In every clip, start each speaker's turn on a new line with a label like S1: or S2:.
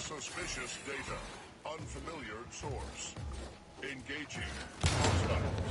S1: Suspicious data. Unfamiliar source. Engaging hostiles.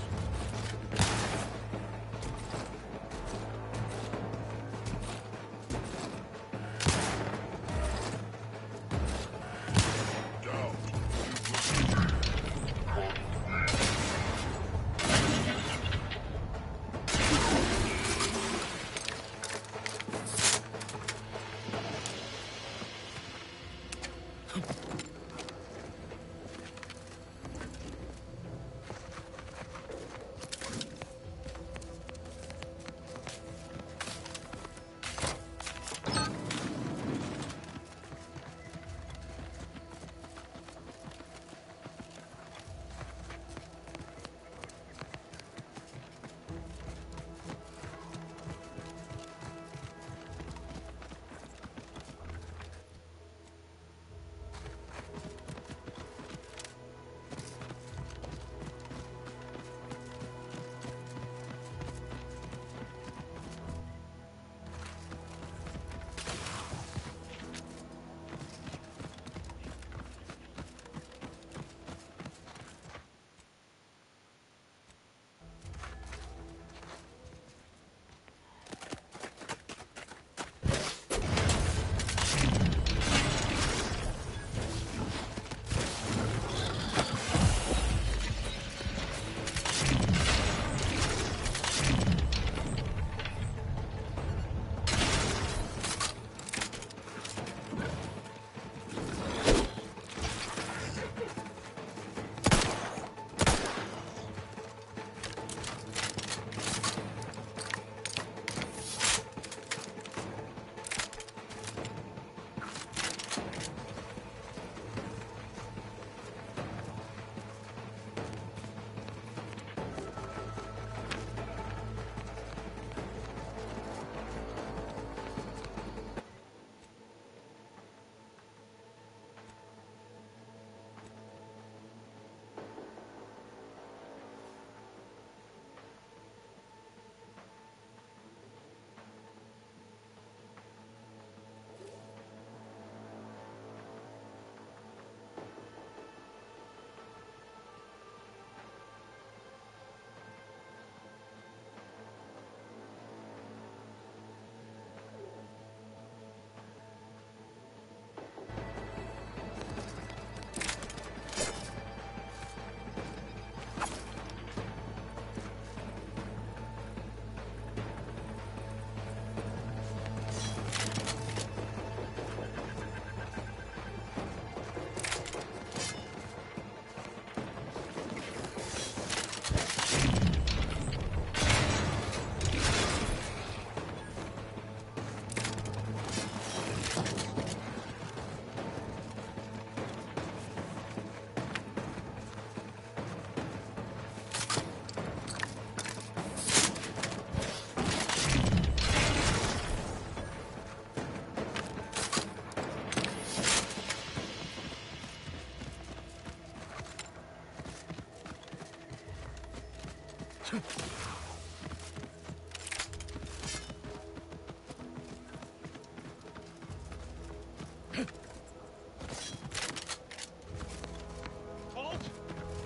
S2: Halt!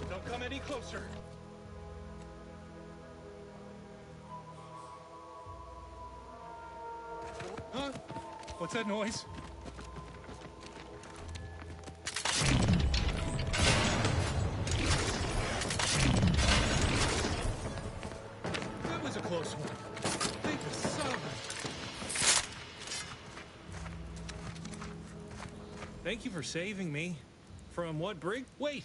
S2: Don't come any closer. Huh? What's that noise? That was a close one. Thank the Sovereign. Thank you for saving me. From what brig? Wait!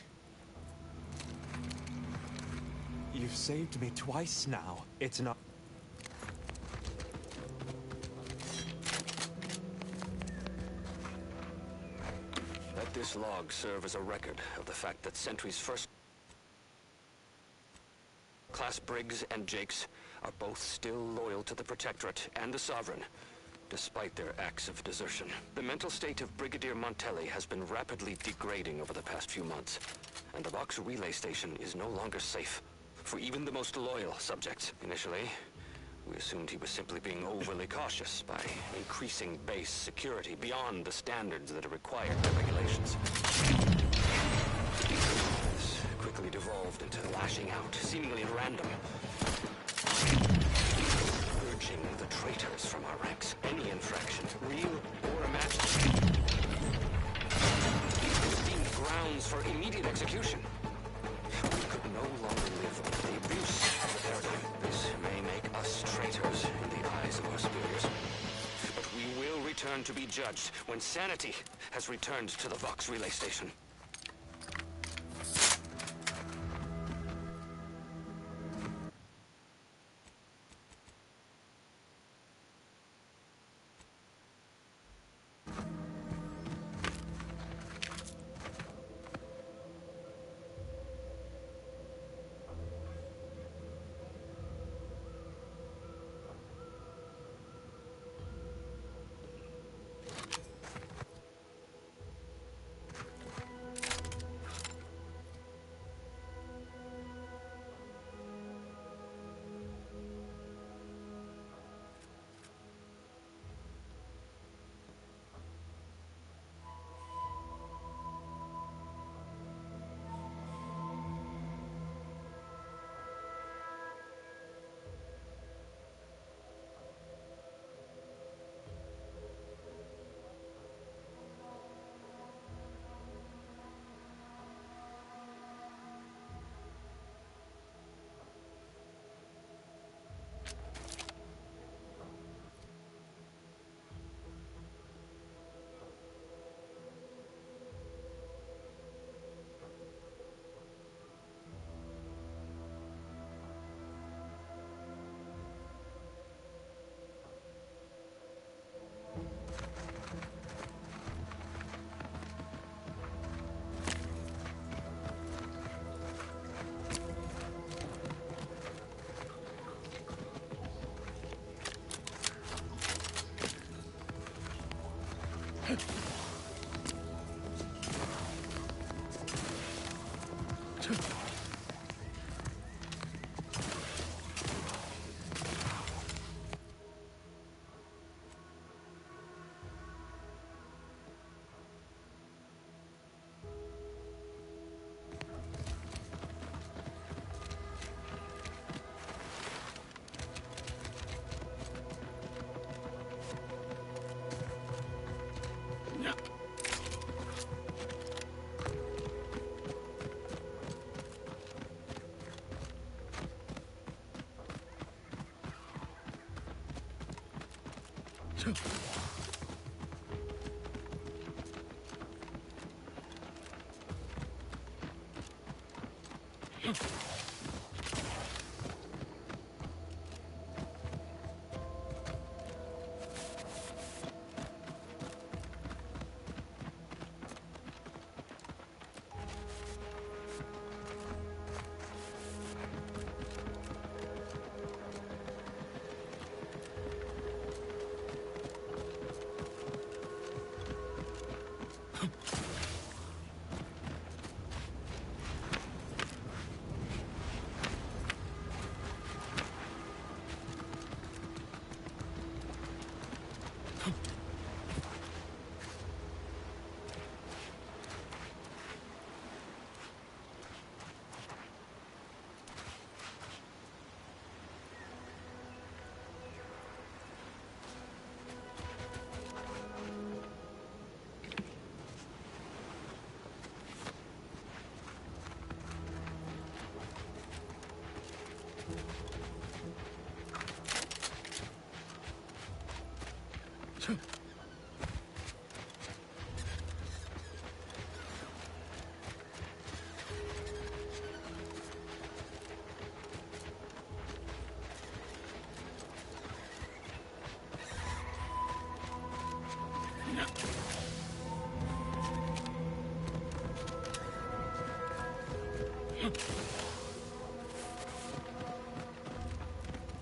S3: You've saved me twice now. It's not...
S4: Let this log serve as a record of the fact that Sentry's first class Briggs and Jakes are both still loyal to the Protectorate and the Sovereign, despite their acts of desertion. The mental state of Brigadier Montelli has been rapidly degrading over the past few months, and the Vox relay station is no longer safe for even the most loyal subjects. Initially, we assumed he was simply being overly cautious by increasing base security beyond the standards that are required by regulations. This quickly devolved into lashing out, seemingly at random, purging the traitors from our ranks. Any infraction, real or imagined, deemed grounds for immediate execution. We could no longer live under the abuse of the paradigm. This may make us traitors in the eyes of our superiors, but we will return to be judged when sanity has returned to the Vox relay station.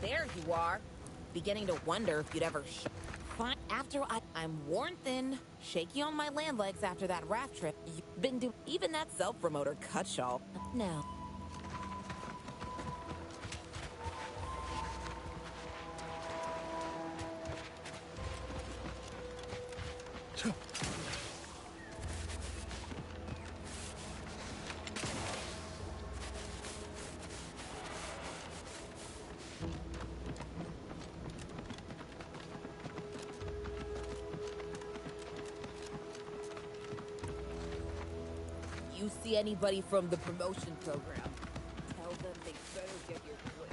S5: There you are. Beginning to wonder if you'd ever fine. I'm worn thin, shaky on my land legs after that raft trip. You've been doing even that self-promoter Cutshall. Now. You see anybody from the promotion program? Tell them they better get your foot.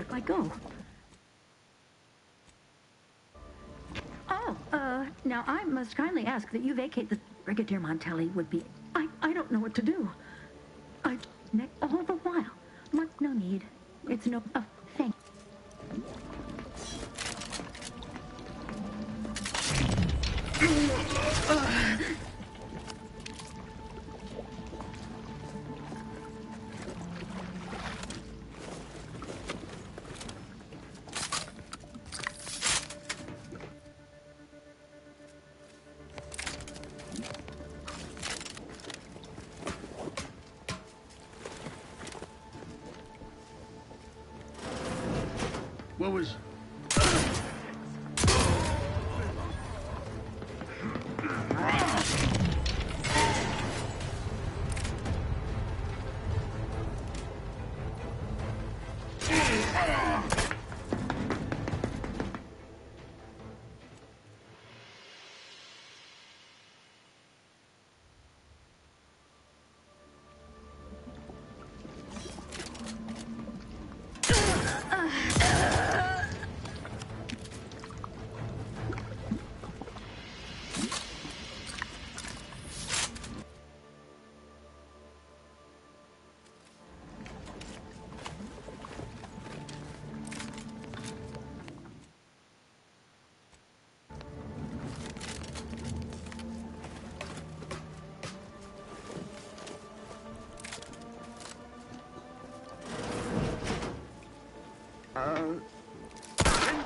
S6: let my go. Oh, now I must kindly ask that you vacate the... Brigadier Montelli would be... I don't know what to do. All the while. No need. It's no... thank...
S7: What was...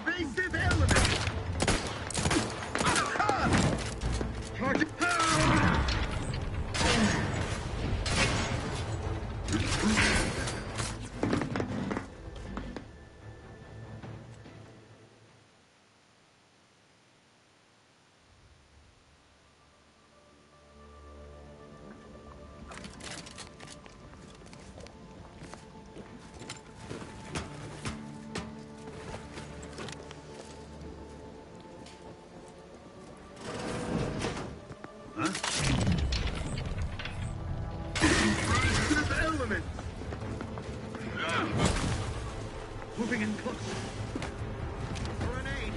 S7: Invasive element! Target... Moving in close. Grenade.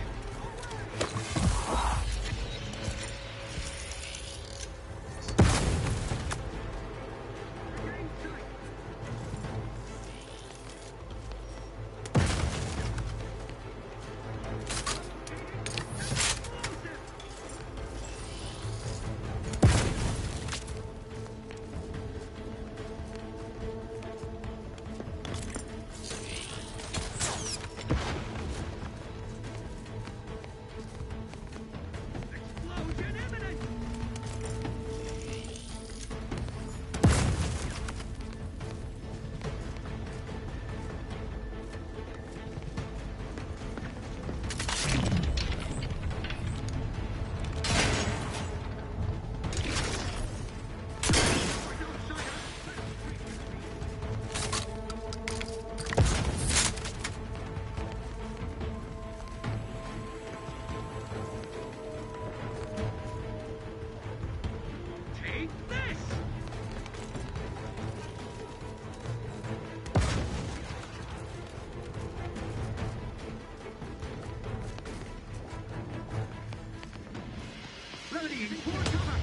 S7: Ready for cover!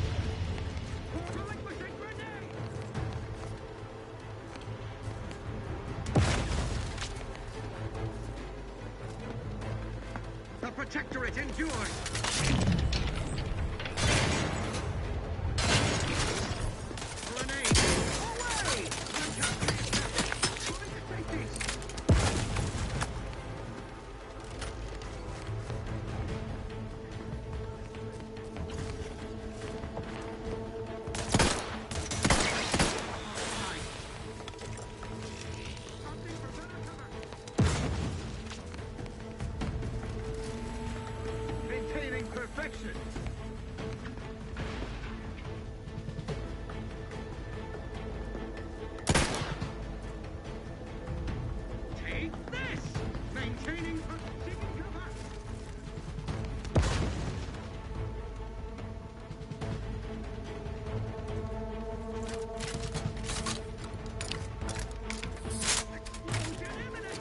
S7: Relinquishing grenade! The Protectorate endures! Grenade! Away! Moving to safety! Maintaining perfection. Take this! Maintaining taking cover. Explosion imminent!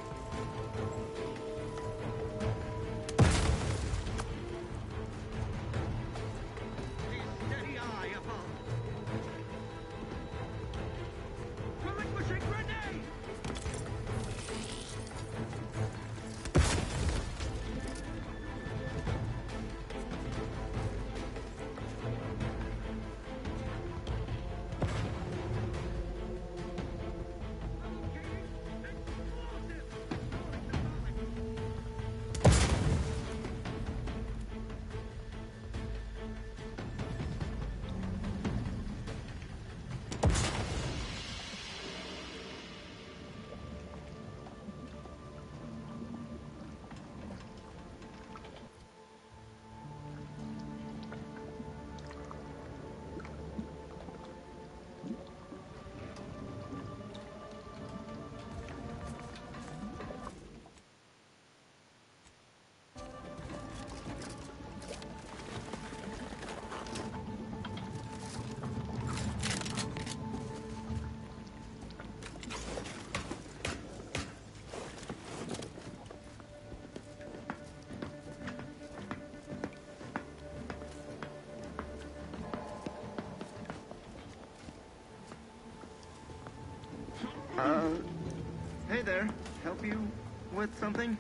S7: with something?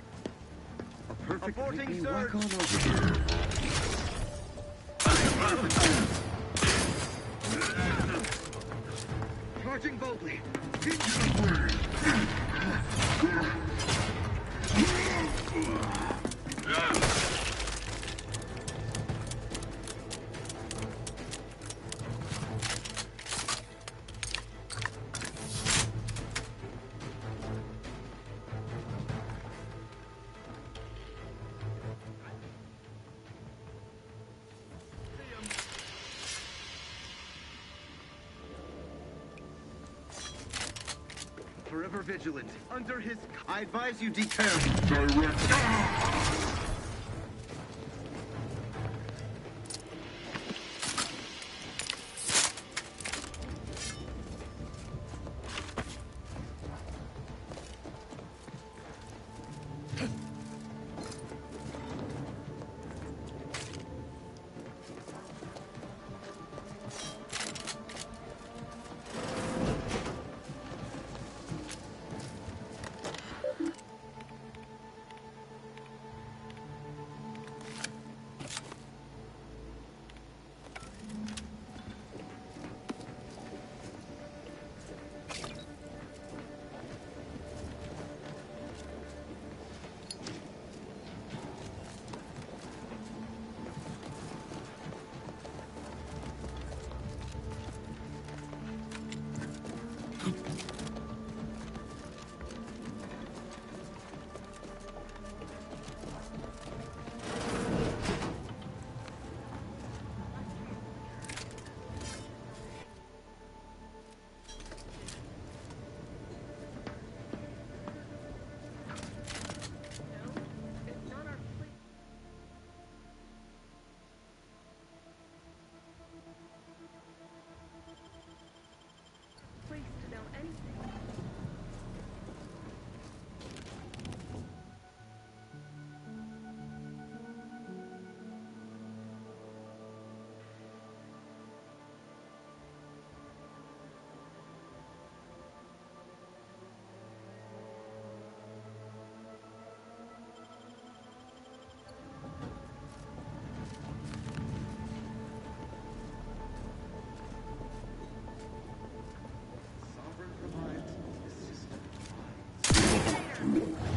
S8: A perfect
S7: Aborting,
S8: pygmy
S7: sir.
S8: whack on over here.
S7: Charging boldly. Forever vigilant. Under his... I advise you deter.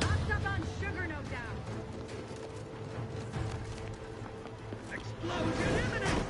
S9: Locked up on sugar, no doubt.
S7: Explosion imminent!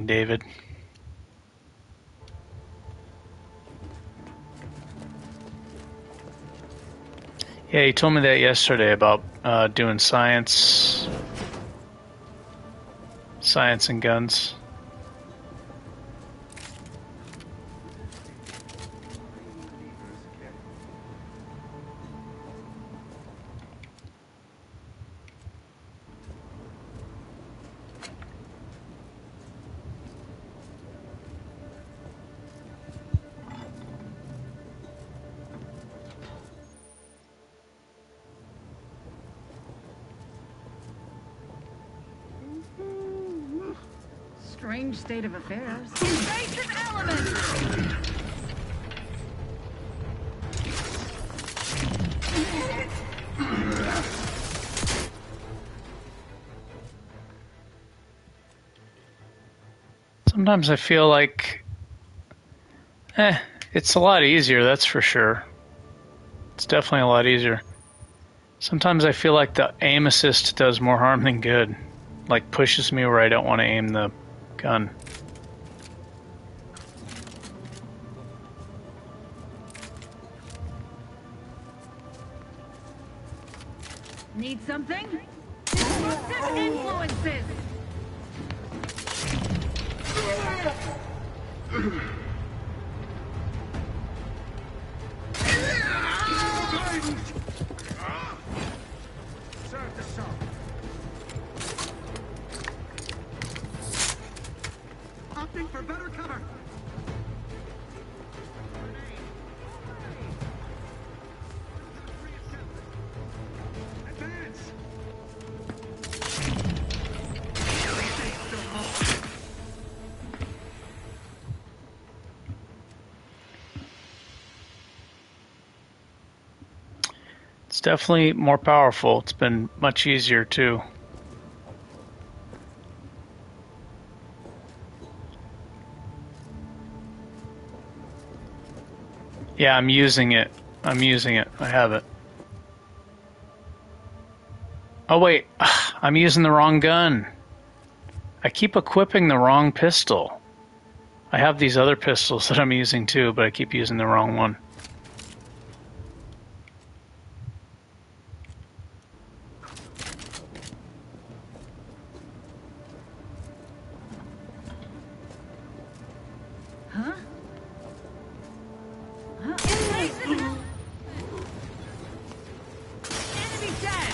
S10: David. Yeah, he told me that yesterday about doing science and guns.
S6: Strange state of affairs.
S9: Invasive element!
S10: Sometimes I feel like, it's a lot easier, that's for sure. It's definitely a lot easier. Sometimes I feel like the aim assist does more harm than good. like pushes me where I don't want to aim the gun.
S9: Need something? Destructive influences!
S7: Serve the shot. Opting for better cover. Advance.
S10: It's definitely more powerful. It's been much easier too. Yeah, I'm using it. I'm using it. I have it. Oh wait, I'm using the wrong gun. I keep equipping the wrong pistol. I have these other pistols that I'm using too, but I keep using the wrong one.
S9: Huh? Enemy dead!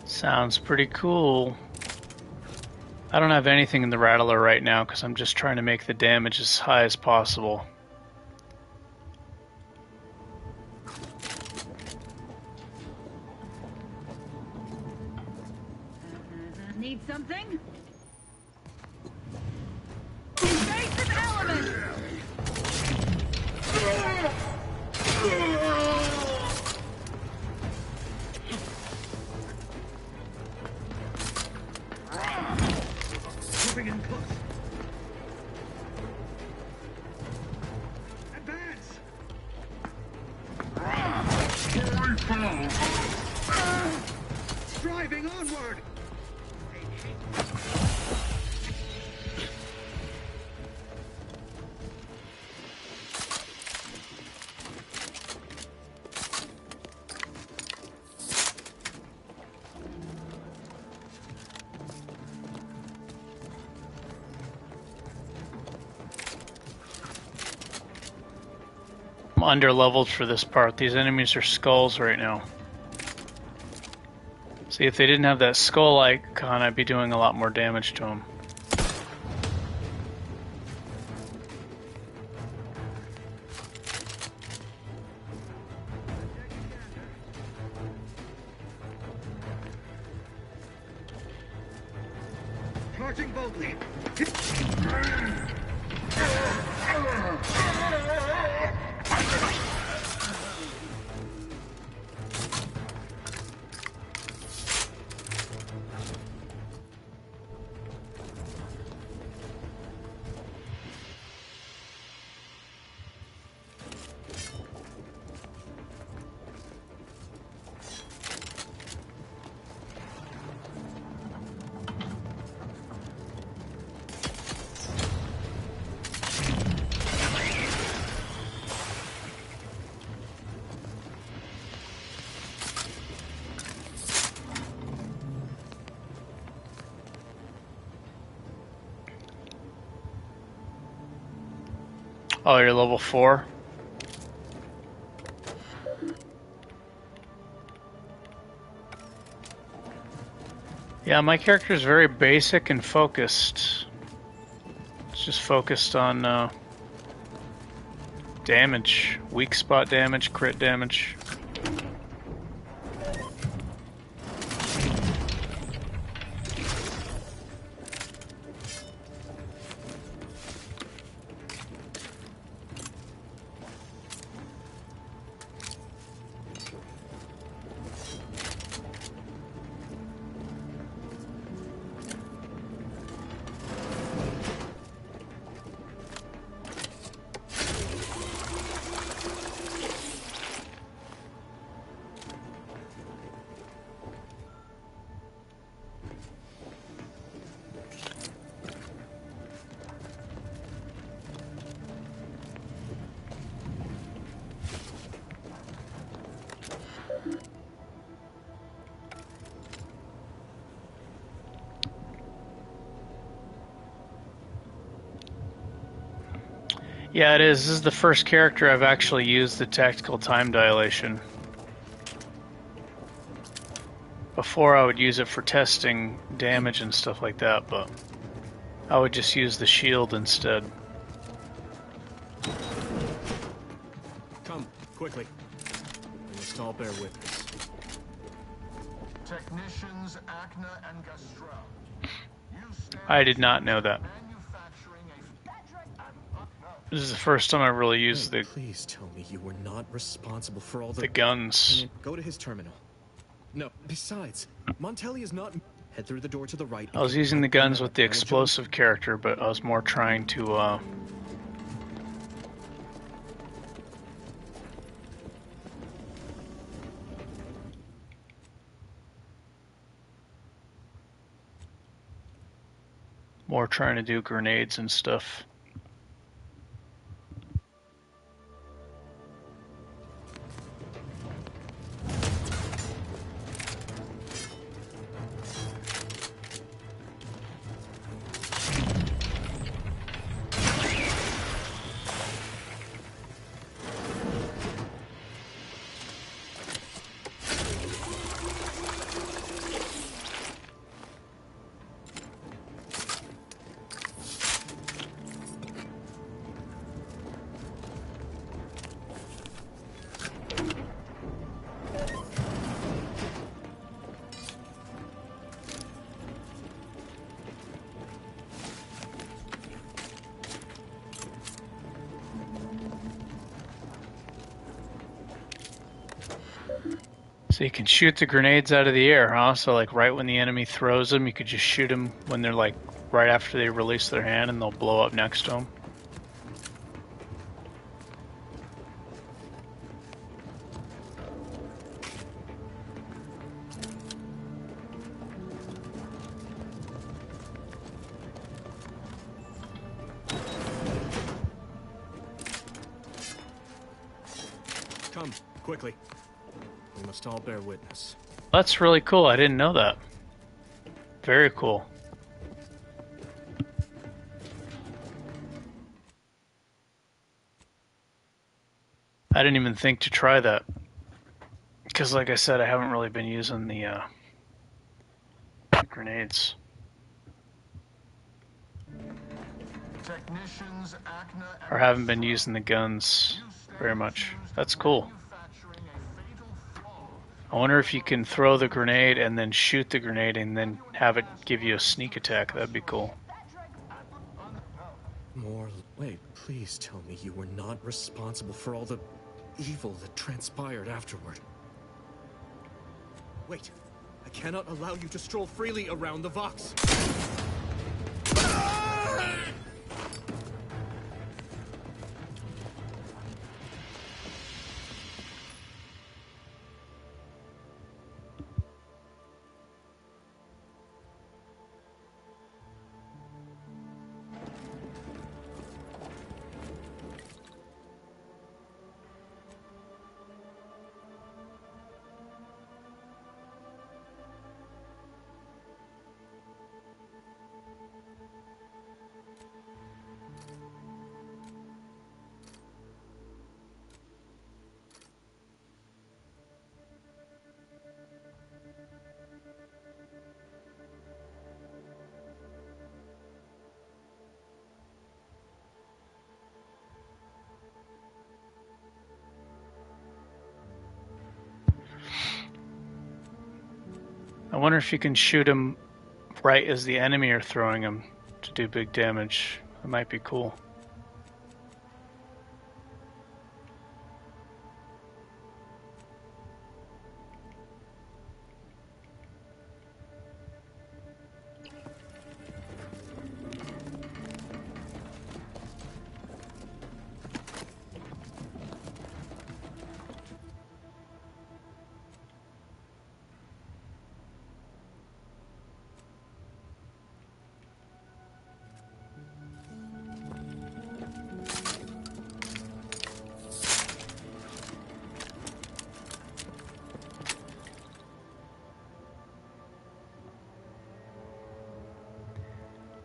S10: Sounds pretty cool. I don't have anything in the Rattler right now because I'm just trying to make the damage as high as possible.
S9: Need something? Invasive element!
S7: Moving in close. Advance. Striving onward.
S10: I'm under-leveled for this part. These enemies are skulls right now. See, if they didn't have that skull icon, I'd be doing a lot more damage to them.
S7: Charging boldly.
S10: Oh, you're level 4? Yeah, my character is very basic and focused. It's Just focused on damage, weak spot damage, crit damage. Yeah, it is. This is the first character I've actually used the tactical time dilation. Before I would use it for testing damage and stuff like that, but I would just use the shield instead.
S3: Come, quickly. We must all bear witness.
S1: Technicians Acna and Gastrell.
S10: I did not know that. This is the first time I really used
S3: Please tell me you were not responsible for all
S10: the guns.
S3: Go to his terminal. No, besides, Montelli is not... Head through the door to the right.
S10: I was using the guns with the explosive character, but I was more trying to do grenades and stuff. So you can shoot the grenades out of the air, huh? So like right when the enemy throws them, you could just shoot them when they're like right after they release their hand and they'll blow up next to them.
S3: Come, quickly. We must all bear witness.
S10: That's really cool. I didn't know that. Very cool. I didn't even think to try that. Because like I said, I haven't really been using the grenades. Or haven't been using the guns very much. That's cool. I wonder if you can throw the grenade and then shoot the grenade and then have it give you a sneak attack. That'd be cool.
S3: Wait, please tell me you were not responsible for all the evil that transpired afterward. Wait, I cannot allow you to stroll freely around the Vox.
S10: I wonder if you can shoot him right as the enemy are throwing him to do big damage. That might be cool.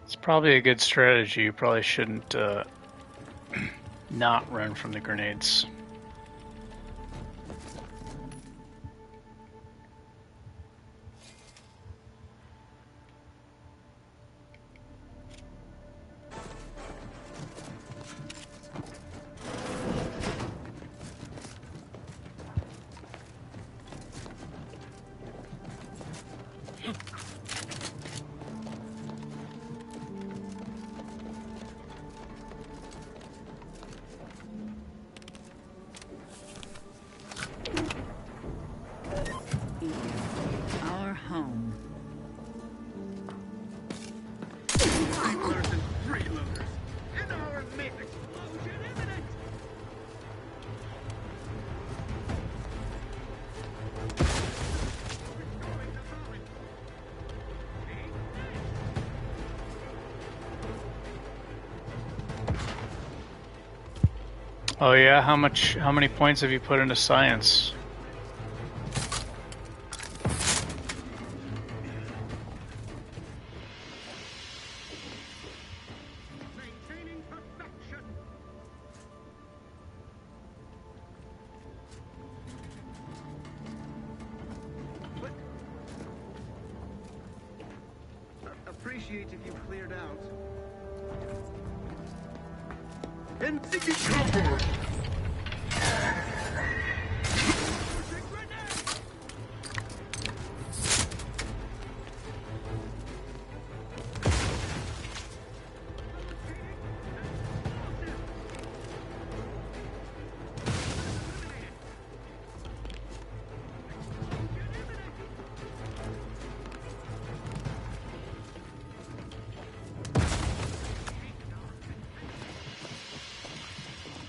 S10: It's probably a good strategy. You probably shouldn't not run from the grenades.
S9: Our home.
S7: Freeloaders and freeloaders. In our midst. Explosion imminent. Restoring the moment.
S10: Oh yeah, how many points have you put into science?
S7: Maintaining perfection. But appreciate if you cleared out. And seeking cover.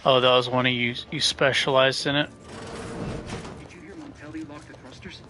S10: Oh, that was one of you. You specialized in it.
S7: Did you hear Montelli lock the thrusters?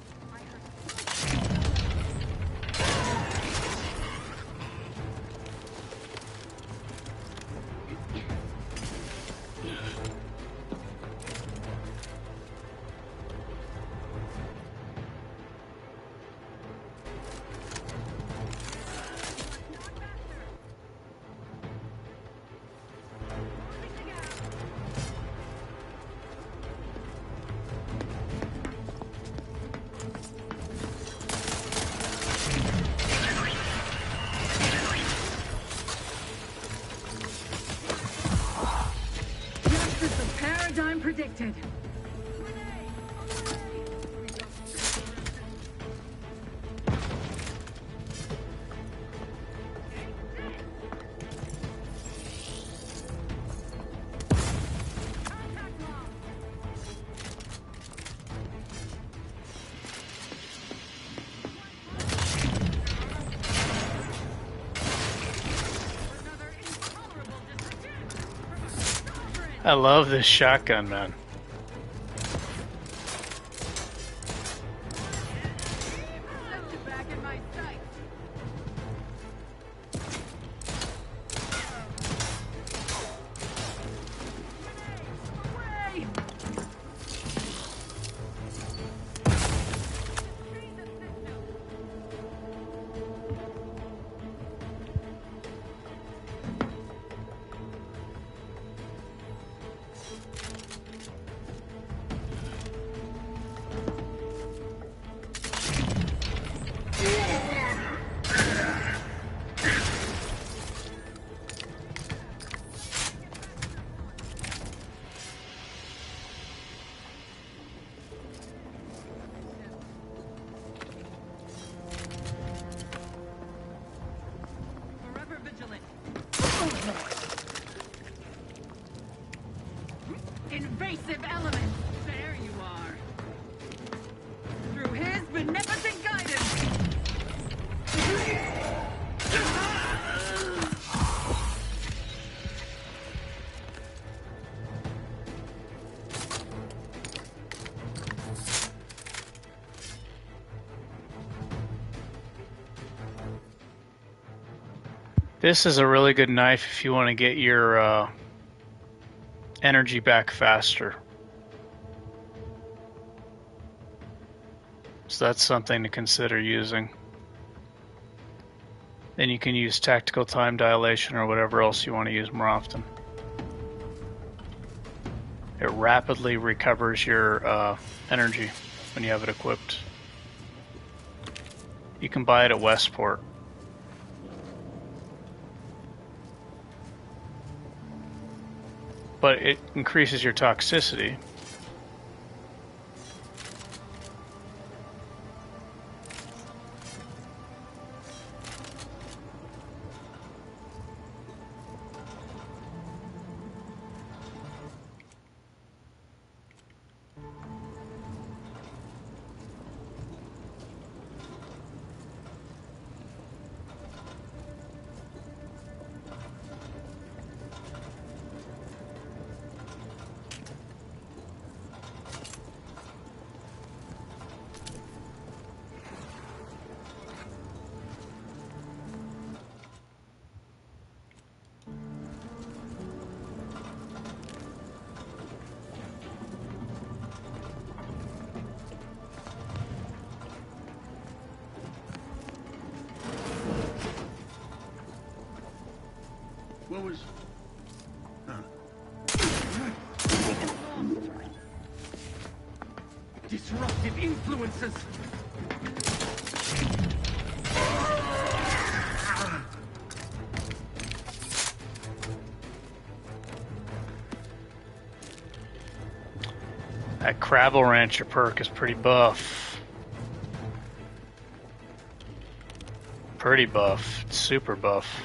S9: Just as the paradigm predicted.
S10: I love this shotgun, man.
S9: Back in my sight. Away!
S10: This is a really good knife if you want to get your energy back faster. So that's something to consider using. Then you can use tactical time dilation or whatever else you want to use more often. It rapidly recovers your energy when you have it equipped. You can buy it at Westport. But it increases your toxicity.
S7: What was... Disruptive influences!
S10: That Crabble Rancher perk is pretty buff. Pretty buff. It's super buff.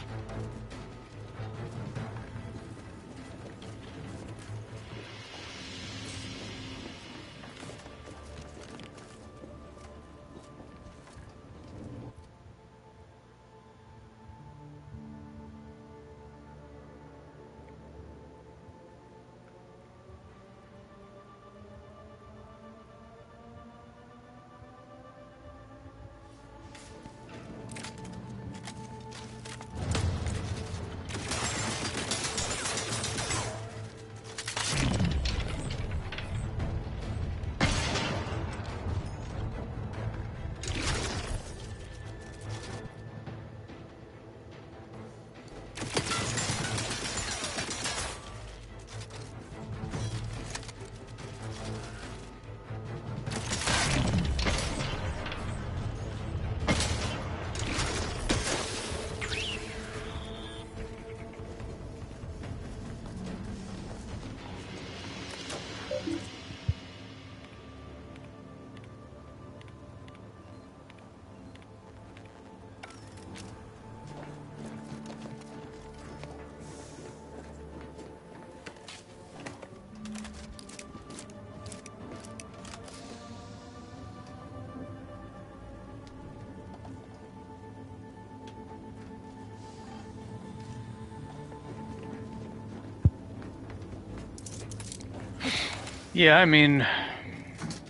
S10: Yeah, I mean,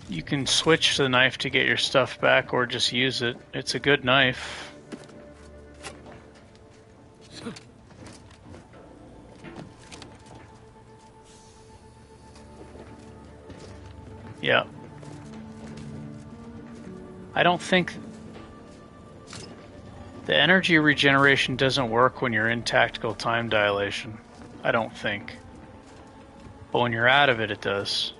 S10: you can switch the knife to get your stuff back or just use it. It's a good knife. Yeah. I don't think the energy regeneration doesn't work when you're in tactical time dilation. I don't think. But when you're out of it, it does.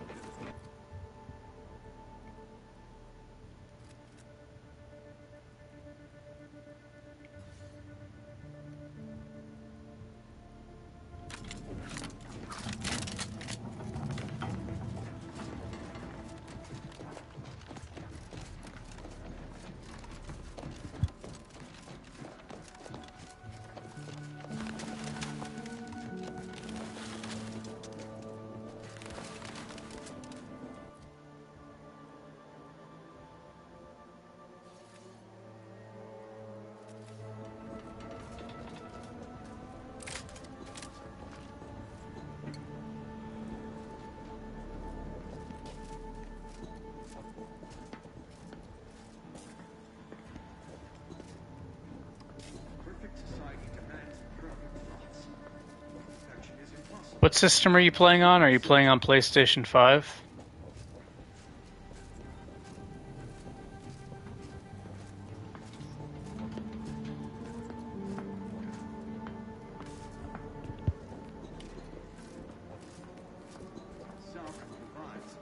S10: What system are you playing on? Are you playing on PlayStation 5?
S7: Sovereign provides.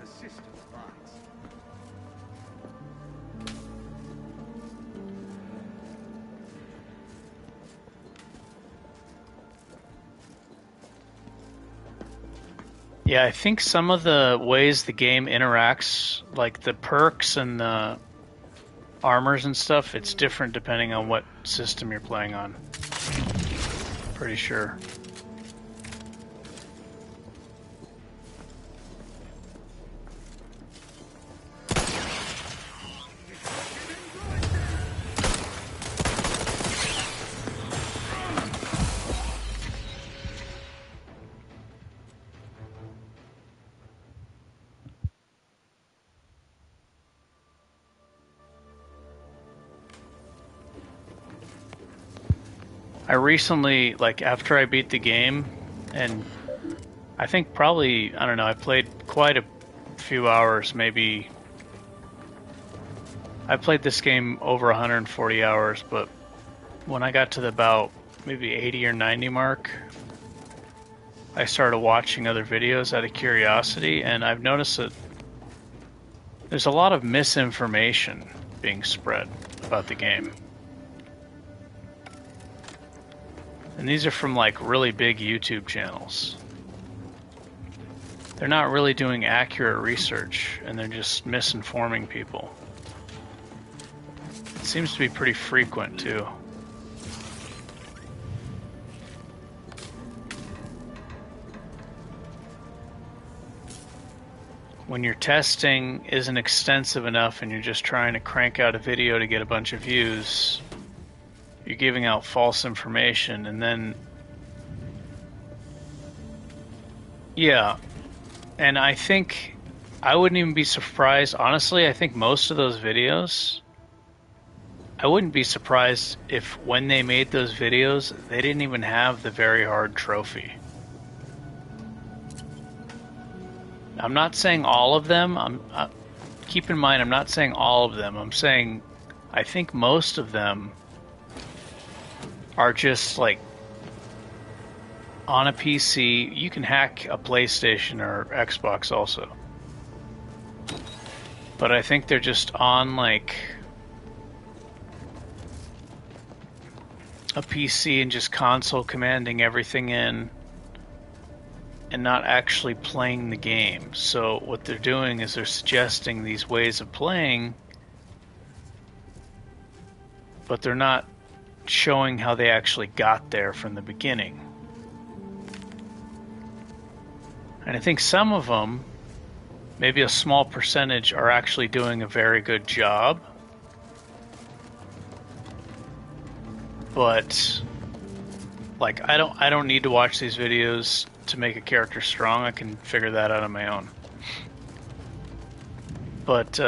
S7: The system abides.
S10: Yeah, I think some of the ways the game interacts, like the perks and the armors and stuff, it's different depending on what system you're playing on. Pretty sure. I recently, like after I beat the game, and I think probably, I don't know, I played quite a few hours, maybe. I played this game over 140 hours, but when I got to the about maybe 80 or 90 mark, I started watching other videos out of curiosity, and I've noticed that there's a lot of misinformation being spread about the game. And these are from like really big YouTube channels. They're not really doing accurate research, and they're just misinforming people. It seems to be pretty frequent too. When your testing isn't extensive enough and you're just trying to crank out a video to get a bunch of views, you're giving out false information, and then yeah, and I think I wouldn't even be surprised, honestly. I think most of those videos, I wouldn't be surprised if when they made those videos they didn't even have the very hard trophy. I'm not saying all of them. Keep in mind, I'm not saying all of them. I'm saying I think most of them are just like on a PC. You can hack a PlayStation or Xbox also, but I think they're just on like a PC and just console commanding everything in and not actually playing the game. So what they're doing is they're suggesting these ways of playing, but they're not showing how they actually got there from the beginning. And I think some of them, maybe a small percentage, are actually doing a very good job. But like I don't need to watch these videos to make a character strong. I can figure that out on my own. But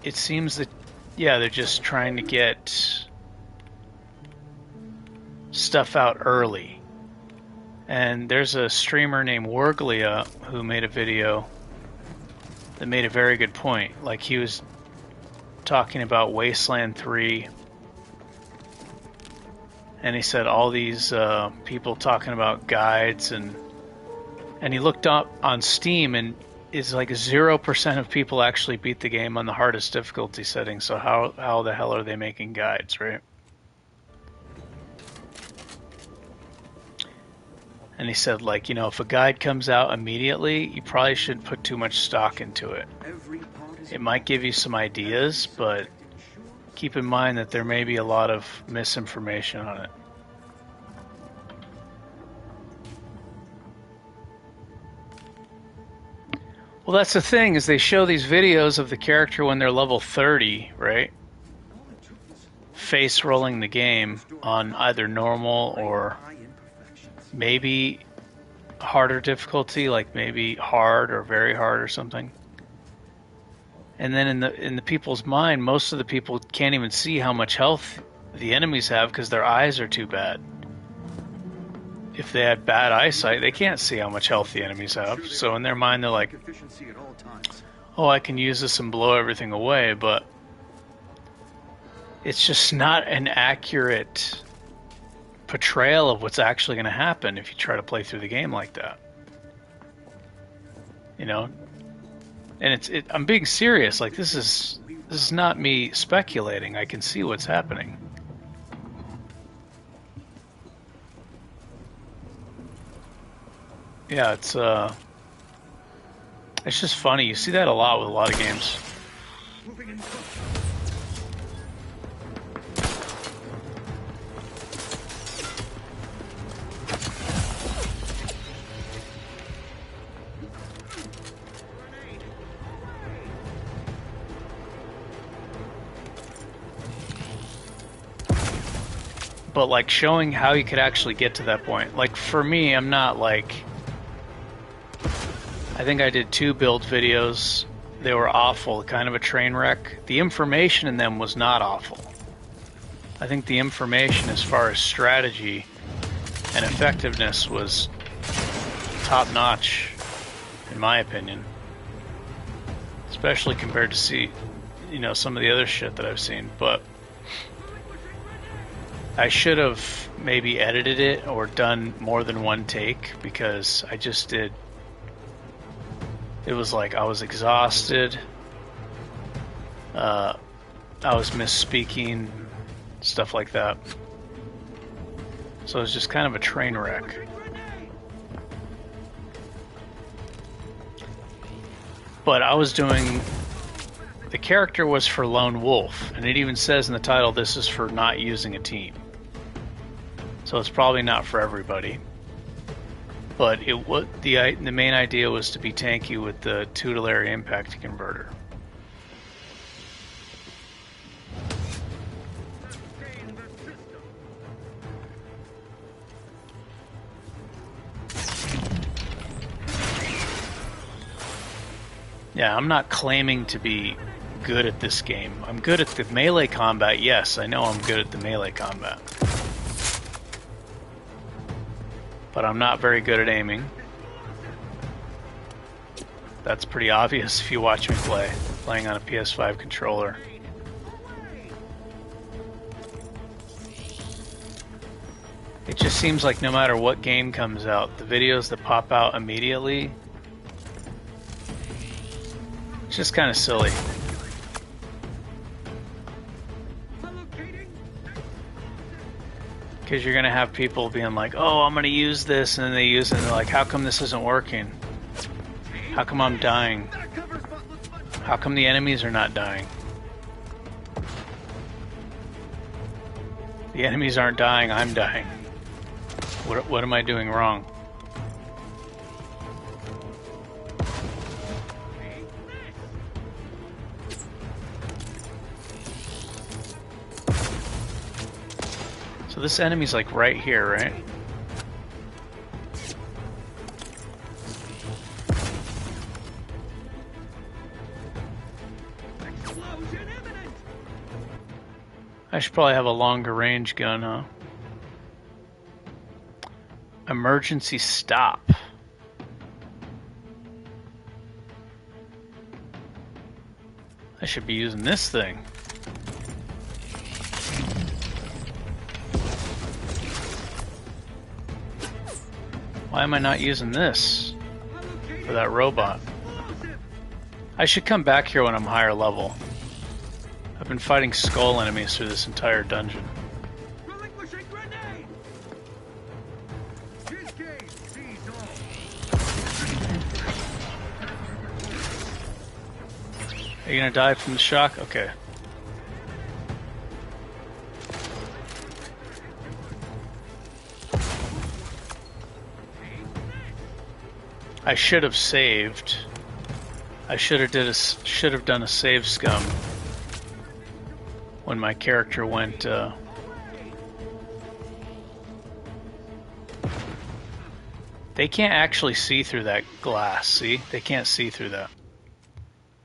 S10: it seems that, yeah, they're just trying to get stuff out early. And there's a streamer named Warglia who made a video that made a very good point. Like, he was talking about Wasteland 3, and he said all these people talking about guides, and he looked up on Steam, and it's like 0% of people actually beat the game on the hardest difficulty setting. So how the hell are they making guides, right? And he said, like, you know, if a guide comes out immediately, you probably shouldn't put too much stock into it. It might give you some ideas, but keep in mind that there may be a lot of misinformation on it. Well, that's the thing, is they show these videos of the character when they're level 30, right? Face rolling the game on either normal or maybe harder difficulty, like maybe hard or very hard or something. And then in the people's mind, most of the people can't even see how much health the enemies have because their eyes are too bad. If they had bad eyesight, they can't see how much health the enemies have. So in their mind, they're like, oh, I can use this and blow everything away, but it's just not an accurate portrayal of what's actually going to happen if you try to play through the game like that. You know? And I'm being serious. Like, this is not me speculating. I can see what's happening. Yeah, it's just funny. You see that a lot with a lot of games. But like showing how you could actually get to that point. Like for me, I'm not like, I think I did 2 build videos. They were awful, kind of a train wreck. The information in them was not awful. I think the information as far as strategy and effectiveness was top notch, in my opinion. Especially compared to some of the other shit that I've seen. But I should have maybe edited it or done more than one take, because I just did. It was like I was exhausted. I was misspeaking, stuff like that. So it was just kind of a train wreck. But I was doing... The character was for Lone Wolf, and it even says in the title this is for not using a team. So it's probably not for everybody. But the main idea was to be tanky with the tutelary impact converter. Yeah, I'm not claiming to be good at this game. I'm good at the melee combat, yes, I know I'm good at the melee combat. But I'm not very good at aiming. That's pretty obvious if you watch me playing on a PS5 controller. It just seems like no matter what game comes out, the videos that pop out immediately, it's just kind of silly. Because you're going to have people being like, oh, I'm going to use this, and then they use it, and they're like, how come this isn't working? How come I'm dying? How come the enemies are not dying? The enemies aren't dying, I'm dying. What am I doing wrong? So this enemy's like right here, right? I should probably have a longer range gun, huh? Emergency stop. I should be using this thing. Why am I not using this for that robot? I should come back here when I'm higher level. I've been fighting skull enemies through this entire dungeon. Are you gonna die from the shock? Okay. I should have saved. I should have done a save scum when my character went. They can't actually see through that glass. See, they can't see through that.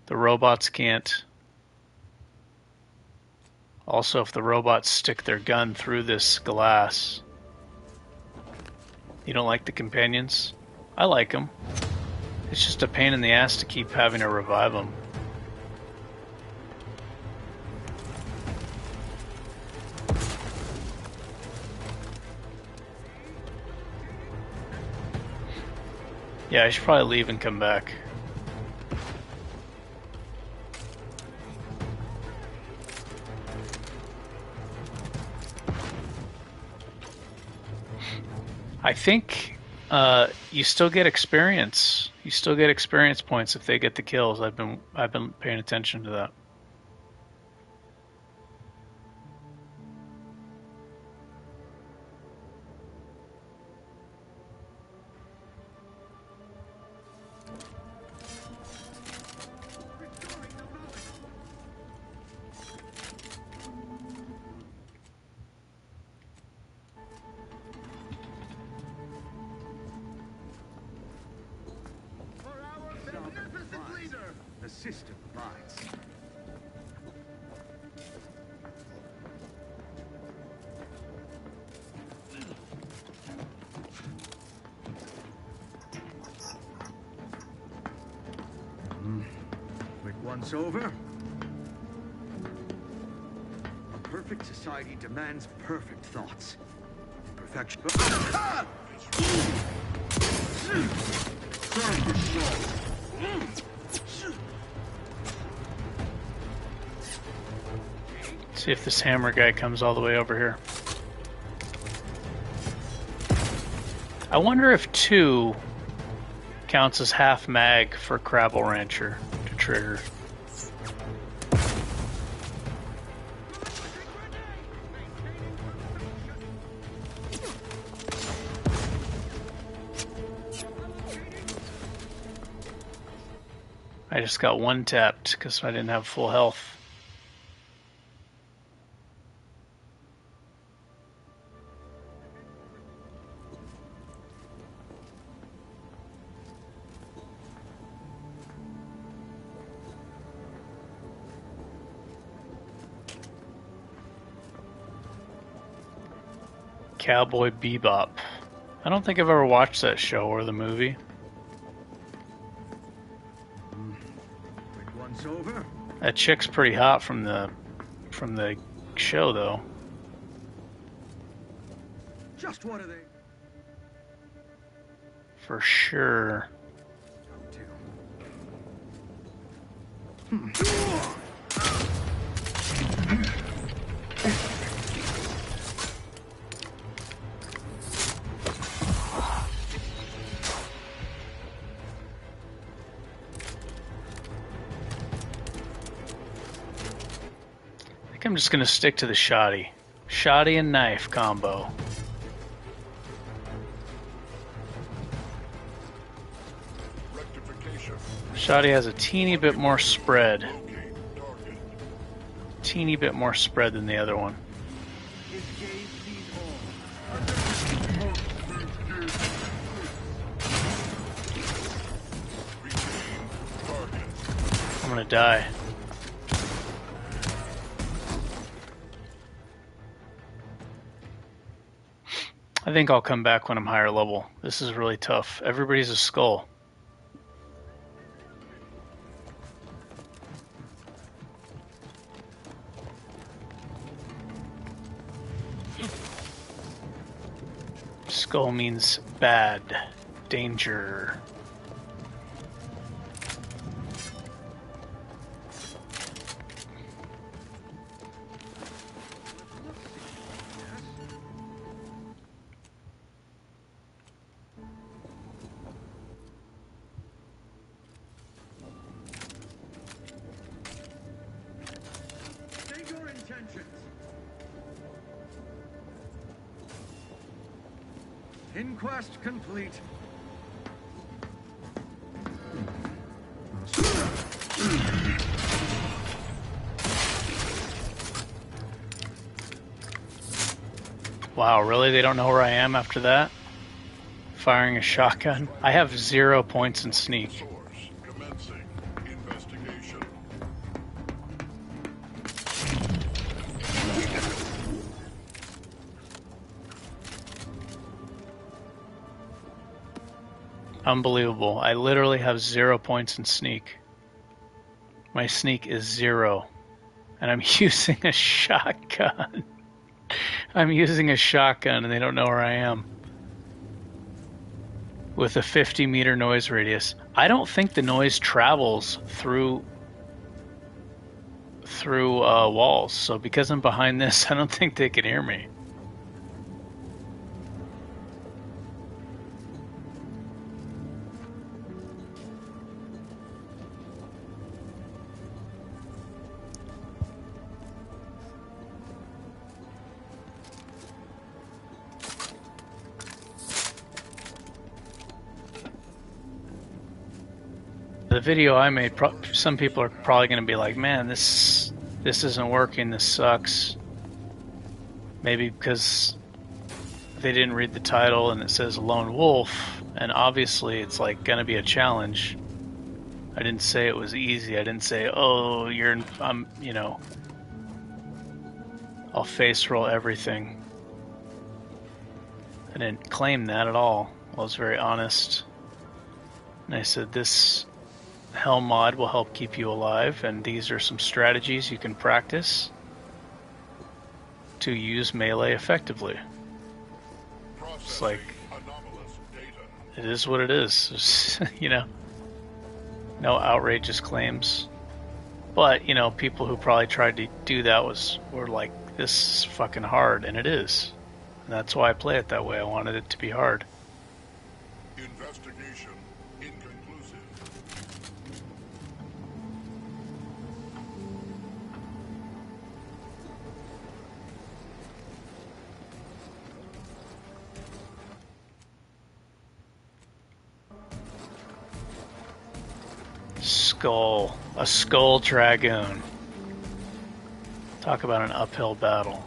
S10: The robots can't. Also, if the robots stick their gun through this glass... You don't like the companions? I like them. It's just a pain in the ass to keep having to revive them. Yeah, I should probably leave and come back. I think you still get experience. You still get experience points if they get the kills. I've been paying attention to that.
S7: The system abides. Quick once over. A perfect society demands perfect thoughts. Perfection.
S10: See if this hammer guy comes all the way over here. I wonder if 2 counts as half mag for Crabble Rancher to trigger. I just got 1 tapped because I didn't have full health. Cowboy Bebop. I don't think I've ever watched that show or the movie.
S7: Quick once over.
S10: That chick's pretty hot from the show, though.
S7: Just what are they?
S10: For sure. I'm just gonna stick to the shoddy. Shoddy and knife combo. Shoddy has a teeny bit more spread. Teeny bit more spread than the other one. I'm gonna die. I think I'll come back when I'm higher level. This is really tough. Everybody's a skull. Skull means bad, danger.
S7: Inquest complete.
S10: Wow, really? They don't know where I am after that? Firing a shotgun? I have 0 points in sneak. Unbelievable. I literally have 0 points in sneak. My sneak is 0. And I'm using a shotgun. I'm using a shotgun and they don't know where I am. With a 50-meter noise radius. I don't think the noise travels through walls. So because I'm behind this, I don't think they can hear me. The video I made, some people are probably going to be like, man, this isn't working, this sucks. Maybe because they didn't read the title and it says Lone Wolf, and obviously it's like going to be a challenge. I didn't say it was easy. I didn't say, oh, you know, I'll face roll everything. I didn't claim that at all. I was very honest. And I said, this Helm mod will help keep you alive, and these are some strategies you can practice to use melee effectively. It's like, it is what it is. You know, no outrageous claims. But, you know, people who probably tried to do that were like, this is fucking hard, and it is. And that's why I play it that way. I wanted it to be hard.
S1: Investigation inconclusive.
S10: Skull. A skull dragoon. Talk about an uphill battle.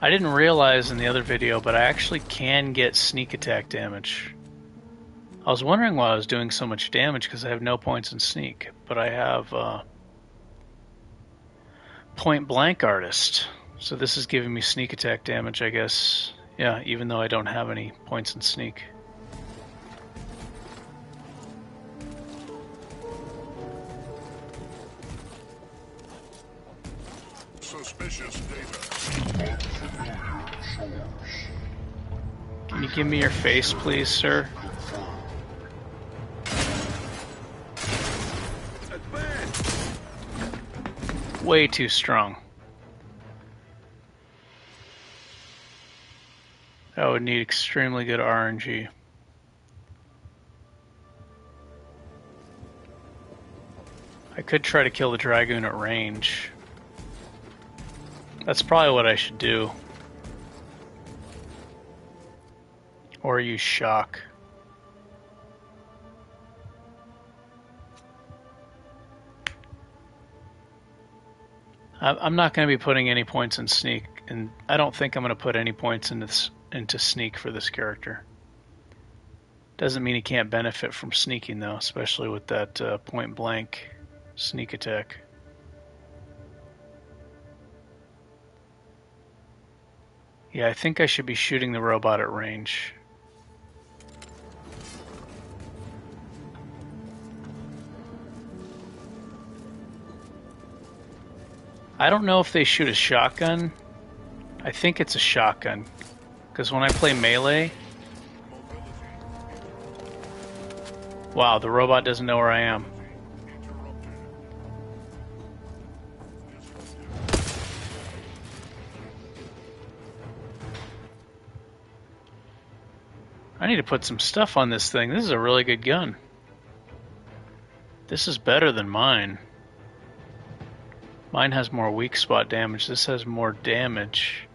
S10: I didn't realize in the other video, but I actually can get sneak attack damage. I was wondering why I was doing so much damage because I have no points in sneak, but I have point blank artist. So this is giving me sneak attack damage, I guess. Yeah, even though I don't have any points in sneak.
S1: Suspicious data.
S10: Can you give me your face, please, sir? Way too strong. That would need extremely good RNG. I could try to kill the Dragoon at range. That's probably what I should do. Or use shock. I'm not going to be putting any points in sneak, and I don't think I'm going to put any points into sneak for this character. Doesn't mean he can't benefit from sneaking though, especially with that point blank sneak attack. Yeah, I think I should be shooting the robot at range. I don't know if they shoot a shotgun. I think it's a shotgun. Because when I play melee... Wow, the robot doesn't know where I am. I need to put some stuff on this thing. This is a really good gun. This is better than mine. Mine has more weak spot damage. This has more damage.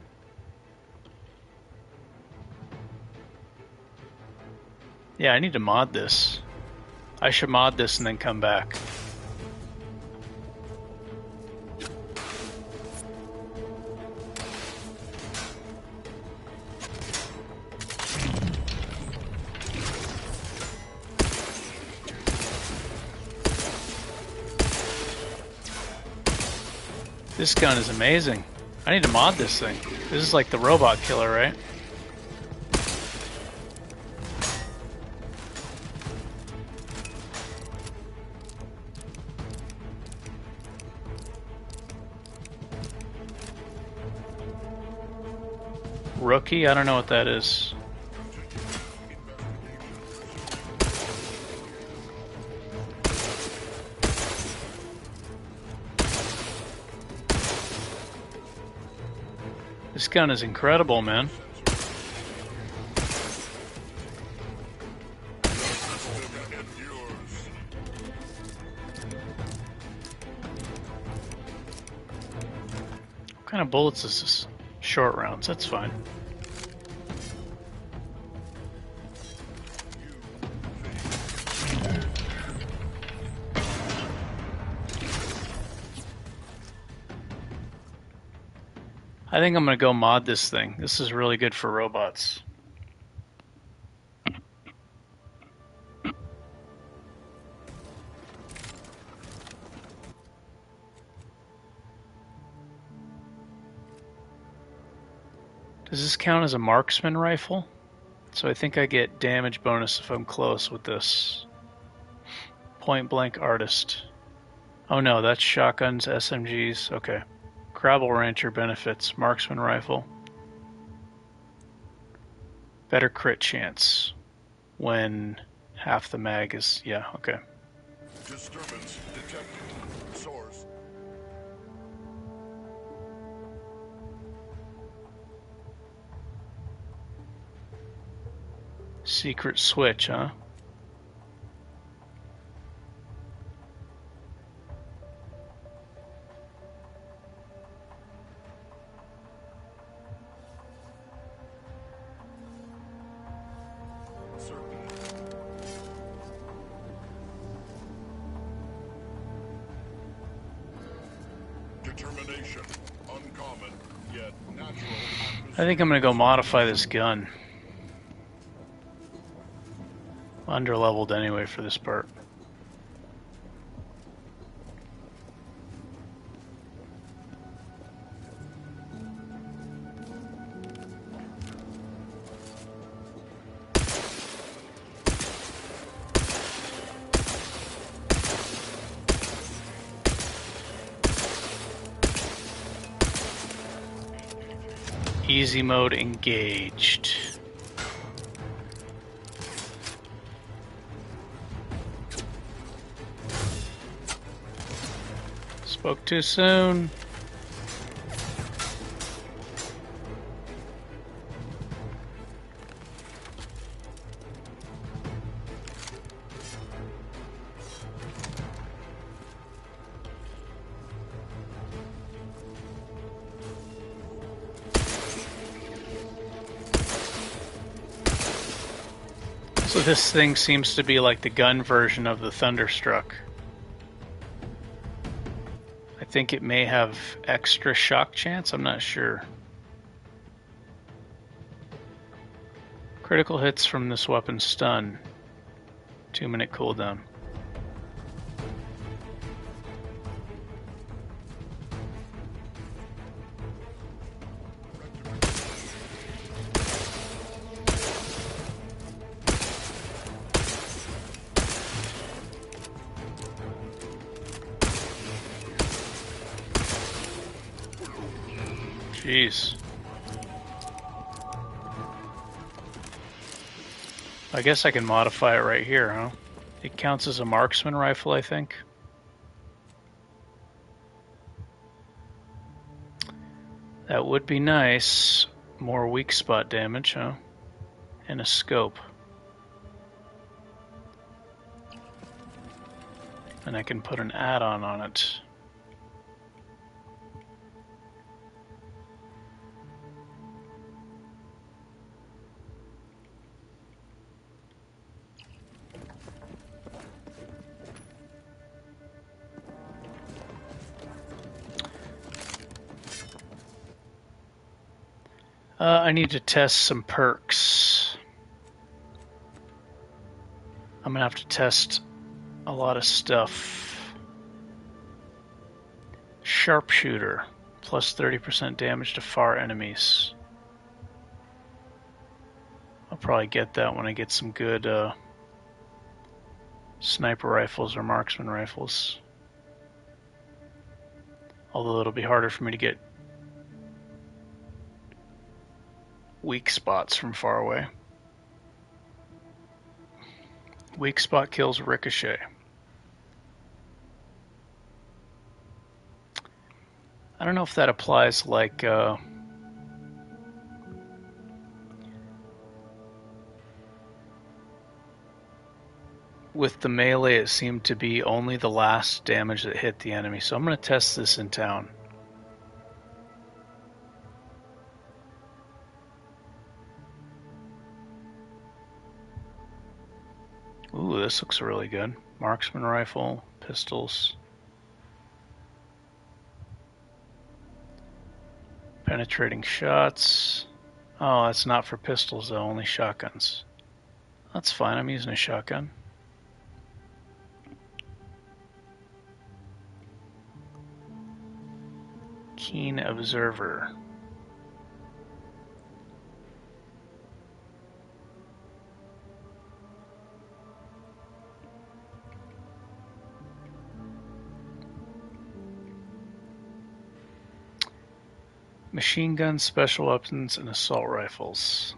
S10: Yeah, I need to mod this. I should mod this and then come back. This gun is amazing. I need to mod this thing. This is like the robot killer, right? Rookie? I don't know what that is. This gun is incredible, man. What kind of bullets is this? Short rounds, that's fine. I think I'm gonna go mod this thing. This is really good for robots. Does this count as a marksman rifle? So I think I get damage bonus if I'm close with this. Point blank artist. Oh no, that's shotguns, SMGs. Okay. Gravel Rancher benefits. Marksman rifle. Better crit chance when half the mag is... Yeah, okay.
S1: Disturbance detected. Source.
S10: Secret switch, huh?
S1: Determination. Uncommon, yet natural.
S10: I think I'm gonna go modify this gun. Under-leveled anyway for this part. Easy mode engaged. Spoke too soon. So this thing seems to be like the gun version of the Thunderstruck. I think it may have extra shock chance, I'm not sure. Critical hits from this weapon stun. 2-minute cooldown. Jeez. I guess I can modify it right here, huh? It counts as a marksman rifle, I think. That would be nice. More weak spot damage, huh? And a scope. And I can put an add-on on it. I need to test some perks. I'm gonna have to test a lot of stuff. Sharpshooter. Plus 30% damage to far enemies. I'll probably get that when I get some good sniper rifles or marksman rifles. Although it'll be harder for me to get weak spots from far away. Weak spot kills ricochet. I don't know if that applies like with the melee. It seemed to be only the last damage that hit the enemy, so I'm going to test this in town. Ooh, this looks really good. Marksman rifle, pistols. Penetrating shots. Oh, that's not for pistols though, only shotguns. That's fine, I'm using a shotgun. Keen observer. Machine guns, special weapons, and assault rifles.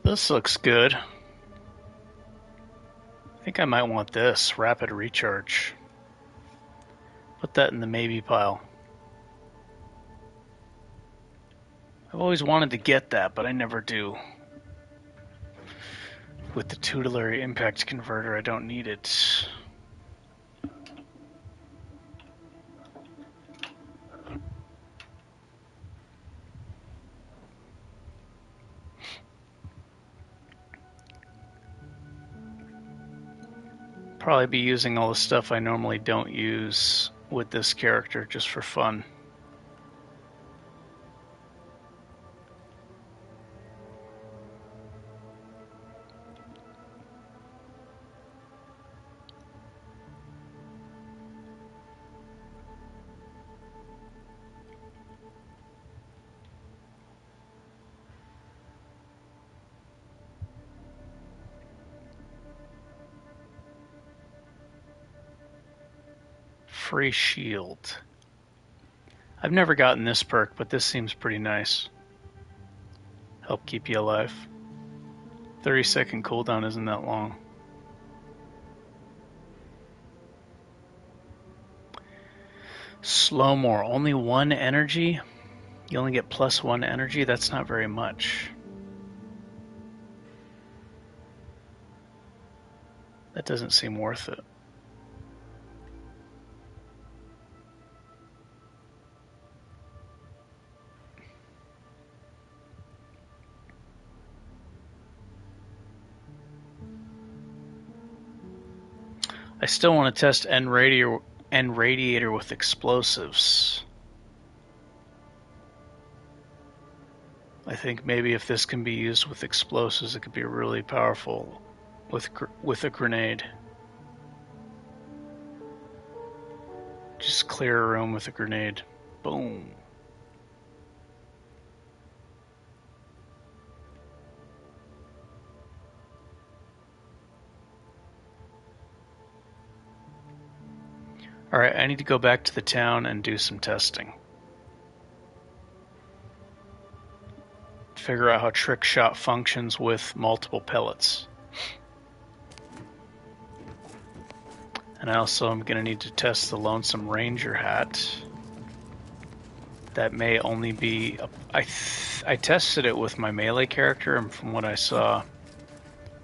S10: This looks good. I think I might want this, rapid recharge. Put that in the maybe pile. I've always wanted to get that, but I never do. With the tutelary impact converter, I don't need it. Probably be using all the stuff I normally don't use with this character just for fun. Free shield. I've never gotten this perk, but this seems pretty nice. Help keep you alive. 30-second cooldown isn't that long. Slow more. Only 1 energy? You only get plus 1 energy? That's not very much. That doesn't seem worth it. I still want to test End Radiator with explosives. I think maybe if this can be used with explosives, it could be really powerful with a grenade. Just clear a room with a grenade. Boom. Alright, I need to go back to the town and do some testing. Figure out how trick shot functions with multiple pellets. And I also am going to need to test the Lonesome Ranger hat. That may only be... I tested it with my melee character, and from what I saw...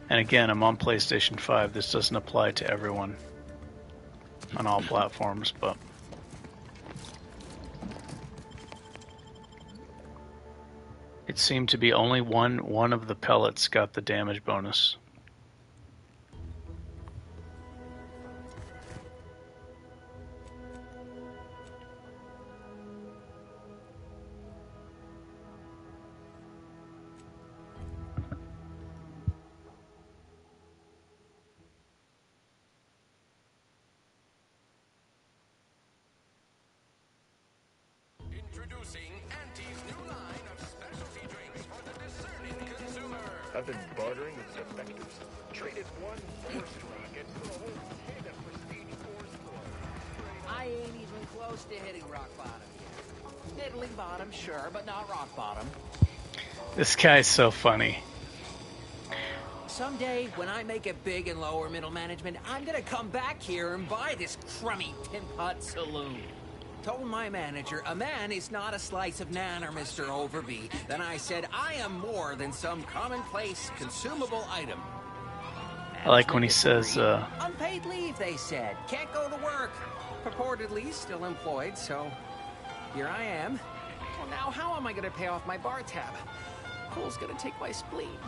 S10: And again, I'm on PlayStation 5. This doesn't apply to everyone on all platforms, but... It seemed to be only one of the pellets got the damage bonus.
S4: Introducing Auntie's new line of specialty drinks for the discerning consumer.
S11: I've been bartering with defectors. Traded one force rocket for a whole kit of prestige force glow.
S12: I ain't even close to hitting rock bottom yet. Middling bottom, sure, but not rock bottom.
S10: This guy's so funny.
S12: Someday, when I make it big in lower middle management, I'm gonna come back here and buy this crummy tin pot saloon. Told my manager, a man is not a slice of nanner, Mr. Overby. Then I said, I am more than some commonplace, consumable item.
S10: I like when he says,
S12: Unpaid leave, they said. Can't go to work. Purportedly still employed, so here I am. Well, now how am I gonna pay off my bar tab? Cole's gonna take my spleen.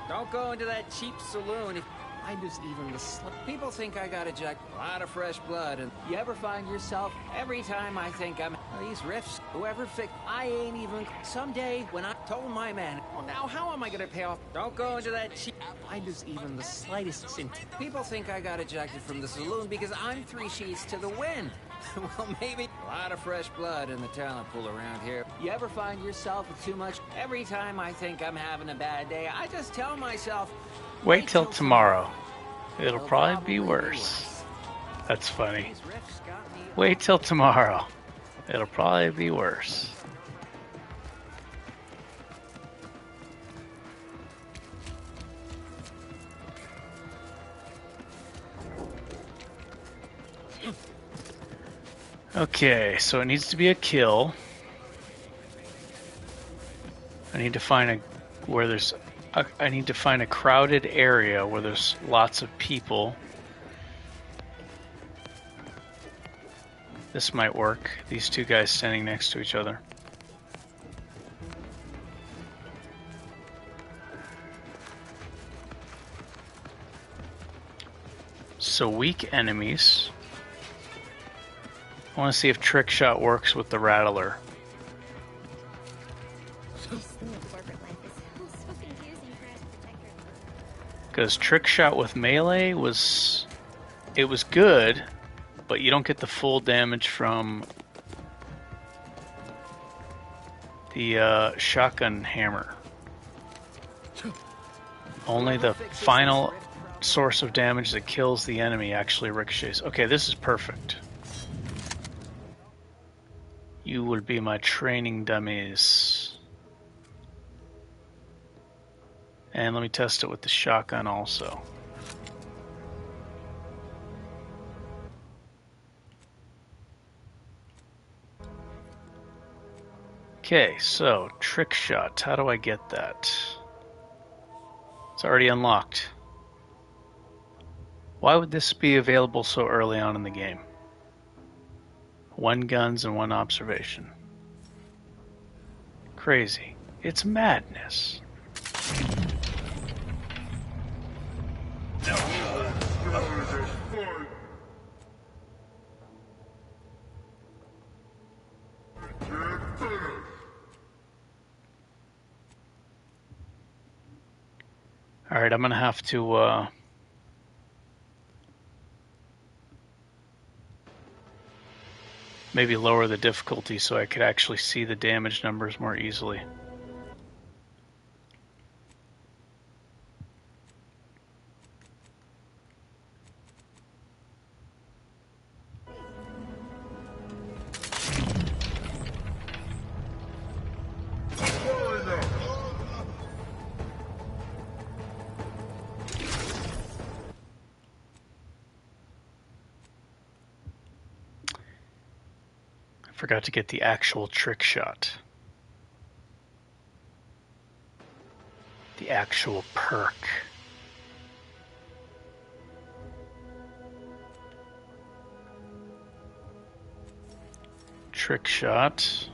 S12: Don't go into that cheap saloon if I just even the slip. People think I got a lot of fresh blood, and you ever find yourself every time I think I'm these riffs, whoever I ain't even. Someday when I told my man, well, now how am I gonna pay off? Don't go into that cheap. I just even the slightest scent. People think I got ejected from the saloon because I'm 3 sheets to the wind. Well, maybe a lot of fresh blood in the talent pool around here. You ever find yourself with too much? Every time I think I'm having a bad day, I just tell myself,
S10: wait till tomorrow. It'll probably be worse. That's funny. Wait till tomorrow. It'll probably be worse. Okay, so it needs to be a kill. I need to find I need to find a crowded area where there's lots of people. This might work. These two guys standing next to each other. So weak enemies. I want to see if Trick Shot works with the Rattler. Because Trick Shot with melee was good, but you don't get the full damage from the shotgun hammer. Only the final source of damage that kills the enemy actually ricochets. Okay, this is perfect. You will be my training dummies. And let me test it with the shotgun also. Okay, so Trick Shot. How do I get that? It's already unlocked. Why would this be available so early on in the game? 1 guns and 1 observation. Crazy. It's madness. Alright, I'm gonna have to maybe lower the difficulty so I could actually see the damage numbers more easily. Forgot to get the actual trick shot. The actual perk. Trick shot.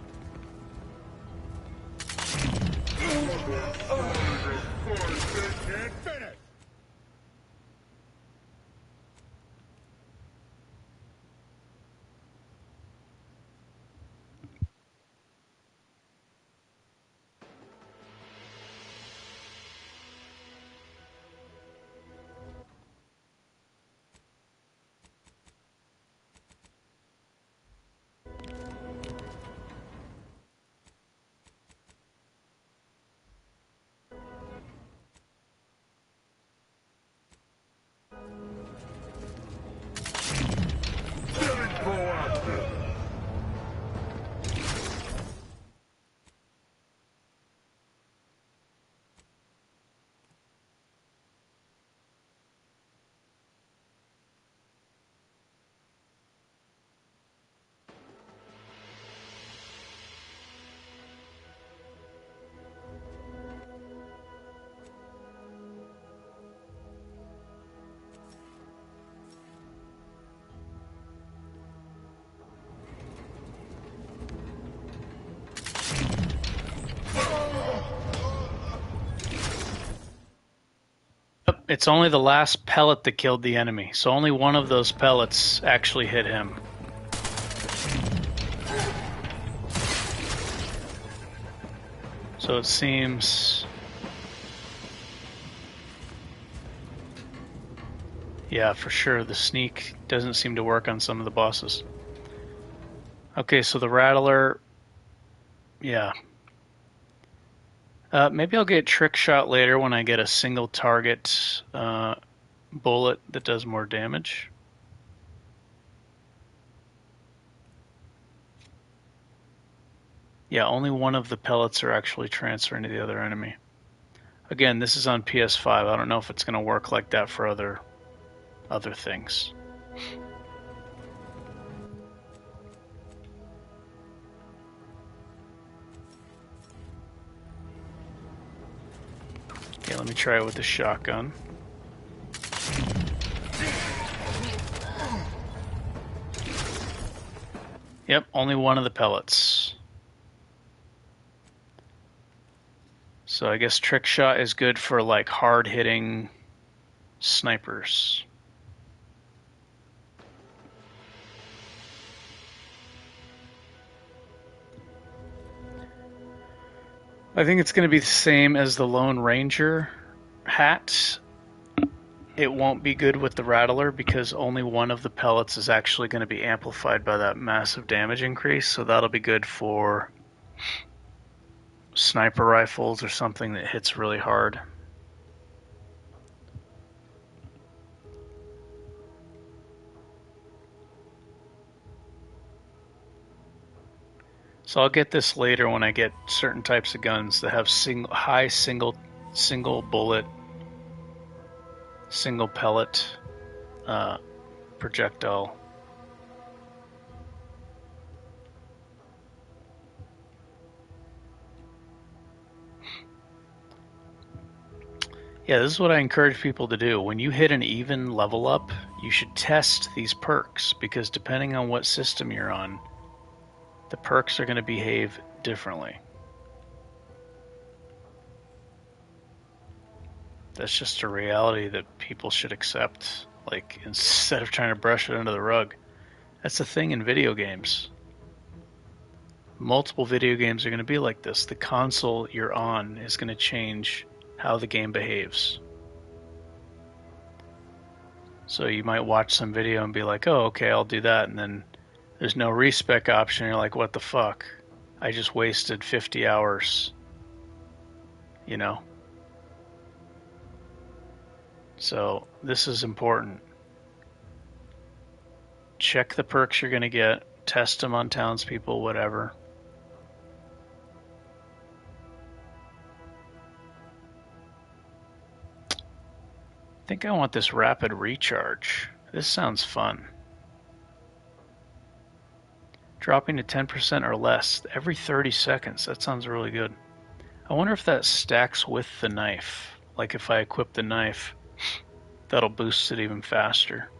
S10: It's only the last pellet that killed the enemy, so only one of those pellets actually hit him. So it seems... yeah, for sure, the sneak doesn't seem to work on some of the bosses. Okay, so the Rattler... yeah. Maybe I'll get Trick Shot later when I get a single target bullet that does more damage. Yeah, only one of the pellets are actually transferring to the other enemy. Again, this is on PS5. I don't know if it's going to work like that for other things. Okay, let me try it with the shotgun. Yep, only one of the pellets. So I guess Trick Shot is good for like hard-hitting snipers. I think it's going to be the same as the Lone Ranger hat. It won't be good with the Rattler because only one of the pellets is actually going to be amplified by that massive damage increase, so that'll be good for sniper rifles or something that hits really hard. So I'll get this later when I get certain types of guns that have high single bullet, single pellet projectile. Yeah, this is what I encourage people to do. When you hit an even level up, you should test these perks because depending on what system you're on, the perks are going to behave differently. That's just a reality that people should accept, like, instead of trying to brush it under the rug. That's the thing in video games. Multiple video games are going to be like this. The console you're on is going to change how the game behaves. So you might watch some video and be like, oh, okay, I'll do that. And then there's no respec option. You're like, what the fuck? I just wasted 50 hours. You know? So this is important. Check the perks you're going to get. Test them on townspeople, whatever. I think I want this rapid recharge. This sounds fun. Dropping to 10% or less every 30 seconds. That sounds really good. I wonder if that stacks with the knife. Like if I equip the knife, that'll boost it even faster.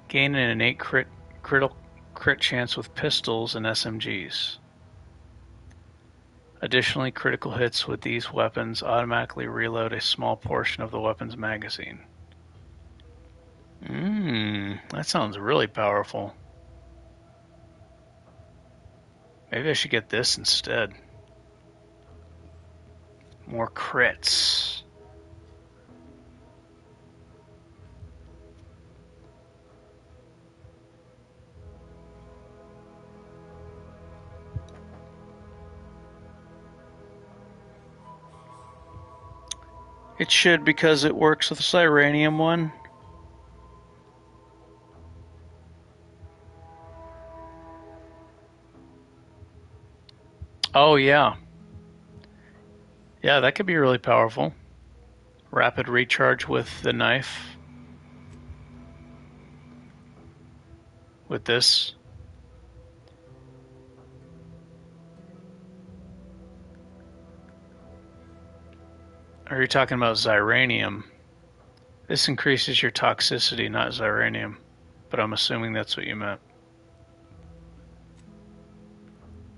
S10: Gain an innate crit chance with pistols and SMGs. Additionally, critical hits with these weapons automatically reload a small portion of the weapon's magazine. That sounds really powerful. Maybe I should get this instead. More crits. It should, because it works with the Cyranium one. Oh, yeah. Yeah, that could be really powerful. Rapid recharge with the knife. With this. Are you talking about Xyranium? This increases your toxicity, not Xyranium. But I'm assuming that's what you meant.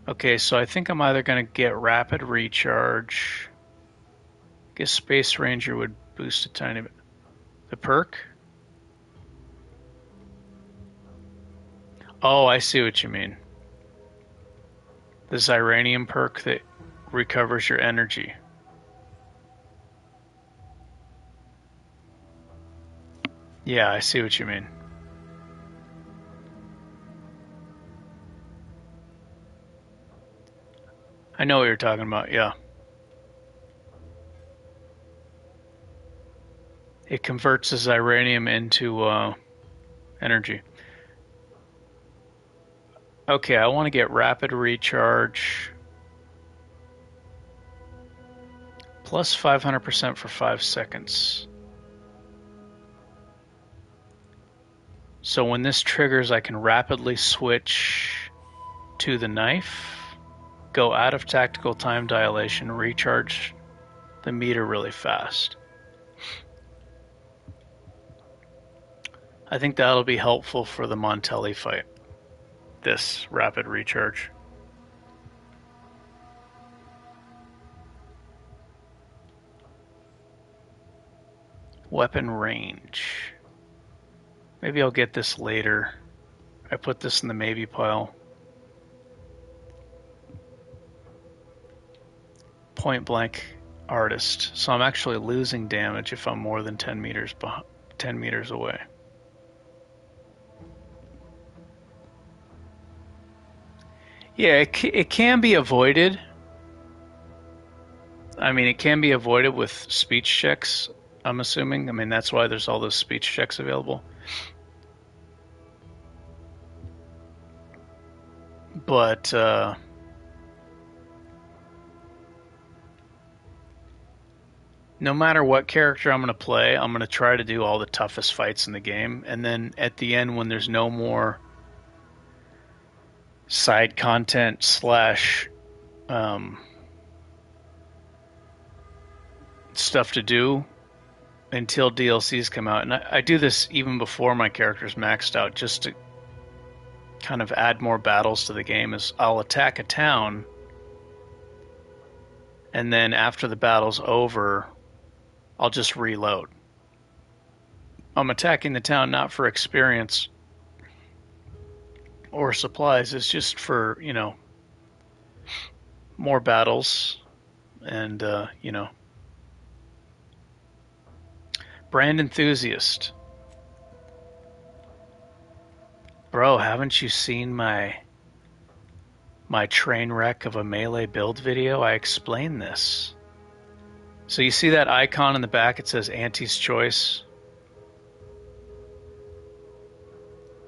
S10: Okay, so I think I'm either going to get Rapid Recharge. I guess Space Ranger would boost a tiny bit. The perk? Oh, I see what you mean. The Xyranium perk that recovers your energy. Yeah, I see what you mean. I know what you're talking about, yeah. It converts the Xyranium into energy. Okay, I want to get Rapid Recharge. Plus 500% for 5 seconds. So when this triggers, I can rapidly switch to the knife, go out of tactical time dilation, recharge the meter really fast. I think that'll be helpful for the Montelli fight, this rapid recharge. Weapon range. Maybe I'll get this later. I put this in the maybe pile. Point blank artist. So I'm actually losing damage if I'm more than 10 meters away. Yeah, it can be avoided. I mean, it can be avoided with speech checks, I'm assuming. I mean, that's why there's all those speech checks available. But no matter what character I'm going to play, I'm going to try to do all the toughest fights in the game. And then at the end, when there's no more side content / stuff to do until DLCs come out. And I do this even before my character's maxed out, just to kind of add more battles to the game. Is I'll attack a town, and then after the battle's over, I'll just reload. I'm attacking the town not for experience or supplies. It's just for, you know, more battles and, you know. Brand enthusiast. Bro, haven't you seen my train wreck of a melee build video? I explained this. So you see that icon in the back? It says Auntie's Choice.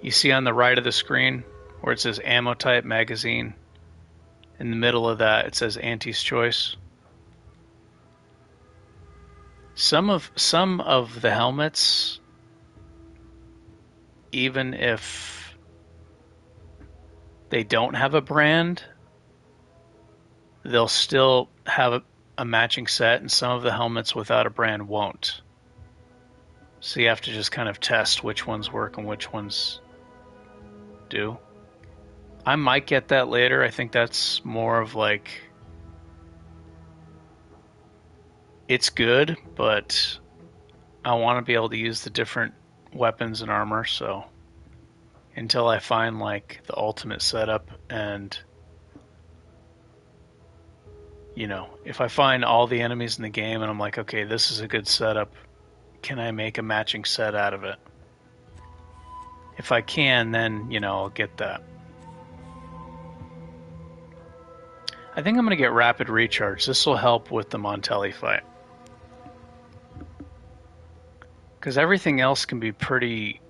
S10: You see on the right of the screen where it says Ammo Type Magazine. In the middle of that, it says Auntie's Choice. Some of the helmets, even if they don't have a brand, they'll still have a matching set, and some of the helmets without a brand won't. So you have to just kind of test which ones work and which ones do. I might get that later. I think that's more of like, it's good, but I want to be able to use the different weapons and armor, so until I find like the ultimate setup, and you know, if I find all the enemies in the game and I'm like, okay, this is a good setup, can I make a matching set out of it? If I can, then, you know, I'll get that. I think I'm going to get Rapid Recharge. This will help with the Montelli fight. Because everything else can be pretty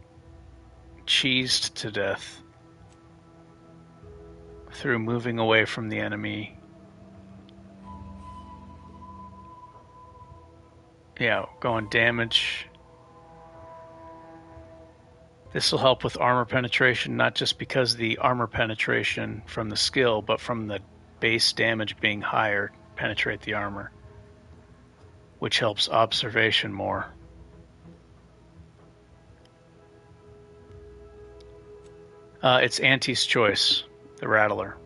S10: cheesed to death through moving away from the enemy. Yeah, going damage. This will help with armor penetration, not just because the armor penetration from the skill, but from the base damage being higher, penetrate the armor, which helps observation more. It's Auntie's Choice, the Rattler.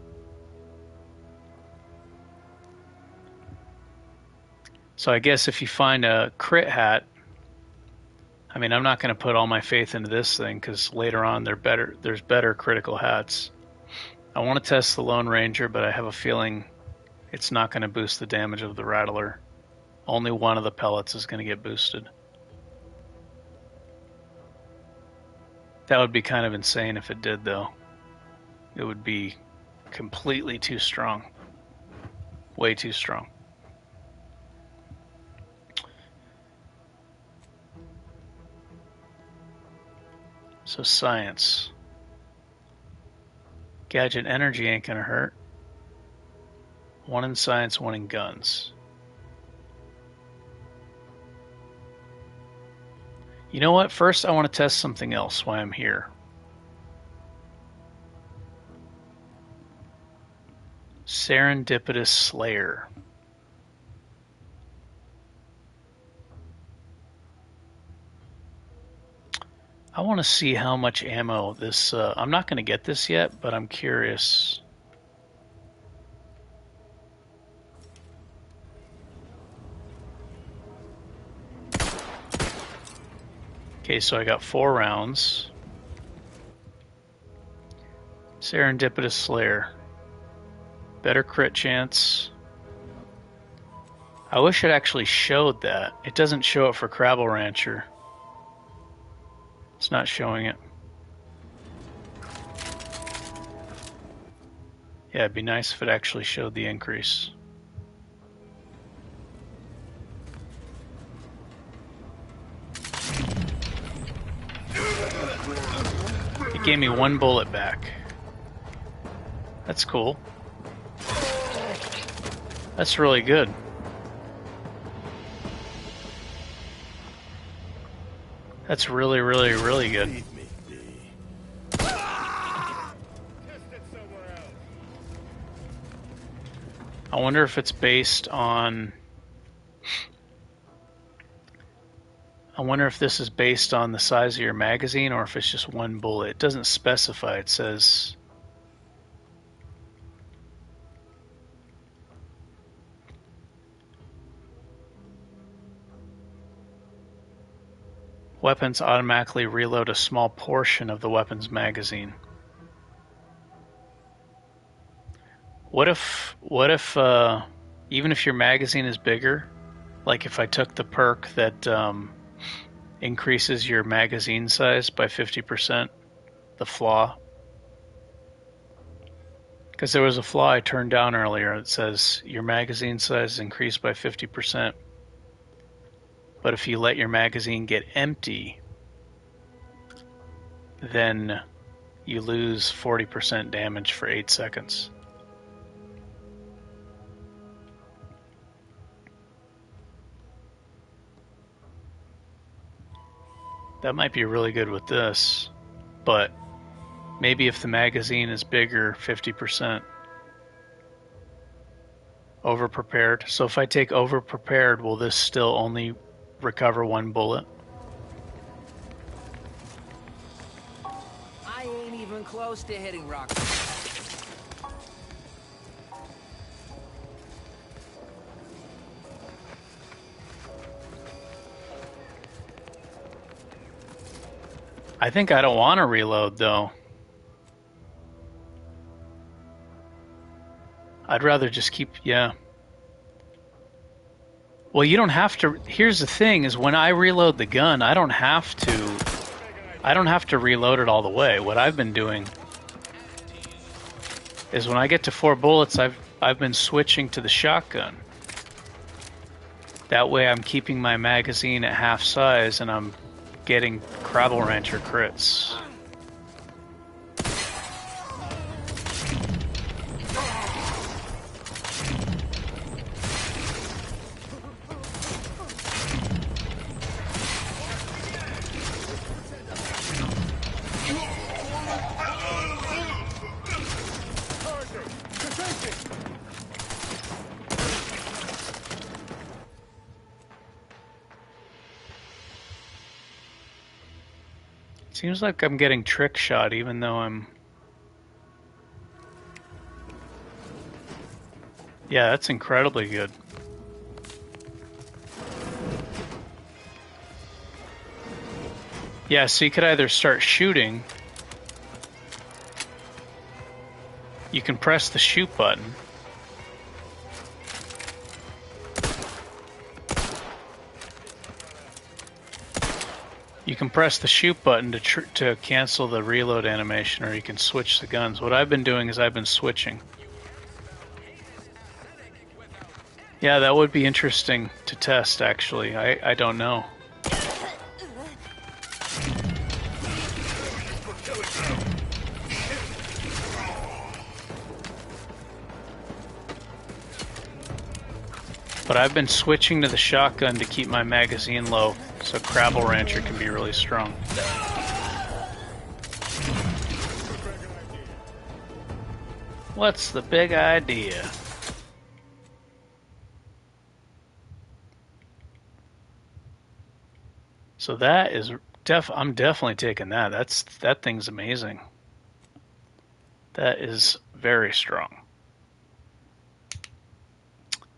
S10: So I guess if you find a crit hat, I mean, I'm not going to put all my faith into this thing because later on there's better critical hats. I want to test the Lone Ranger, but I have a feeling it's not going to boost the damage of the Rattler. Only one of the pellets is going to get boosted. That would be kind of insane if it did, though. It would be completely too strong. Way too strong. So science. Gadget energy ain't gonna hurt. One in science, one in guns. You know what? First, I want to test something else while I'm here. Serendipitous Slayer. I want to see how much ammo this... I'm not going to get this yet, but I'm curious. Okay, so I got 4 rounds. Serendipitous Slayer. Better crit chance. I wish it actually showed that. It doesn't show it for Crabble Rancher. It's not showing it. Yeah, it'd be nice if it actually showed the increase. It gave me 1 bullet back. That's cool. That's really good. That's really, really, really good. I wonder if it's based on... I wonder if this is based on the size of your magazine or if it's just 1 bullet. It doesn't specify. It says... Weapons automatically reload a small portion of the weapon's magazine. What if even if your magazine is bigger, like if I took the perk that increases your magazine size by 50%, the flaw. Because there was a flaw I turned down earlier that says your magazine size is increased by 50%. But if you let your magazine get empty, then you lose 40% damage for 8 seconds. That might be really good with this, but maybe if the magazine is bigger, 50%. Over-prepared. So if I take over-prepared, will this still only recover 1 bullet?
S12: I ain't even close to hitting rock.
S10: I think I don't want to reload, though. I'd rather just keep, yeah. Well, you don't have to. Here's the thing: is when I reload the gun, I don't have to reload it all the way. What I've been doing is when I get to 4 bullets, I've been switching to the shotgun. That way, I'm keeping my magazine at half size, and I'm getting Crabble Rancher crits. Seems like I'm getting trick shot even though I'm... Yeah, that's incredibly good. Yeah, so you could either start shooting. You can press the shoot button. You can press the shoot button to cancel the reload animation, or you can switch the guns. What I've been doing is I've been switching. Yeah, that would be interesting to test, actually. I don't know. But I've been switching to the shotgun to keep my magazine low, so Crabble Rancher can be really strong. What's the big idea? So that is I'm definitely taking that. That thing's amazing. That is very strong.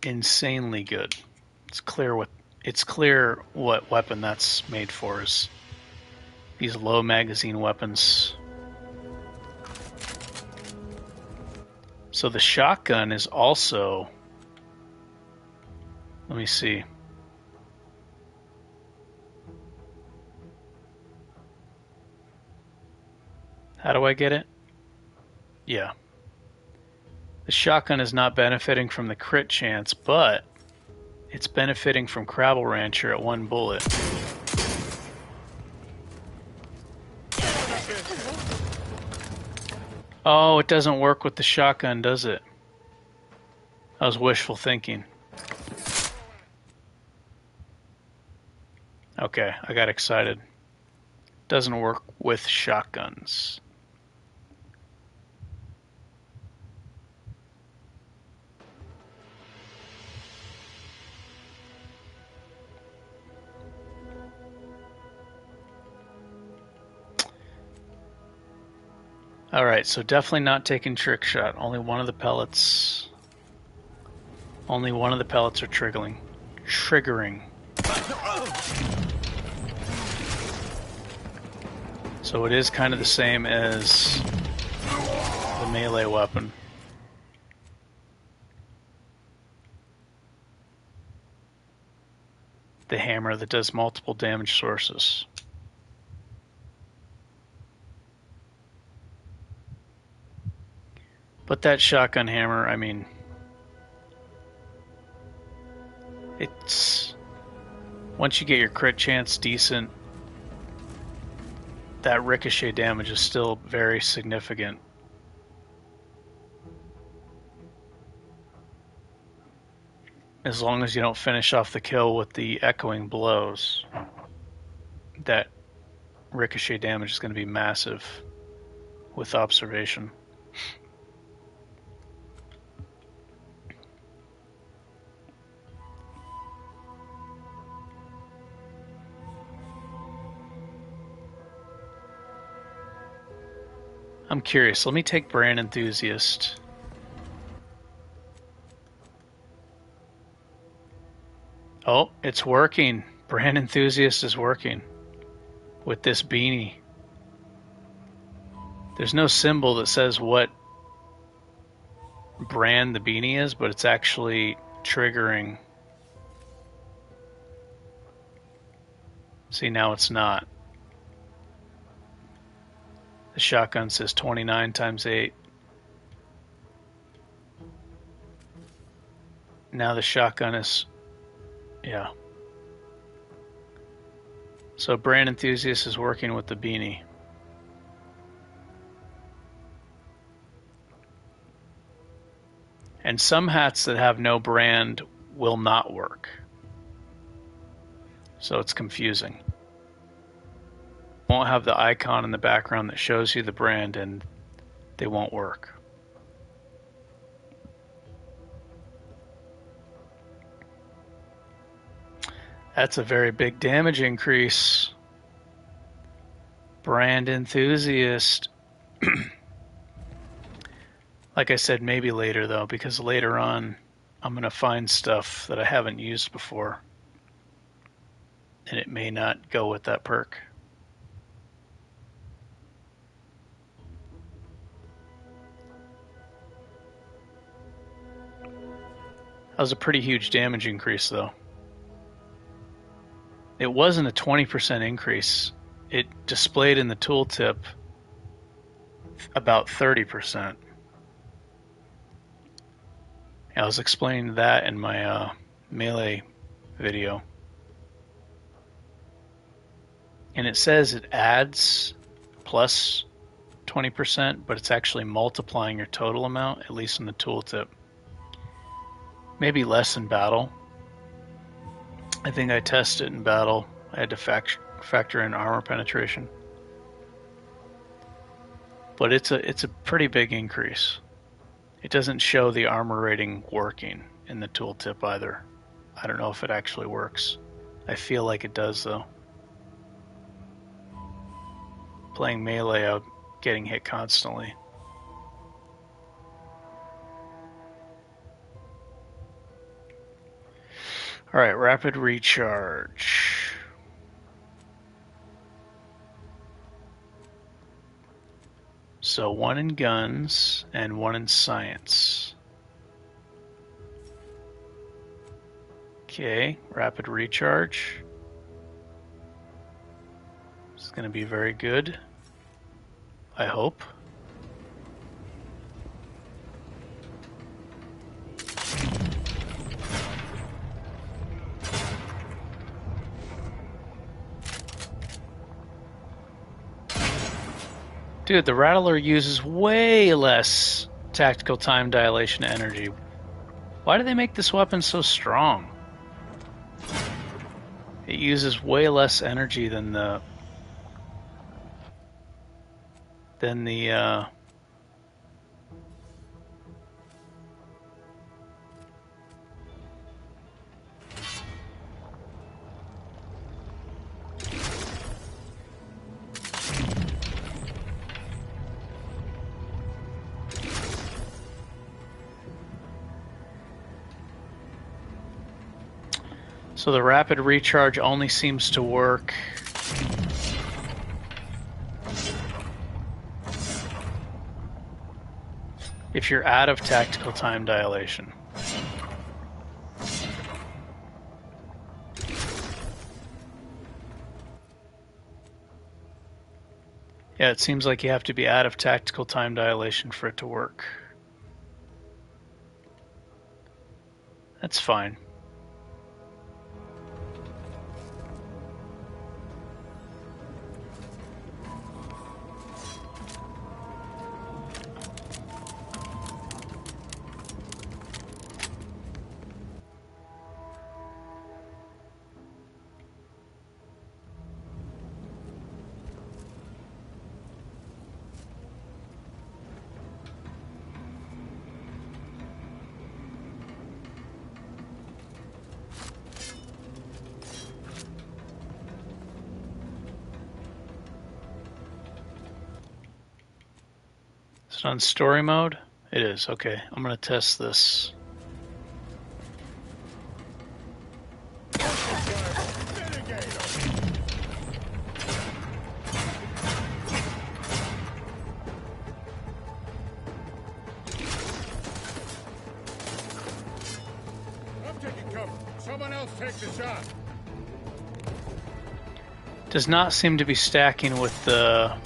S10: Insanely good. It's clear what weapon that's made for, is these low magazine weapons. So the shotgun is also, let me see. How do I get it? Yeah. The shotgun is not benefiting from the crit chance, but it's benefiting from Crabble Rancher at 1 bullet. Oh, it doesn't work with the shotgun, does it? That was wishful thinking. Okay, I got excited. Doesn't work with shotguns. Alright, so definitely not taking trick shot. Only one of the pellets are triggering. So it is kind of the same as the melee weapon. the hammer that does multiple damage sources. But that shotgun hammer, I mean, it's, once you get your crit chance decent, that ricochet damage is still very significant. As long as you don't finish off the kill with the echoing blows, that ricochet damage is going to be massive with observation. I'm curious. Let me take Brand Enthusiast. Oh, it's working. Brand Enthusiast is working with this beanie. There's no symbol that says what brand the beanie is, but it's actually triggering. See, now it's not. The shotgun says 29 times 8. Now the shotgun is, yeah. So Brand Enthusiast is working with the beanie. And some hats that have no brand will not work. So it's confusing. Won't have the icon in the background that shows you the brand, and they won't work. That's a very big damage increase. Brand Enthusiast. Like I said, maybe later though, because later on I'm going to find stuff that I haven't used before, and it may not go with that perk. That was a pretty huge damage increase, though. It wasn't a 20% increase. It displayed in the tooltip about 30%. I was explaining that in my melee video. And it says it adds plus 20%, but it's actually multiplying your total amount, at least in the tooltip. Maybe less in battle. I think I tested in battle. I had to factor in armor penetration. But it's a pretty big increase. It doesn't show the armor rating working in the tooltip either. I don't know if it actually works. I feel like it does though. Playing melee, I'm getting hit constantly. Alright, rapid recharge. So 1 in guns and 1 in science. Okay, rapid recharge. This is going to be very good, I hope. Dude, the Rattler uses way less tactical time dilation energy. Why do they make this weapon so strong? It uses way less energy than the So the rapid recharge only seems to work if you're out of tactical time dilation. Yeah, it seems like you have to be out of tactical time dilation for it to work. That's fine. Is it on story mode? It is. Okay, I'm gonna test this.
S2: I'm taking cover. Someone else take the shot.
S10: Does not seem to be stacking with the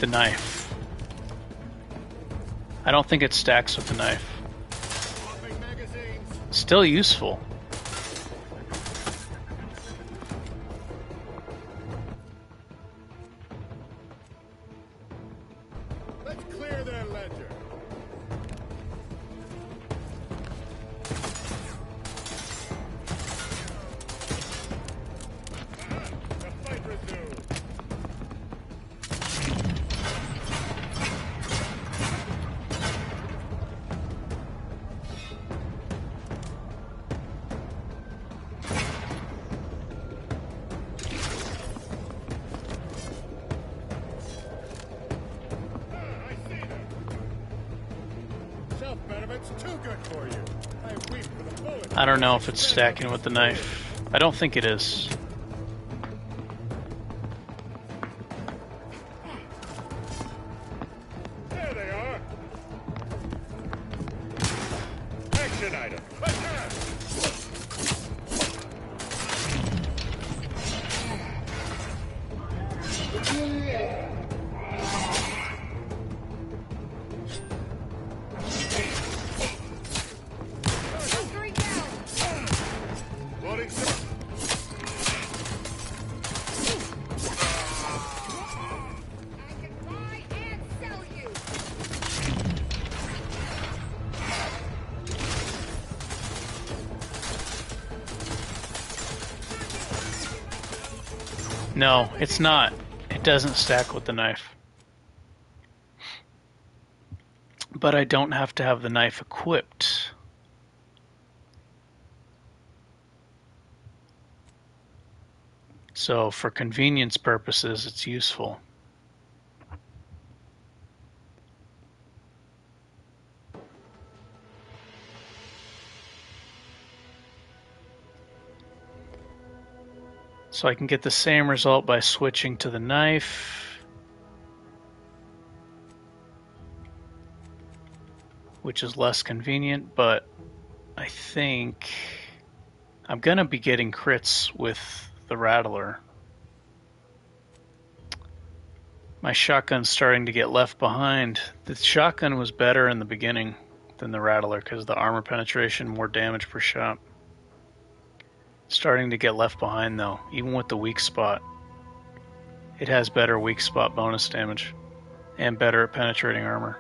S10: knife. I don't think it stacks with the knife. Still useful.
S2: Let's clear their ledger. The fight resumes. Self-benefit's too good for you. I weep for the bullet.
S10: I don't know if it's stacking with the knife. I don't think it is.
S2: There they are. Action item. Attack! Loading system.
S9: I can buy and sell you.
S10: No, it's not. It doesn't stack with the knife. But I don't have to have the knife equipped. So for convenience purposes, it's useful. So I can get the same result by switching to the knife, which is less convenient, but I think I'm gonna be getting crits with the Rattler. My shotgun's starting to get left behind. The shotgun was better in the beginning than the Rattler because the armor penetration, more damage per shot. Starting to get left behind though, even with the weak spot. It has better weak spot bonus damage and better at penetrating armor.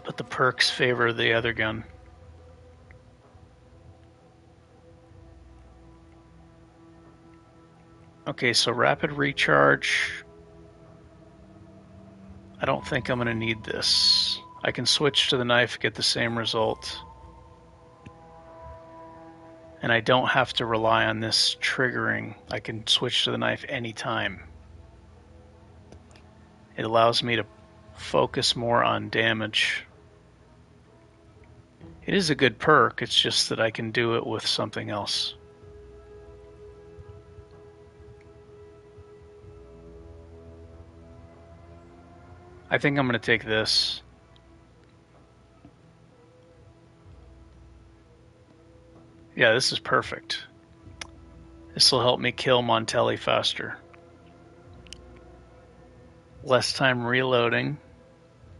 S10: But the perks favor the other gun. Okay, so rapid recharge. I don't think I'm going to need this. I can switch to the knife, get the same result. And I don't have to rely on this triggering. I can switch to the knife anytime. It allows me to focus more on damage. It is a good perk, it's just that I can do it with something else. I think I'm going to take this. Yeah, this is perfect. This will help me kill Montelli faster. Less time reloading.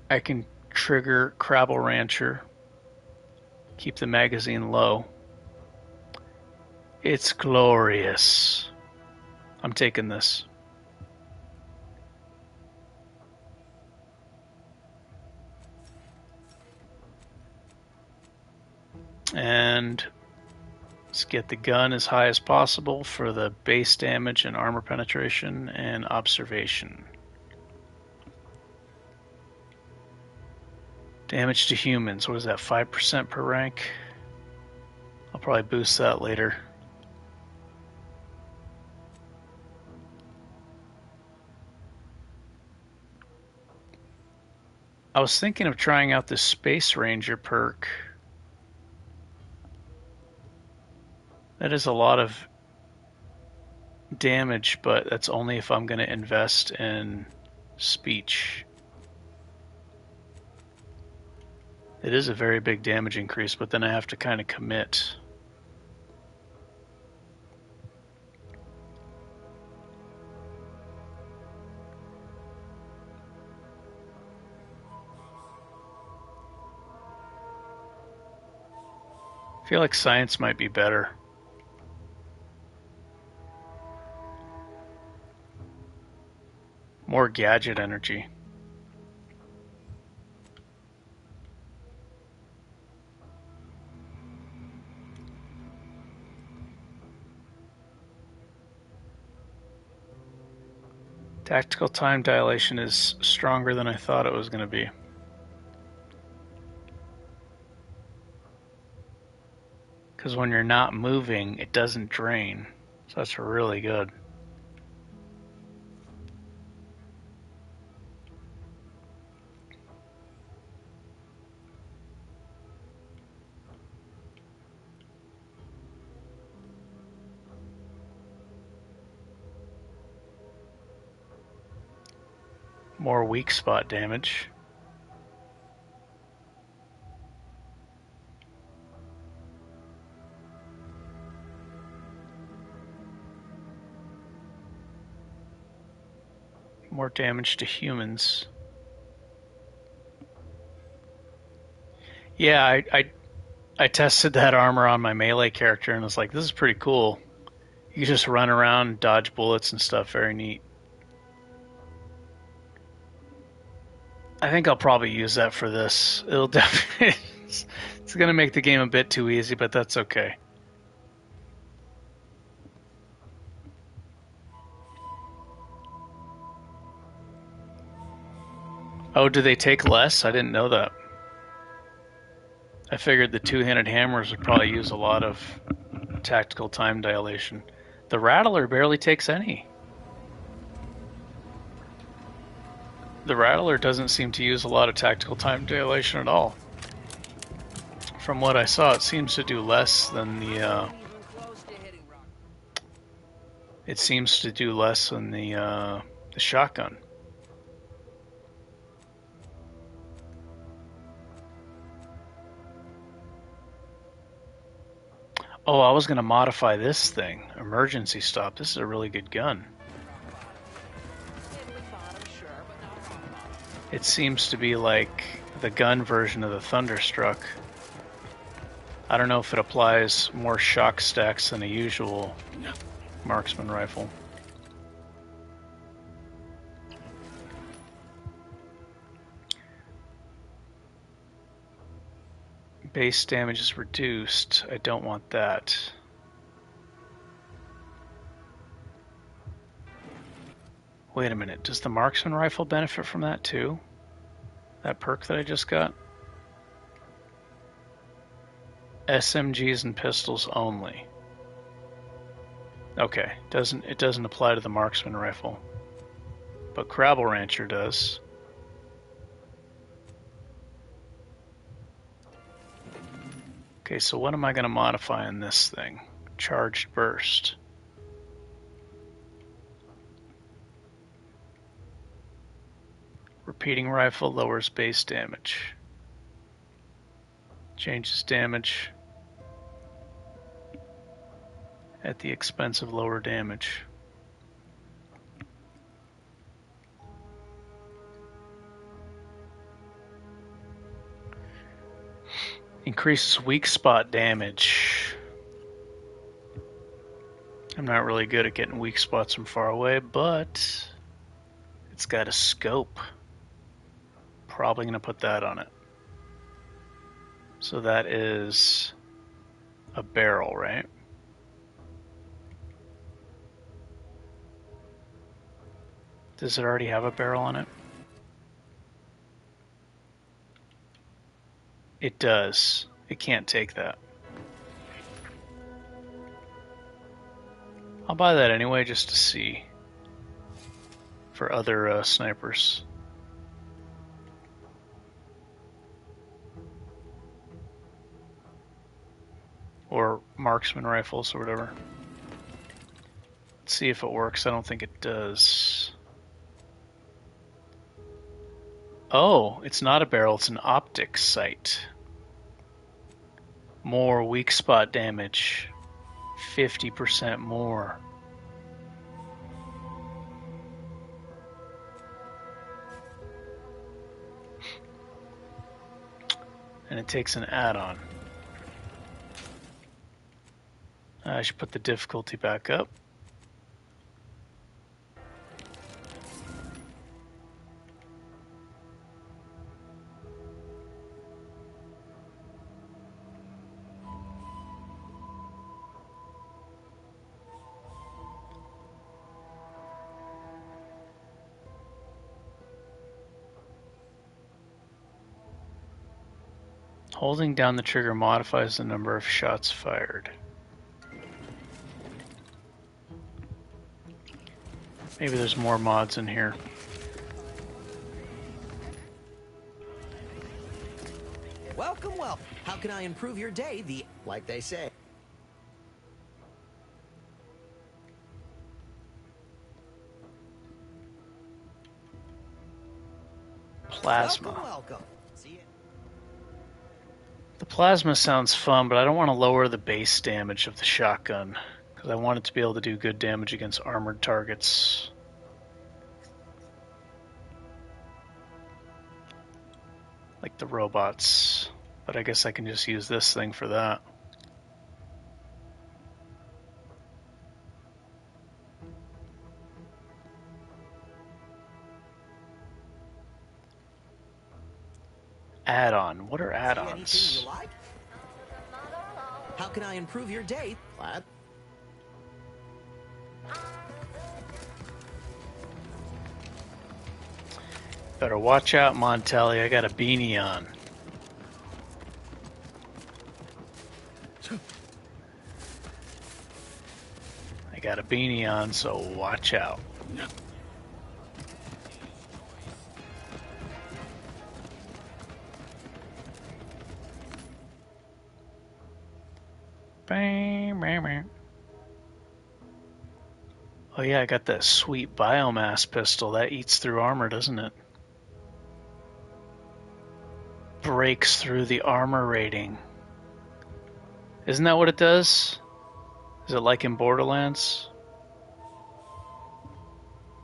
S10: I can trigger Crabble Rancher. Keep the magazine low. It's glorious. I'm taking this. And let's get the gun as high as possible for the base damage and armor penetration and observation. Damage to humans, what is that, 5% per rank? I'll probably boost that later. I was thinking of trying out this Space Ranger perk. That is a lot of damage, but that's only if I'm going to invest in speech. It is a very big damage increase, but then I have to kind of commit. I feel like science might be better. More gadget energy. Tactical time dilation is stronger than I thought it was going to be. Because when you're not moving, it doesn't drain. So that's really good. More weak spot damage. More damage to humans. Yeah, I tested that armor on my melee character and was like, this is pretty cool. You can just run around, dodge bullets and stuff. Very neat. I think I'll probably use that for this. It'll definitely... It's going to make the game a bit too easy, but that's okay. Oh, do they take less? I didn't know that. I figured the two-handed hammers would probably use a lot of tactical time dilation. The Rattler barely takes any. The Rattler doesn't seem to use a lot of tactical time dilation at all. From what I saw, it seems to do less than the... It seems to do less than the shotgun. Oh, I was going to modify this thing. Emergency stop. This is a really good gun. It seems to be like the gun version of the Thunderstruck. I don't know if it applies more shock stacks than a usual marksman rifle. Base damage is reduced. I don't want that. Wait a minute, does the marksman rifle benefit from that too? That perk that I just got? SMGs and pistols only. Okay, it doesn't apply to the marksman rifle. But Crabble Rancher does. Okay, so what am I going to modify in this thing? Charged burst. Repeating rifle lowers base damage. Changes damage. at the expense of lower damage. Increases weak spot damage. I'm not really good at getting weak spots from far away, but it's got a scope. Probably going to put that on it. So that is a barrel, right? Does it already have a barrel on it? It does. It can't take that. I'll buy that anyway just to see for other snipers. Or marksman rifles or whatever. Let's see if it works. I don't think it does. Oh, it's not a barrel, it's an optic sight. More weak spot damage. 50% more. And it takes an add-on. I should put the difficulty back up. Holding down the trigger modifies the number of shots fired. Maybe there's more mods in here.
S13: Welcome, welcome. How can I improve your day? Like they say.
S10: Plasma.
S13: Welcome, welcome. See ya.
S10: The plasma sounds fun, but I don't want to lower the base damage of the shotgun, because I want it to be able to do good damage against armored targets. Like the robots. But I guess I can just use this thing for that. Add-on. What are add-ons?
S13: Like? How can I improve your day, lad?
S10: Better watch out, Montelli. I got a beanie on. I got a beanie on, so watch out. Oh yeah, I got that sweet biomass pistol. That eats through armor, doesn't it? Breaks through the armor rating. Isn't that what it does? Is it like in Borderlands?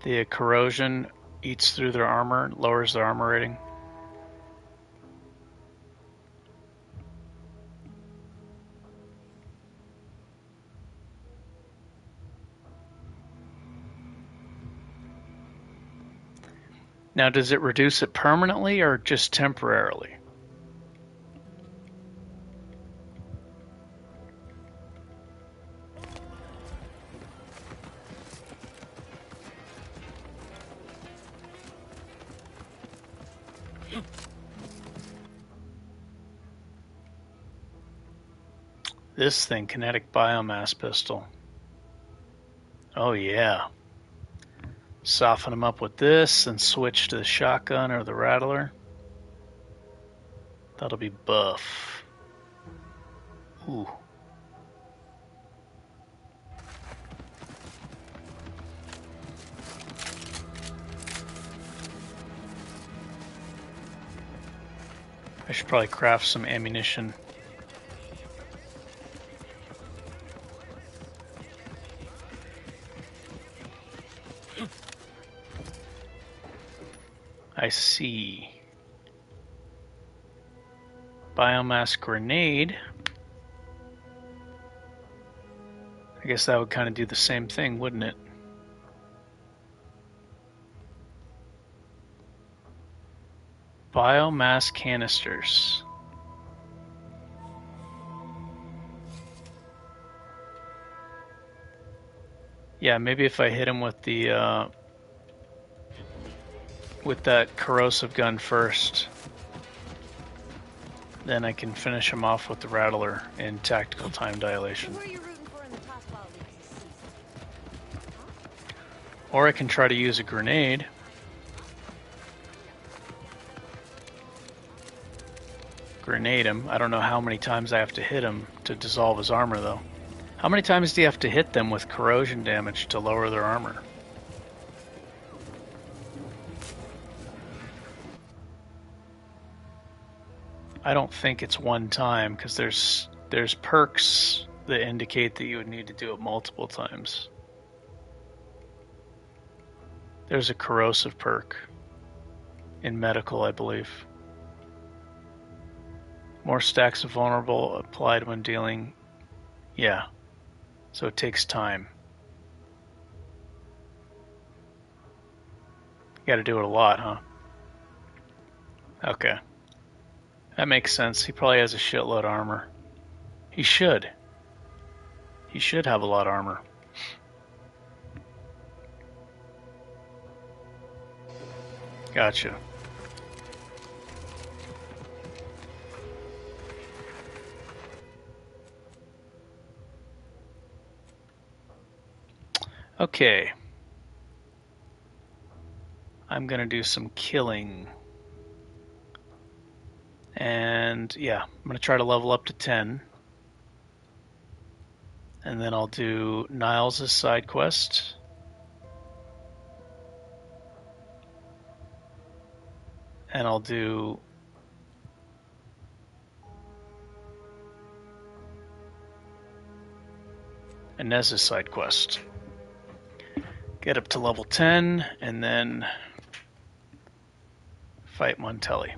S10: The corrosion eats through their armor, lowers their armor rating. Now, does it reduce it permanently or just temporarily? This thing, kinetic biomass pistol. Oh yeah. Soften them up with this and switch to the shotgun or the rattler. That'll be buff. Ooh. I should probably craft some ammunition. I see. Biomass grenade. I guess that would kind of do the same thing, wouldn't it? Biomass canisters. Yeah, maybe if I hit him with the with that corrosive gun first, then I can finish him off with the Rattler in tactical time dilation. Or I can try to use a grenade. Grenade him. I don't know how many times I have to hit him to dissolve his armor, though. How many times do you have to hit them with corrosion damage to lower their armor? I don't think it's one time, because there's perks that indicate that you would need to do it multiple times. There's a corrosive perk in medical, I believe. More stacks of vulnerable applied when dealing. Yeah. So it takes time. You gotta do it a lot, huh? Okay. That makes sense. He probably has a shitload of armor. He should. He should have a lot of armor. Gotcha. Okay. I'm gonna do some killing. And yeah, I'm gonna try to level up to 10. And then I'll do Niles' side quest. And I'll do Inez's side quest. Get up to level 10 and then fight Montelli.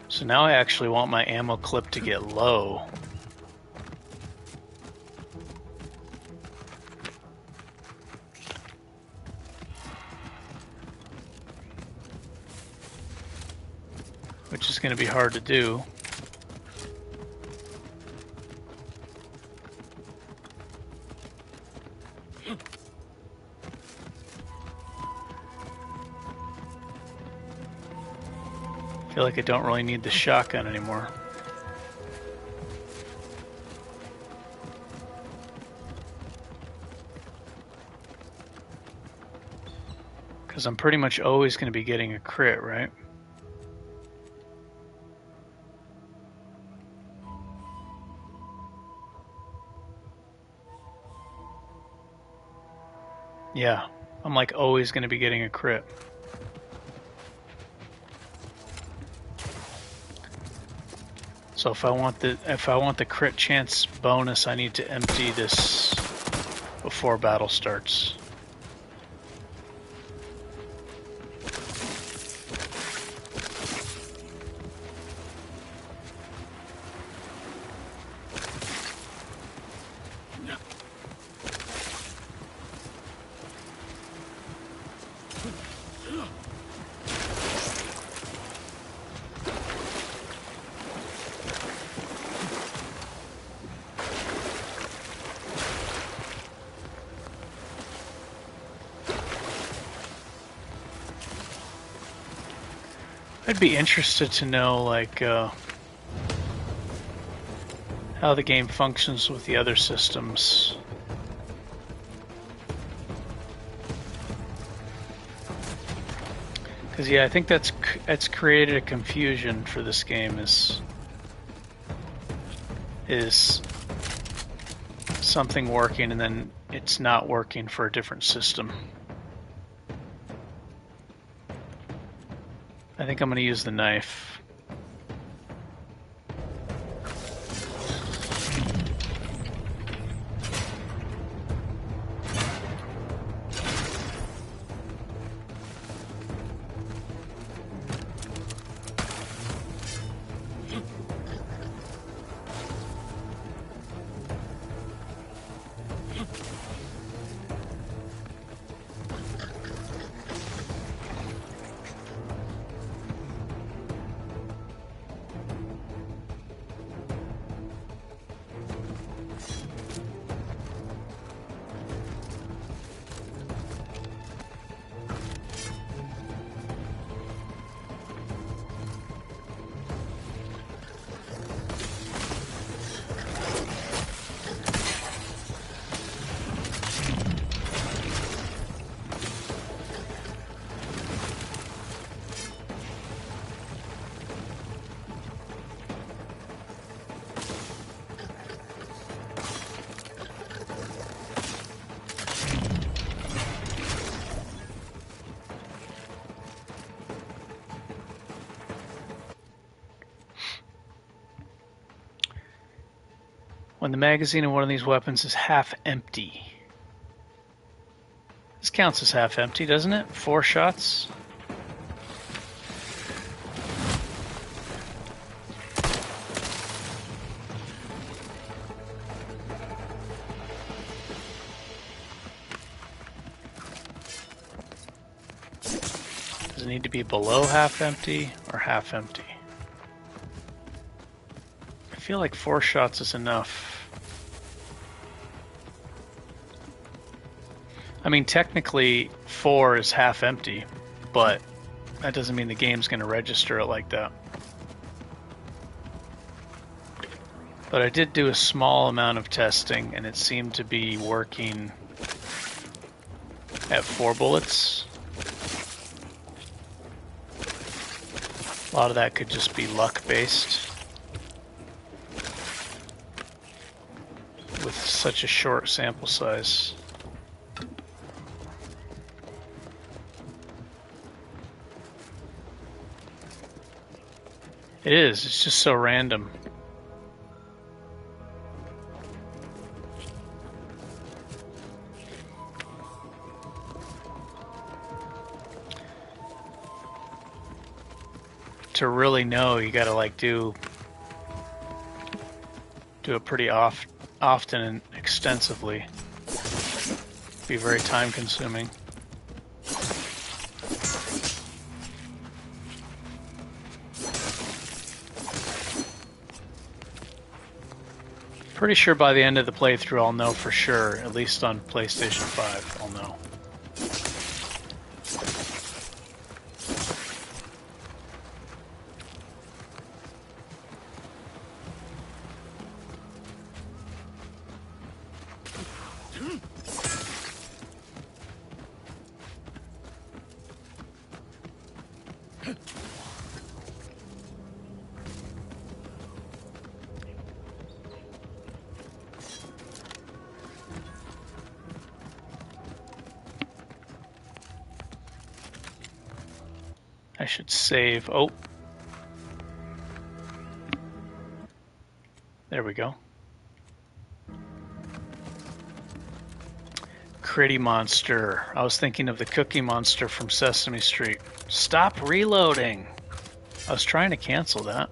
S10: So now I actually want my ammo clip to get low. Which is going to be hard to do. I feel like I don't really need the shotgun anymore. Because I'm pretty much always going to be getting a crit, right? Yeah, I'm like always going to be getting a crit. So if I want the crit chance bonus, I need to empty this before battle starts. I'd be interested to know, like, how the game functions with the other systems. Because, yeah, I think that's created a confusion for this game, is something working and then it's not working for a different system. I think I'm going to use the knife. When the magazine in one of these weapons is half empty. This counts as half empty, doesn't it? 4 shots? Does it need to be below half empty or half empty? I feel like 4 shots is enough. I mean, technically 4 is half empty, but that doesn't mean the game's going to register it like that. But I did do a small amount of testing, and it seemed to be working at 4 bullets. A lot of that could just be luck-based. With such a short sample size. It is, it's just so random. To really know, you gotta like do it pretty often and extensively. Be very time consuming. Pretty sure by the end of the playthrough I'll know for sure, at least on PlayStation 5, I'll know. I should save. Oh. There we go. Critty Monster. I was thinking of the Cookie Monster from Sesame Street. Stop reloading! I was trying to cancel that.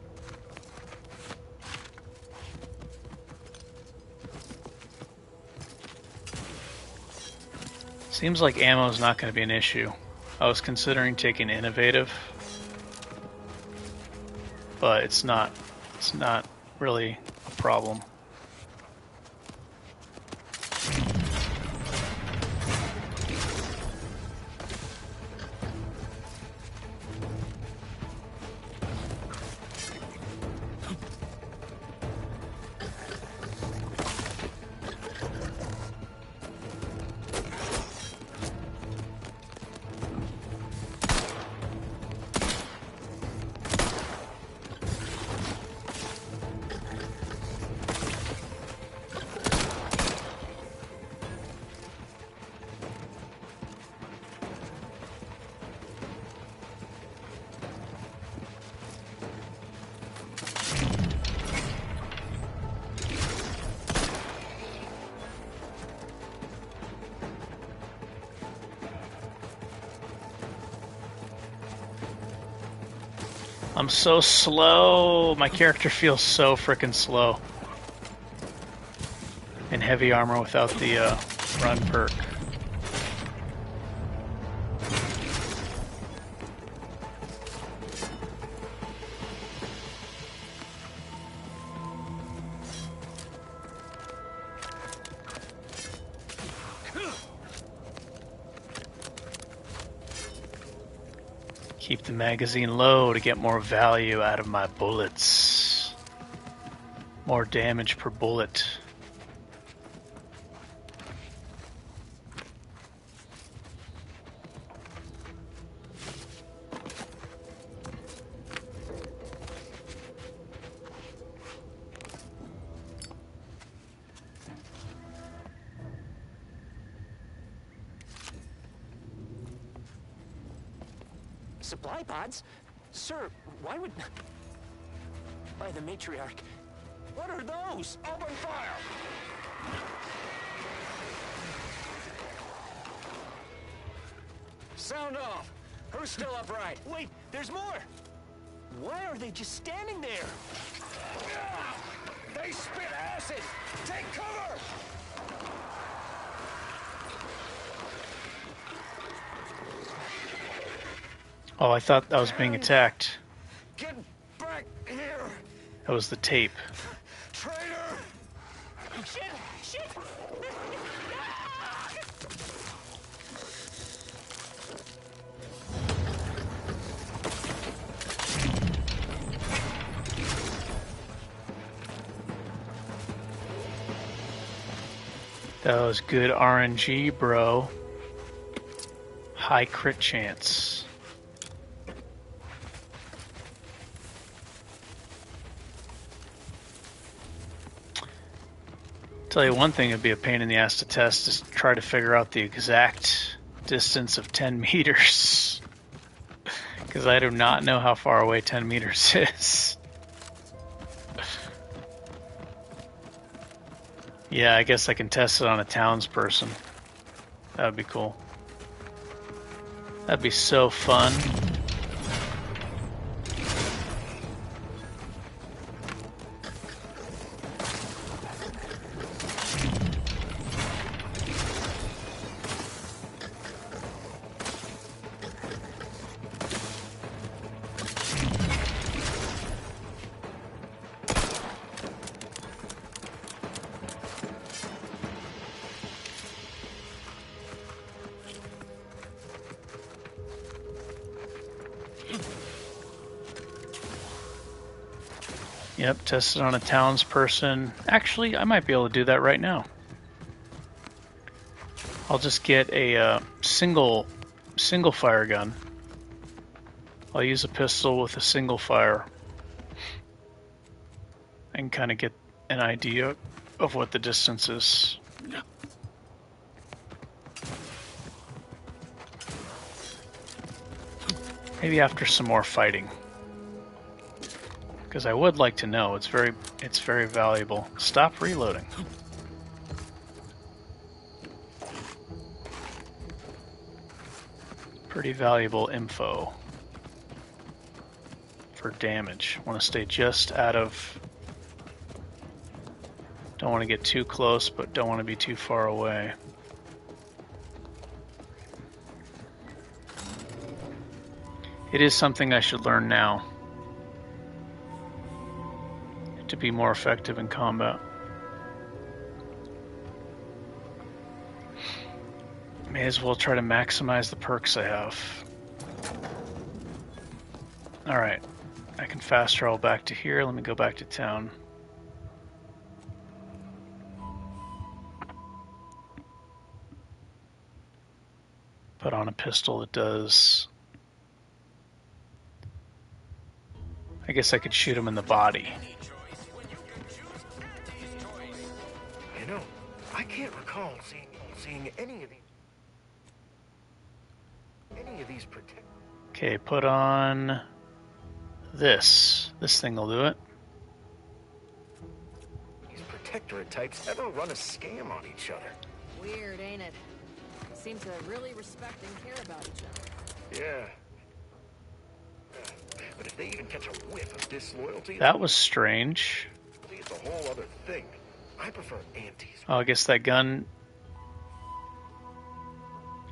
S10: Seems like ammo is not going to be an issue. I was considering taking Innovative, but it's not really a problem. I'm so slow. My character feels so freaking slow. In heavy armor without the run perk. Keep the magazine low to get more value out of my bullets. More damage per bullet.
S4: Supply pods? Sir, why would... By the matriarch, What are those? Open fire! Sound off. Who's still upright?
S11: Wait, there's more!
S4: Why are they just standing there? They spit acid! Take cover!
S10: Oh, I thought I was being attacked.
S4: Get back here!
S10: That was the tape.
S4: Traitor! Shit! Shit!
S10: That was good RNG, bro. High crit chance. Tell you one thing, it'd be a pain in the ass to test is try to figure out the exact distance of 10 meters. Because I do not know how far away 10 meters is. Yeah, I guess I can test it on a townsperson. That would be cool. That'd be so fun. Yep, tested on a townsperson. Actually, I might be able to do that right now. I'll just get a single fire gun. I'll use a pistol with a single fire and kind of get an idea of what the distance is. Maybe after some more fighting. Because I would like to know. It's very valuable. Stop reloading. Pretty valuable info for damage. Want to stay just out of... Don't want to get too close, but don't want to be too far away. It is something I should learn now to be more effective in combat. May as well try to maximize the perks I have. Alright, I can fast travel back to here. Let me go back to town. Put on a pistol that does... I guess I could shoot him in the body.
S11: You know, I can't recall seeing any of these protect.
S10: Okay, put on this. This thing will do it.
S11: These protectorate types ever run a scam on each other.
S9: Weird, ain't it? Seem to really respect and care about each other.
S11: Yeah. But if they even catch a whiff of disloyalty...
S10: That was strange.
S11: It's a whole other thing. I prefer antis.
S10: Oh, I guess that gun...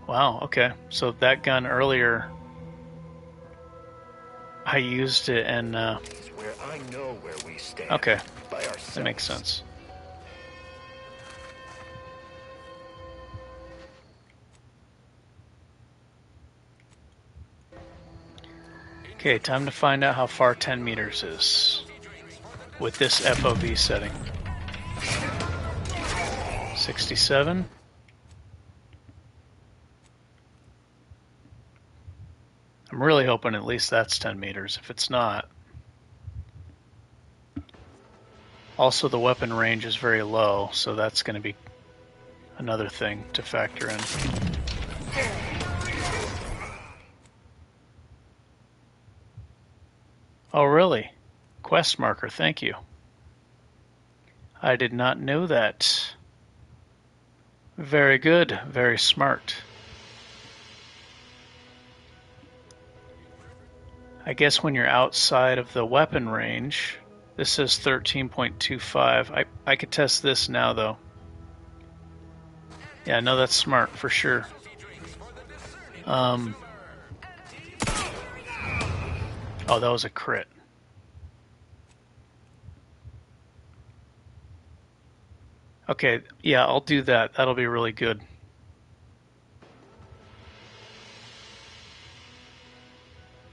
S10: Wow, okay. So that gun earlier... I used it and...
S11: Where I know where we stand.
S10: Okay.
S11: By ourselves.
S10: That makes sense. Okay, time to find out how far 10 meters is with this FOV setting. 67. I'm really hoping at least that's 10 meters. If it's not... Also, the weapon range is very low, so that's going to be another thing to factor in. Oh, really? Quest marker, thank you. I did not know that. Very good, very smart. I guess when you're outside of the weapon range, this says 13.25. I could test this now though. Yeah, no, that's smart for sure. Oh, that was a crit. Okay, yeah, I'll do that. That'll be really good.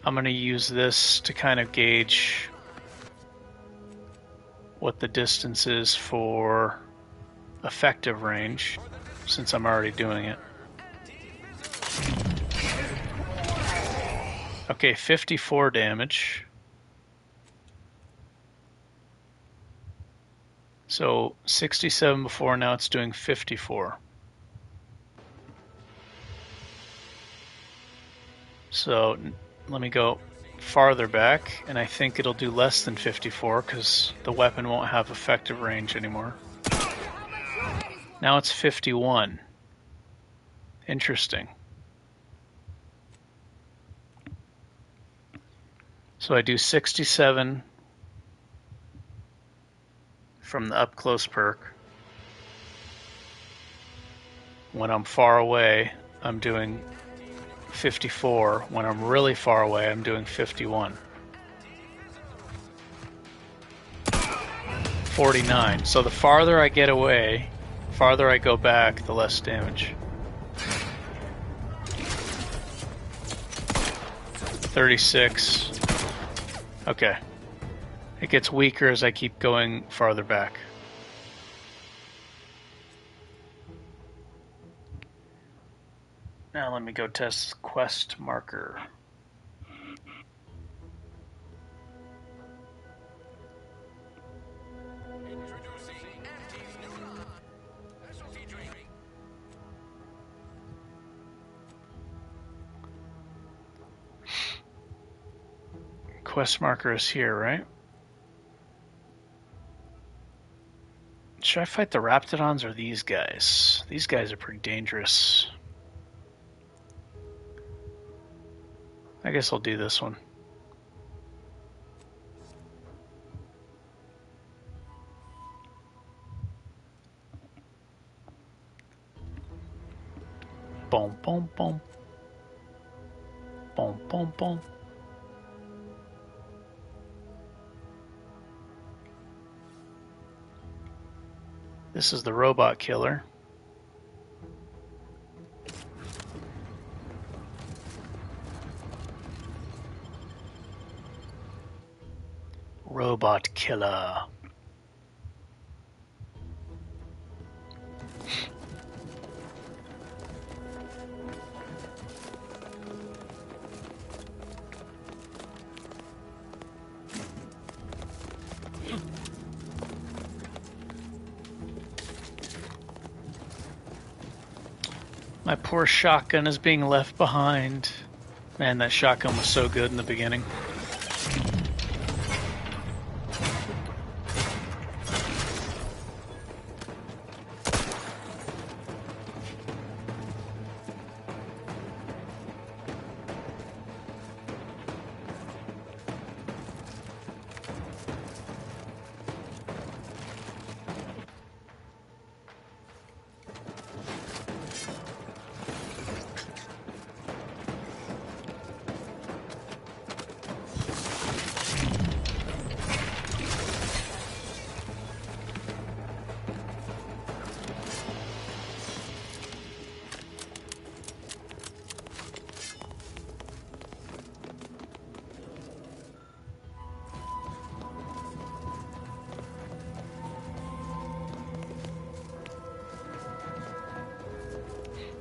S10: I'm going to use this to kind of gauge what the distance is for effective range, since I'm already doing it. Okay, 54 damage. So 67 before, now it's doing 54. So let me go farther back, and I think it'll do less than 54 because the weapon won't have effective range anymore. Now it's 51. Interesting. So I do 67 from the up close perk. When I'm far away, I'm doing 54. When I'm really far away, I'm doing 51. 49. So the farther I get away, farther I go back, the less damage. 36. Okay. It gets weaker as I keep going farther back. Now let me go test quest marker. Quest marker is here, right? Should I fight the Raptidons or these guys? These guys are pretty dangerous. I guess I'll do this one. Boom, boom, boom. Boom, boom, boom. This is the robot killer. Robot killer. My poor shotgun is being left behind. Man, that shotgun was so good in the beginning.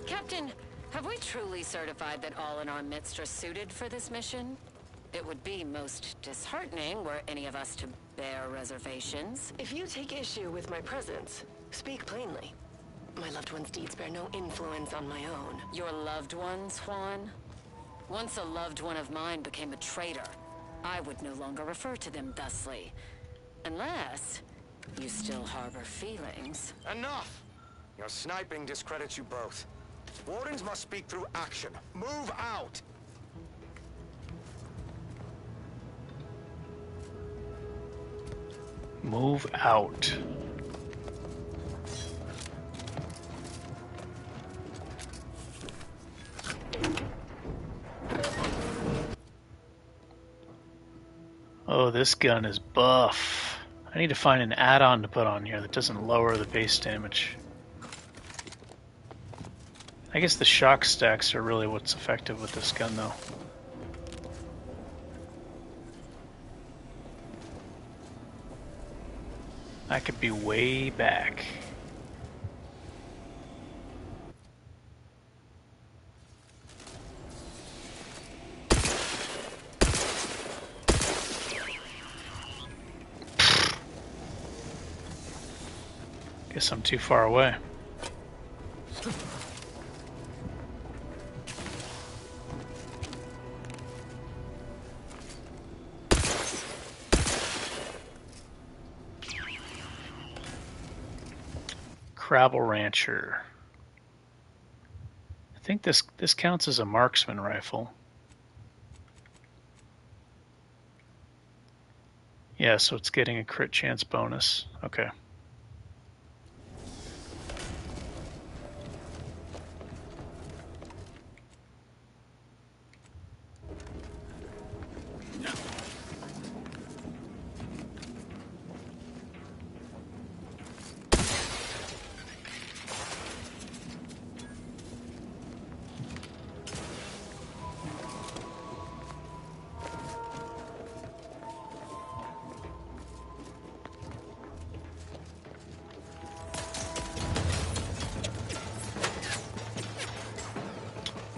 S9: Captain, have we truly certified that all in our midst are suited for this mission? It would be most disheartening were any of us to bear reservations.
S14: If you take issue with my presence, speak plainly. My loved one's deeds bear no influence on my own.
S9: Your loved ones, Juan? Once a loved one of mine became a traitor, I would no longer refer to them thusly. Unless You still harbor feelings.
S11: Enough! Your sniping discredits you both. Wardens must speak through action. Move out!
S10: Move out. Oh, this gun is buff. I need to find an add-on to put on here that doesn't lower the base damage. I guess the shock stacks are really what's effective with this gun, though. I could be way back. Guess I'm too far away. Crabble Rancher. I think this counts as a marksman rifle. Yeah, so it's getting a crit chance bonus. Okay.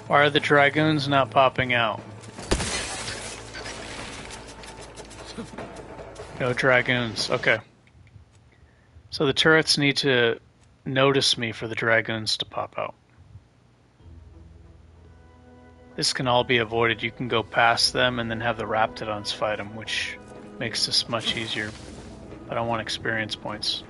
S10: Why are the Dragoons not popping out? No Dragoons. Okay. So the turrets need to notice me for the Dragoons to pop out. This can all be avoided. You can go past them and then have the Raptidons fight them, which makes this much easier. I don't want experience points.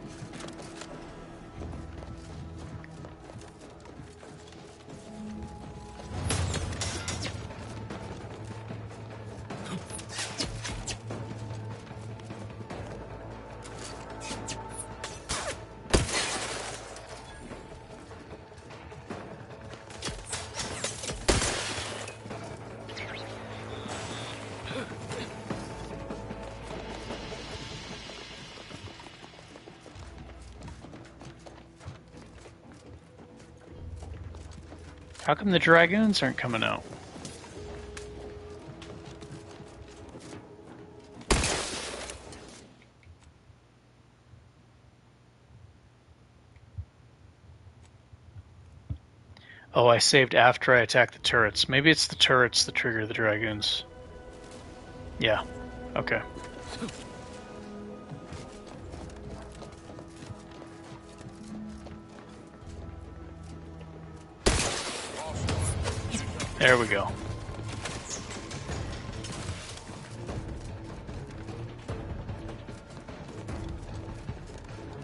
S10: How come the Dragoons aren't coming out? Oh, I saved after I attacked the turrets. Maybe it's the turrets that trigger the Dragoons. Yeah, okay. There we go.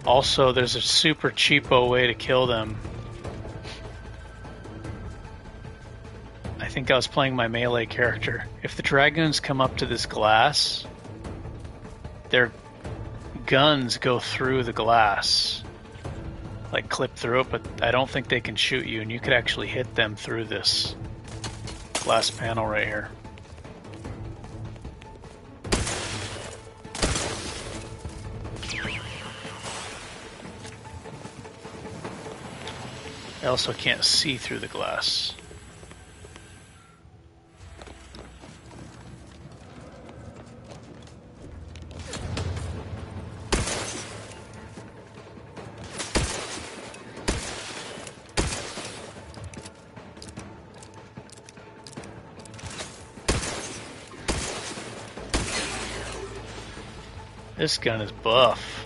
S10: Also, there's a super cheapo way to kill them. I think I was playing my melee character. If the Dragoons come up to this glass, their guns go through the glass. Like clip through it, but I don't think they can shoot you, and you could actually hit them through this glass panel right here. I also can't see through the glass. This gun is buff.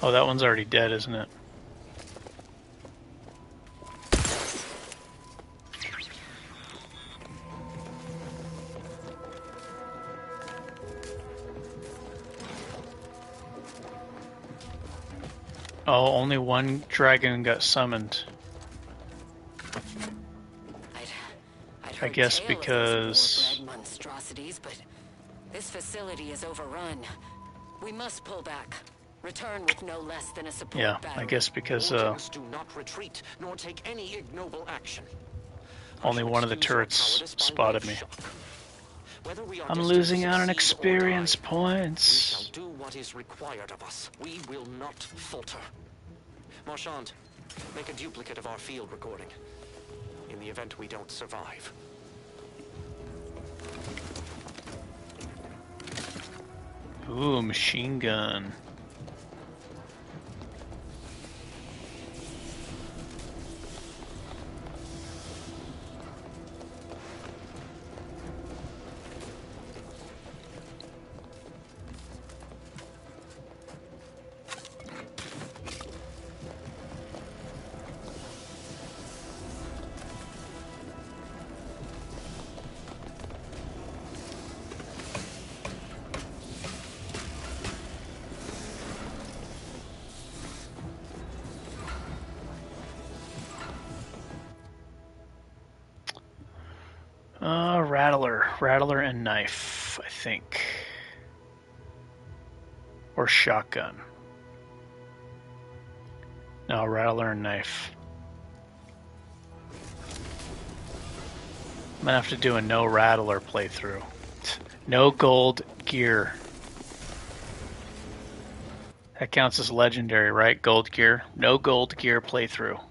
S10: Oh, that one's already dead, isn't it? Oh, only one dragon got summoned. I guess because...
S9: monstrosities, but this facility is overrun. We must pull back. Return with no less than a support
S10: Yeah,
S9: battery.
S10: I guess because
S4: Origins do not retreat, nor take any ignoble action.
S10: only one of the turrets spotted me. I'm losing out on experience points.
S4: We shall do what is required of us. We will not falter. Marchand, make a duplicate of our field recording. In the event we don't survive.
S10: Ooh, machine gun. Rattler and knife, I think. Or shotgun. No, rattler and knife. I'm gonna have to do a no rattler playthrough. No gold gear. That counts as legendary, right? Gold gear. No gold gear playthrough.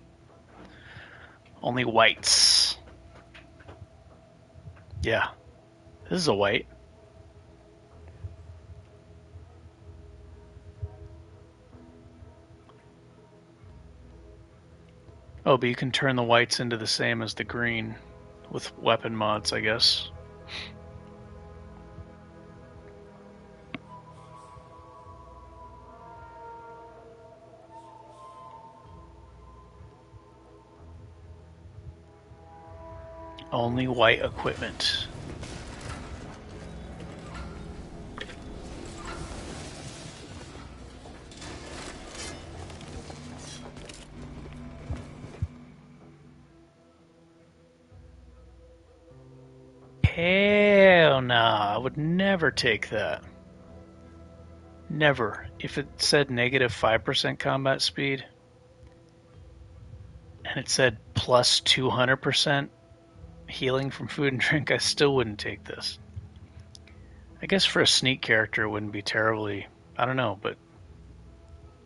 S10: Only whites. Yeah. This is a white. Oh, but you can turn the whites into the same as the green with weapon mods, I guess. Only white equipment. Hell nah, I would never take that. Never. If it said negative 5% combat speed, and it said plus 200% healing from food and drink, I still wouldn't take this. I guess for a sneak character it wouldn't be terribly, I don't know, but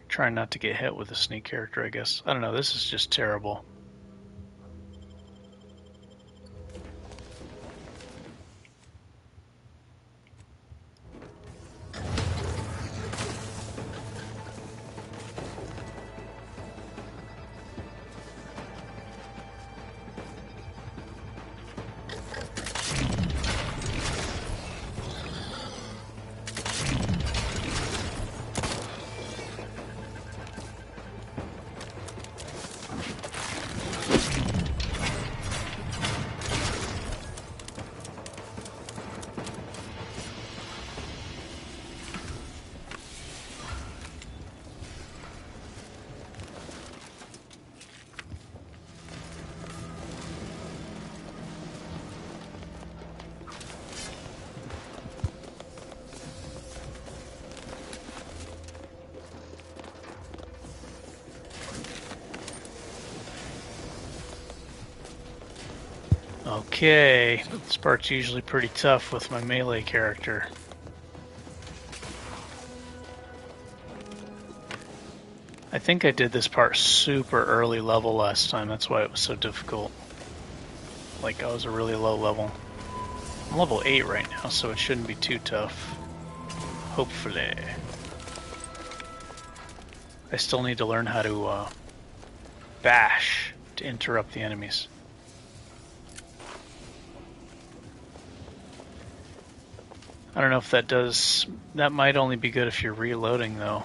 S10: trying not to get hit with a sneak character, I guess. I don't know, this is just terrible. Okay, this part's usually pretty tough with my melee character. I think I did this part super early level last time, that's why it was so difficult. Like I was a really low level. I'm level 8 right now, so it shouldn't be too tough. Hopefully. I still need to learn how to bash to interrupt the enemies. I don't know if that does... That might only be good if you're reloading, though.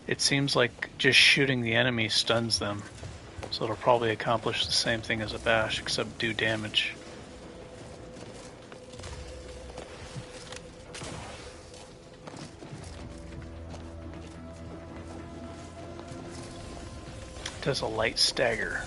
S10: It seems like just shooting the enemy stuns them, so it'll probably accomplish the same thing as a bash, except do damage. It does a light stagger.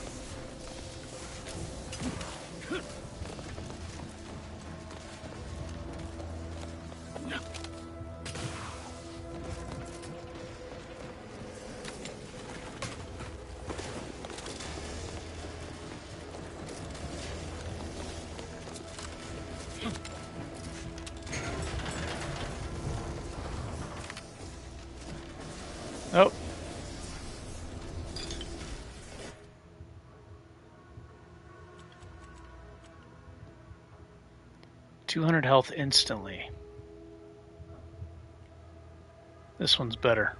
S10: Oh. $200 health instantly. This one's better.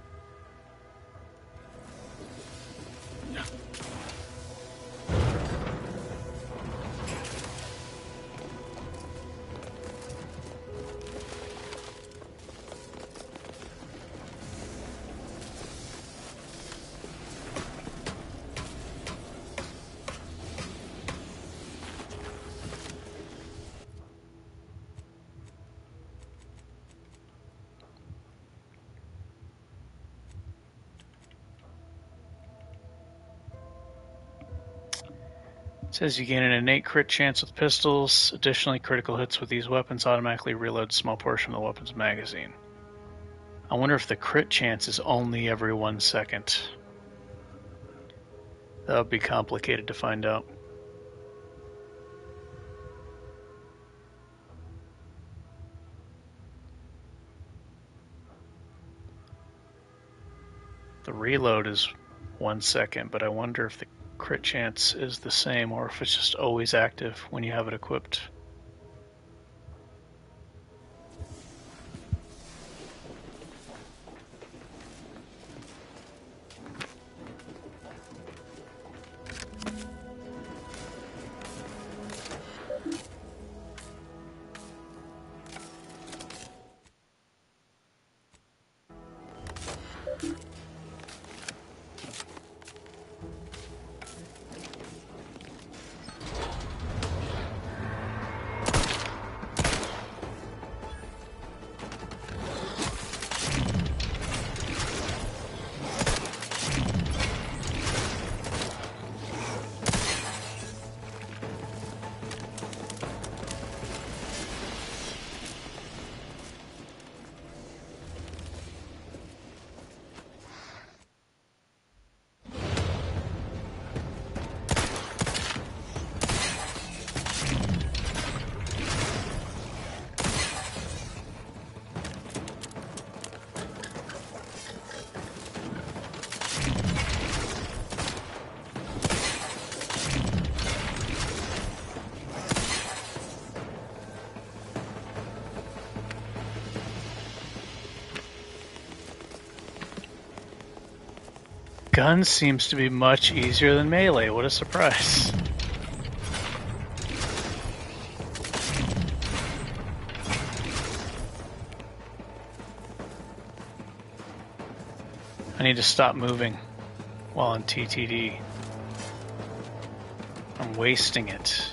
S10: It says you gain an innate crit chance with pistols. Additionally, critical hits with these weapons automatically reload a small portion of the weapon's magazine. I wonder if the crit chance is only every 1 second. That would be complicated to find out. The reload is 1 second, but I wonder if the crit chance is the same or if it's just always active when you have it equipped. Gun seems to be much easier than melee. What a surprise. I need to stop moving while on TTD. I'm wasting it.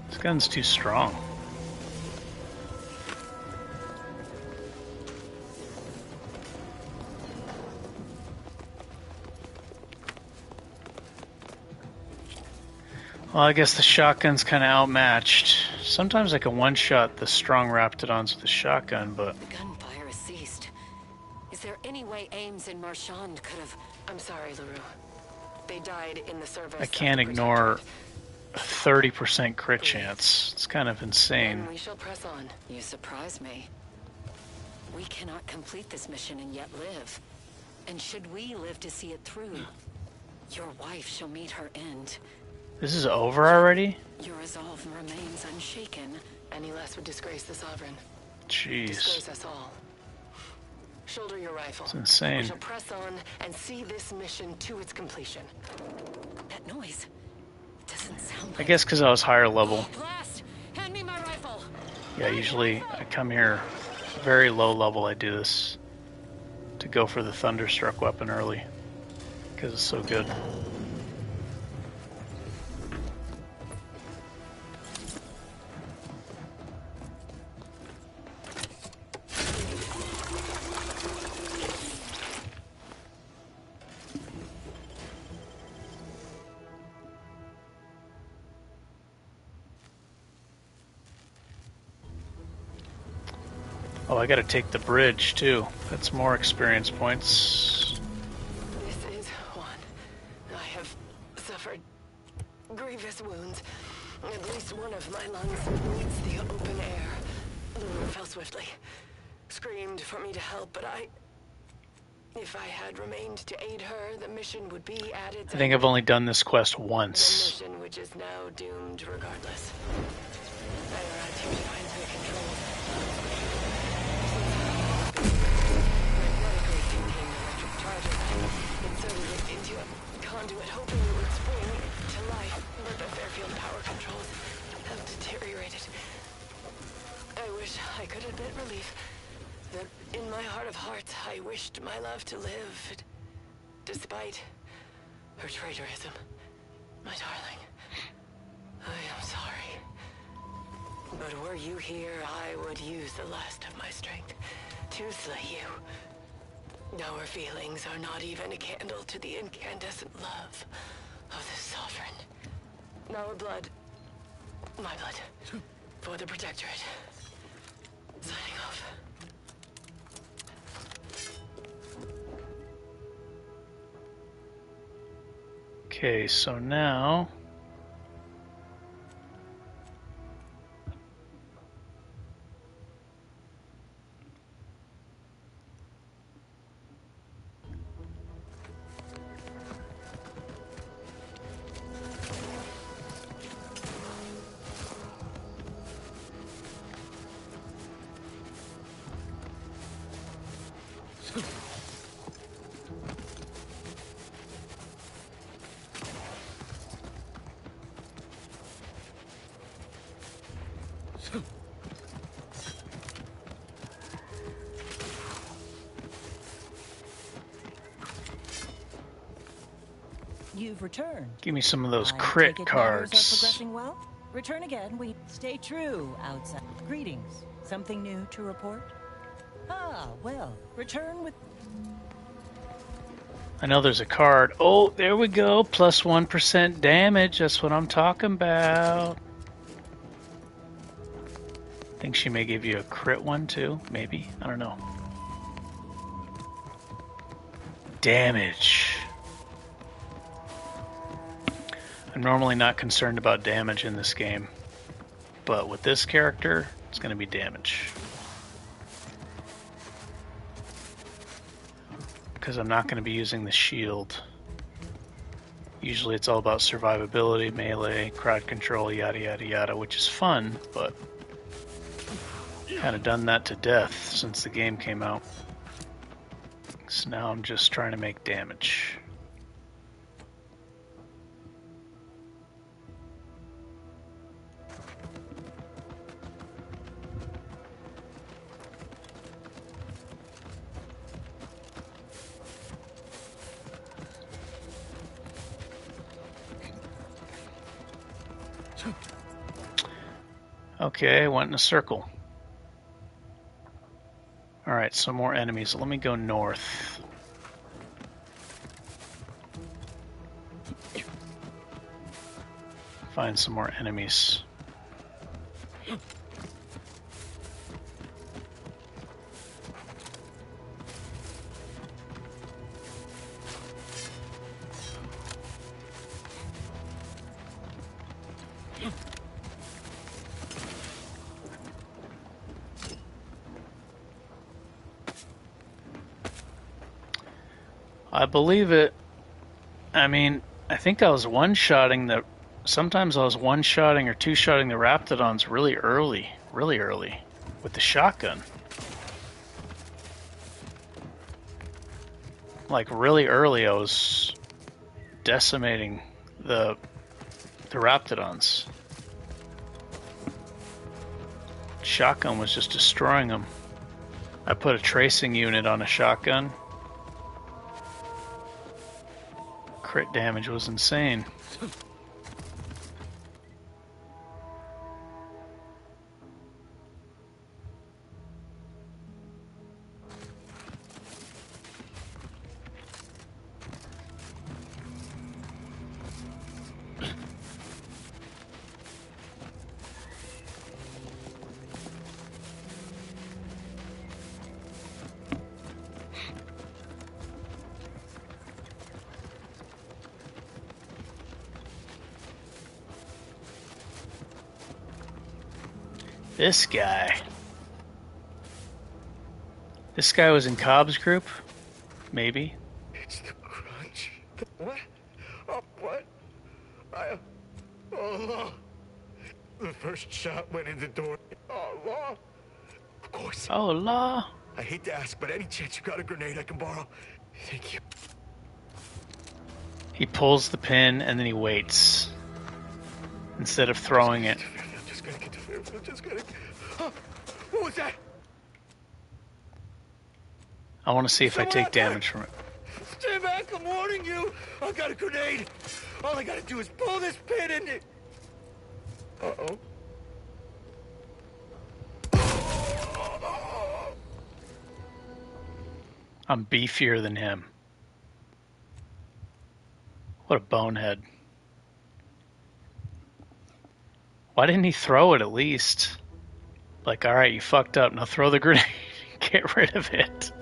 S10: This gun's too strong. Well, I guess the shotgun's kind of outmatched. Sometimes I can one-shot the strong Raptidons with the shotgun, but...
S9: Gunfire has ceased. Is there any way Ames and Marchand could have...
S14: I'm sorry, LaRue. They died in the service.
S10: I can't ignore a 30% crit chance. It's kind of insane.
S14: And we shall press on.
S9: You surprise me. We cannot complete this mission and yet live. And should we live to see it through, your wife shall meet her end.
S10: This is over already?
S9: Your resolve remains unshaken,
S14: Any less would disgrace the Sovereign.
S10: Jeez.
S14: Disgrace us all. Shoulder your rifle.
S10: It's insane.
S14: We shall press on and see this mission to its completion.
S9: That noise doesn't sound
S10: I guess because I was higher level.
S9: Blast! Hand me my rifle.
S10: Yeah, usually I come here very low level. I do this to go for the Thunderstruck weapon early because it's so good. Oh, I gotta take the bridge too. That's more experience points.
S14: This is one. I have suffered grievous wounds. At least one of my lungs needs the open air. The woman fell swiftly. Screamed for me to help, but if I had remained to aid her, the mission would be at its
S10: I think I've only done this quest
S14: The
S10: once.
S14: mission which is now doomed regardless. I arrived here to find the controls. Inserted it into a conduit, hoping it would spring to life, but the Fairfield power controls have deteriorated. I wish I could admit relief that in my heart of hearts I wished my love to live, despite her traitorism. My darling, I am sorry. But were you here, I would use the last of my strength to slay you. Our feelings are not even a candle to the incandescent love of the Sovereign. Our blood, my blood, for the Protectorate. Signing off.
S10: Okay, so now
S15: You've returned.
S10: give me some of those
S15: I
S10: crit
S15: take it matters are
S10: cards.
S15: progressing well? Return again. We stay true outside. Greetings. Something new to report? Ah, well, return with...
S10: I know there's a card. Oh, there we go. Plus 1% damage. That's what I'm talking about. Think she may give you a crit one too. Maybe. I don't know. Damage. I'm normally not concerned about damage in this game, but with this character, it's going to be damage. Because I'm not going to be using the shield. Usually it's all about survivability, melee, crowd control, yada yada yada, which is fun, but kind of done that to death since the game came out. So now I'm just trying to make damage. Okay, went in a circle. Alright, some more enemies. Let me go north. Find some more enemies. I believe it. I mean, I think I was one-shotting the... Sometimes I was one-shotting or two-shotting the Raptidons really early really early with the shotgun. Like really early, I was decimating the Raptidons. Shotgun was just destroying them. I put a tracing unit on a shotgun. Crit damage was insane. This guy. This guy was in Cobb's group? Maybe.
S11: It's the crunch. What? Oh, what? Oh, the first shot went in the door. Oh, law. Of course.
S10: Oh, law.
S11: I hate to ask, but any chance you got a grenade I can borrow? Thank you.
S10: He pulls the pin and then he waits. Instead of throwing it.
S11: I'm just gonna get the fear. I'm just gonna... Oh, what was that?
S10: I want to see if I take damage from it.
S11: Stand back, I'm warning you. I got a grenade. All I gotta do is pull this pin and it... Uh-oh.
S10: I'm beefier than him. What a bonehead. Why didn't he throw it at least? Like, alright, you fucked up. Now throw the grenade. Get rid of it.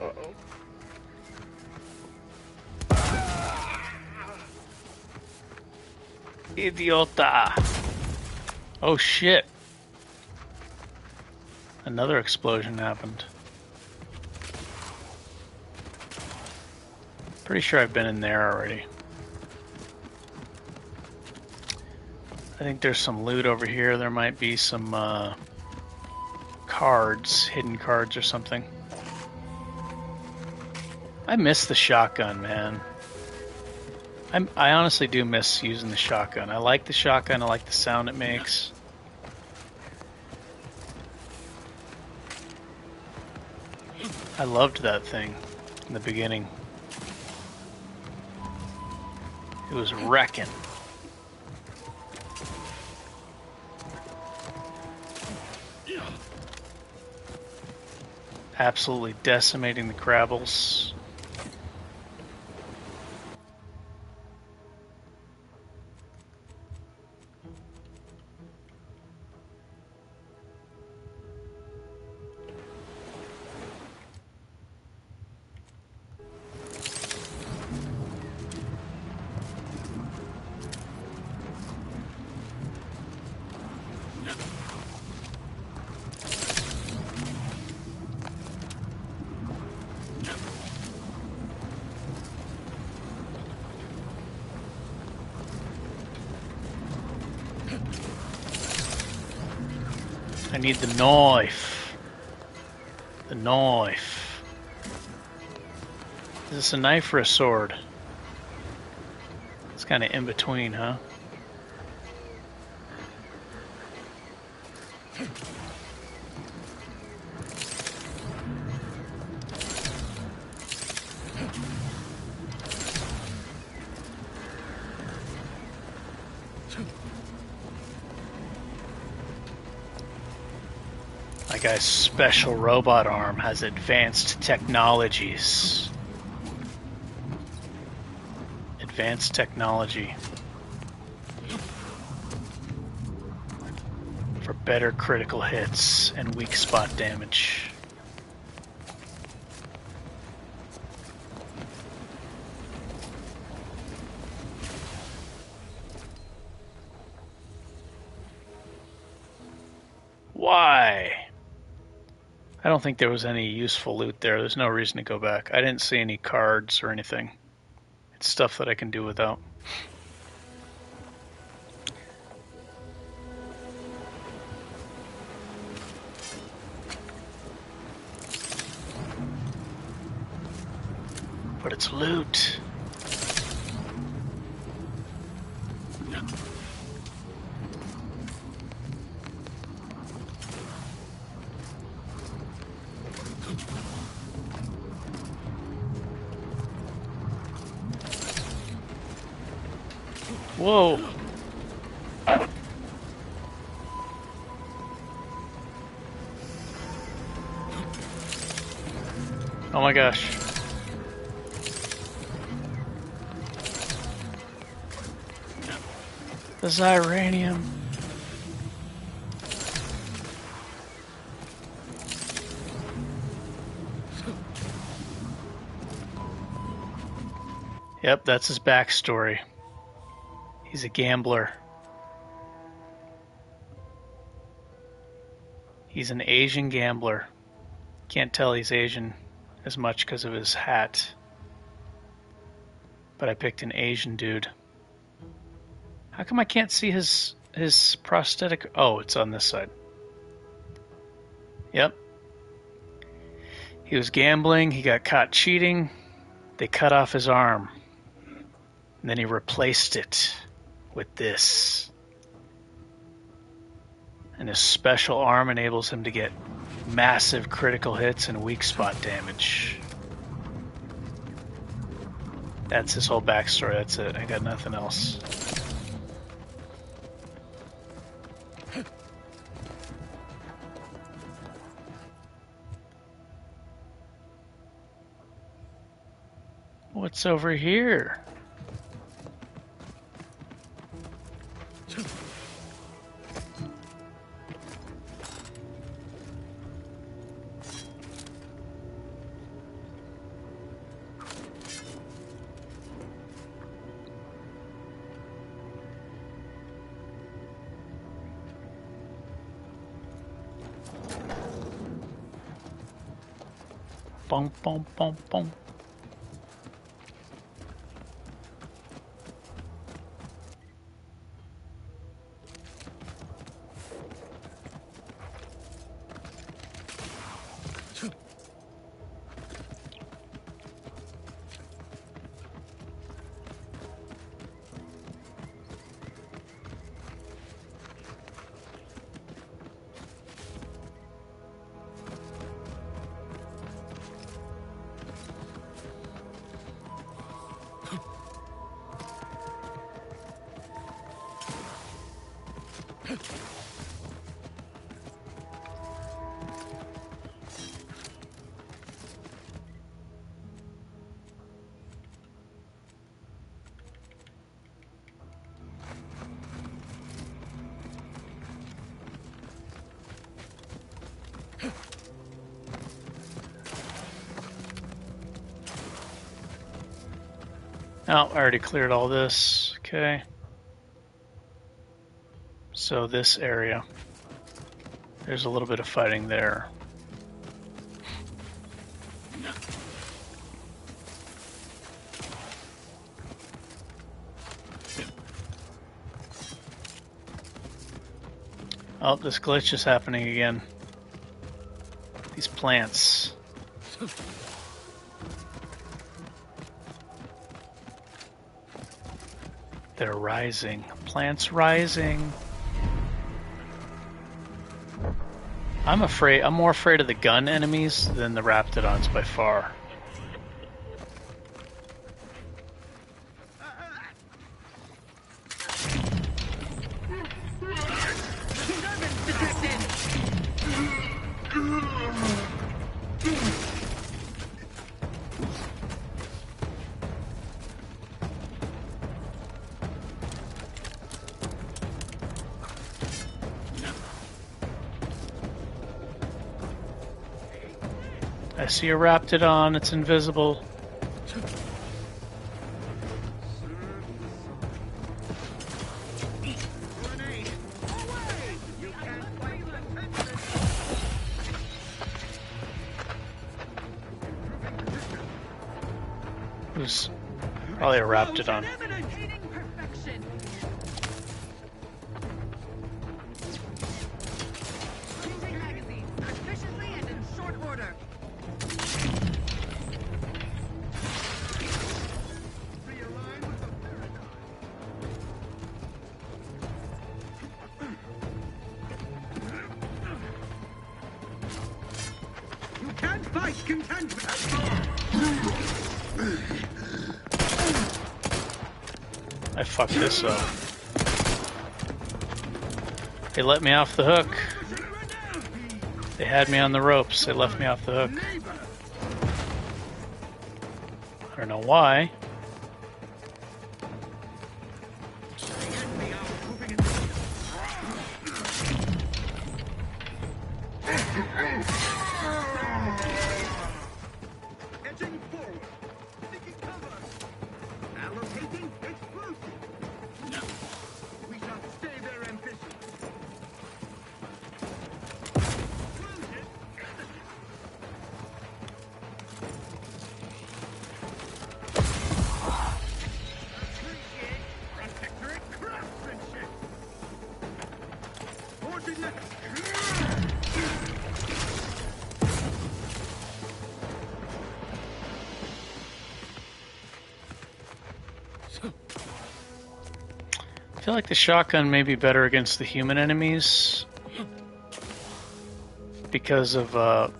S11: Uh-oh.
S10: Idiota. Oh shit. Another explosion happened. Pretty sure I've been in there already. I think there's some loot over here. There might be some cards, hidden cards or something. I miss the shotgun, man. I honestly do miss using the shotgun. I like the shotgun. I like the sound it makes. I loved that thing in the beginning. It was wrecking. Absolutely decimating the Crabbles. I need the knife. The knife. Is this a knife or a sword? It's kind of in between, huh? My guy's special robot arm has advanced technologies. Advanced technology. For better critical hits and weak spot damage. Why? I don't think there was any useful loot there. There's no reason to go back. I didn't see any cards or anything. It's stuff that I can do without. But it's loot. Whoa. Oh my gosh. The Zyranium. Yep, that's his backstory. He's a gambler. He's an Asian gambler. Can't tell he's Asian as much because of his hat. But I picked an Asian dude. How come I can't see his prosthetic? Oh, it's on this side. Yep. He was gambling. He got caught cheating. They cut off his arm. And then he replaced it with this. And his special arm enables him to get massive critical hits and weak spot damage. That's his whole backstory. That's it. I got nothing else. What's over here? Boom, boom, boom, boom. Oh, I already cleared all this. Okay. So this area. There's a little bit of fighting there. Oh, this glitch is happening again. These plants. They're rising. Plants rising. I'm more afraid of the gun enemies than the Raptidons by far. I see a Raptidon, it's invisible. It was probably a Raptidon.
S7: Fight contentment.
S10: I fucked this up. They let me off the hook. They had me on the ropes. They left me off the hook. I don't know why.
S7: Edging forward. Seeking cover. Allocating explosive. No. We shall stay their ambition. Appreciate protectorate craftsmanship. Forging the...
S10: I feel like the shotgun may be better against the human enemies because of the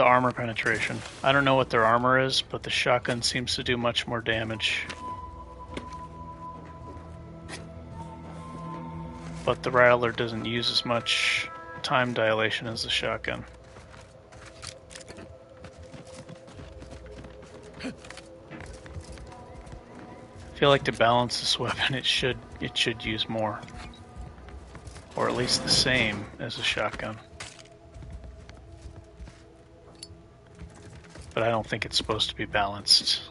S10: armor penetration. I don't know what their armor is, but the shotgun seems to do much more damage. But the Rattler doesn't use as much time dilation as the shotgun. I feel like to balance this weapon, it should use more, or at least the same as a shotgun. But I don't think it's supposed to be balanced.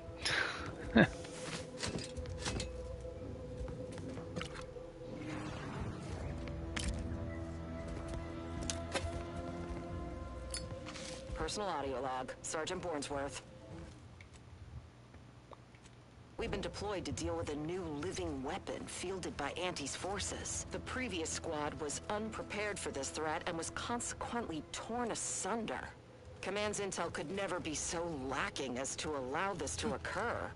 S9: Personal audio log, Sergeant Bornsworth. We've been deployed to deal with a new living weapon fielded by Auntie's forces. The previous squad was unprepared for this threat and was consequently torn asunder. Command's intel could never be so lacking as to allow this to occur.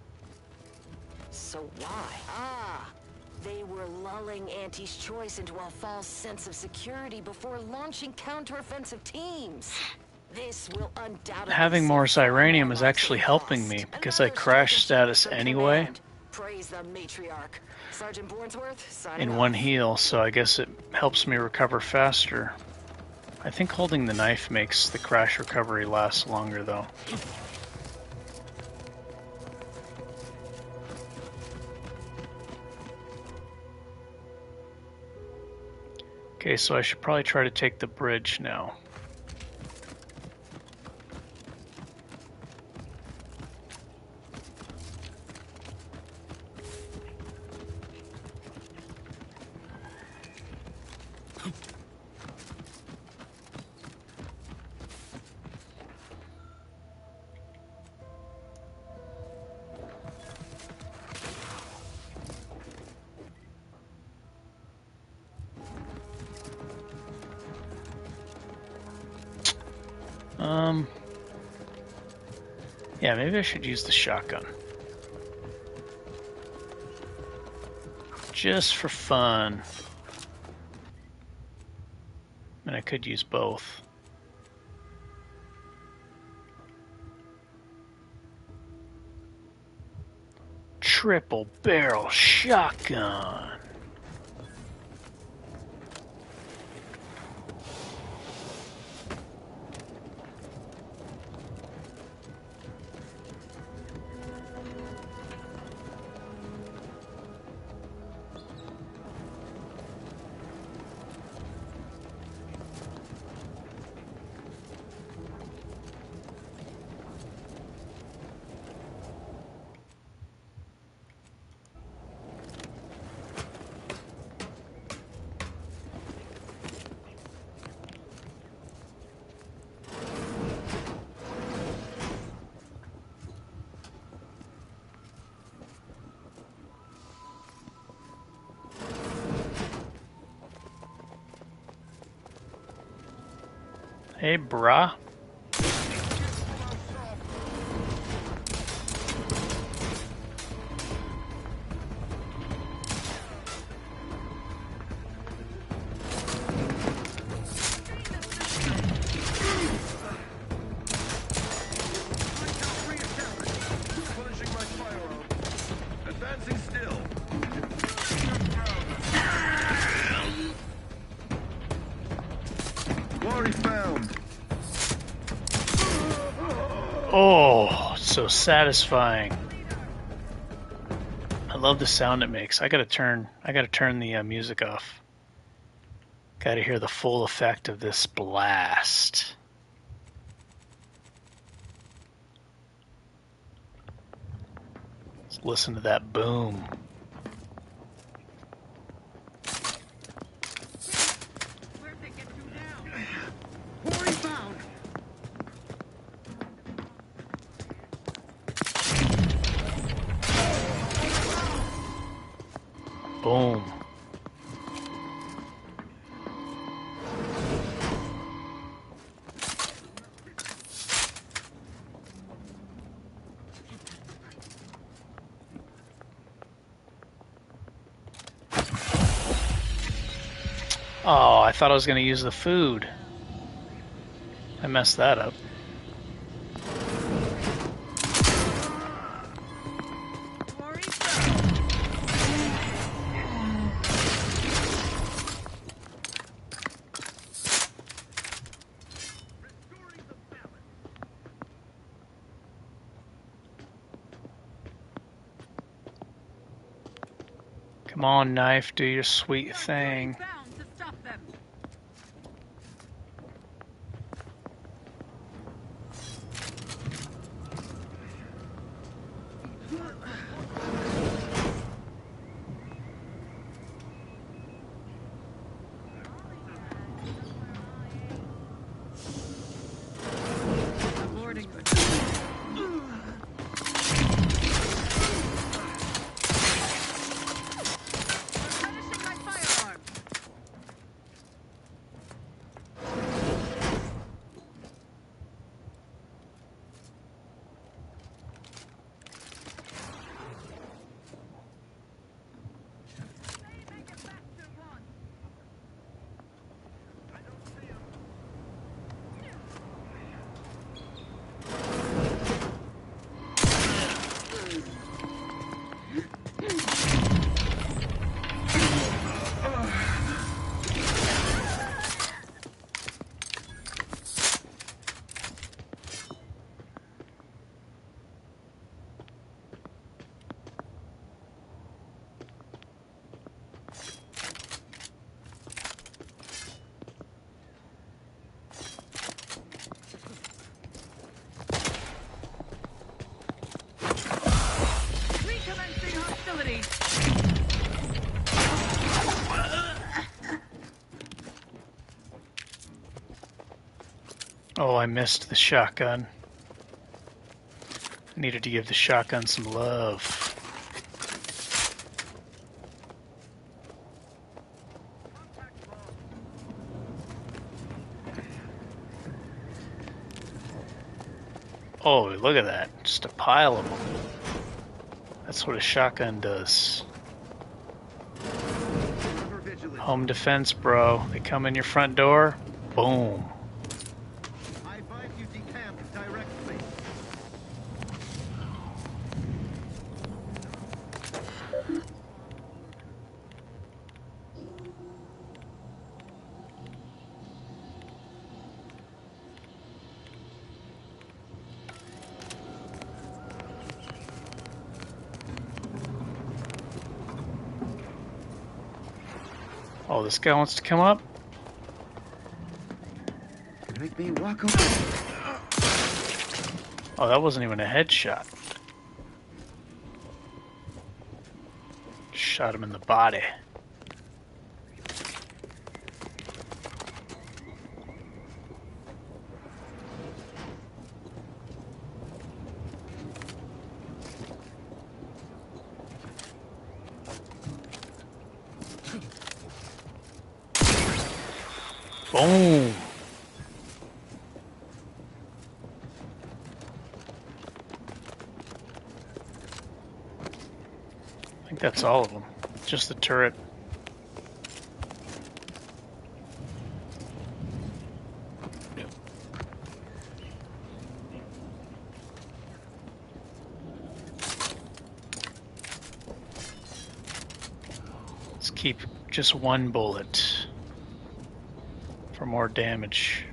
S9: So why? They were lulling Auntie's choice into a false sense of security before launching counteroffensive teams. This will undoubtedly...
S10: Having more Zyranium is actually helping me because I crash status anyway
S9: Praise the matriarch. Sergeant Bornsworth, signing
S10: in
S9: off.
S10: one heal, so I guess it helps me recover faster. I think holding the knife makes the crash recovery last longer though. Okay, so I should probably try to take the bridge now. Yeah, maybe I should use the shotgun. Just for fun. And I could use both. Triple barrel shotgun. Hey, brah. Oh, it's so satisfying. I love the sound it makes. I gotta turn the music off. Gotta hear the full effect of this blast. Let's listen to that boom. Boom. Oh, I thought I was going to use the food. I messed that up. Come on, knife, do your sweet thing. Oh, I missed the shotgun. I needed to give the shotgun some love. Oh, look at that. Just a pile of them. That's what a shotgun does. Home defense, bro. They come in your front door, boom.
S7: I advise you decamp directly.
S10: Oh, this guy wants to come up?
S7: Make me walk over.
S10: Oh, that wasn't even a headshot. Shot him in the body. Boom. I think that's all of them. Just the turret. Let's keep just one bullet for more damage.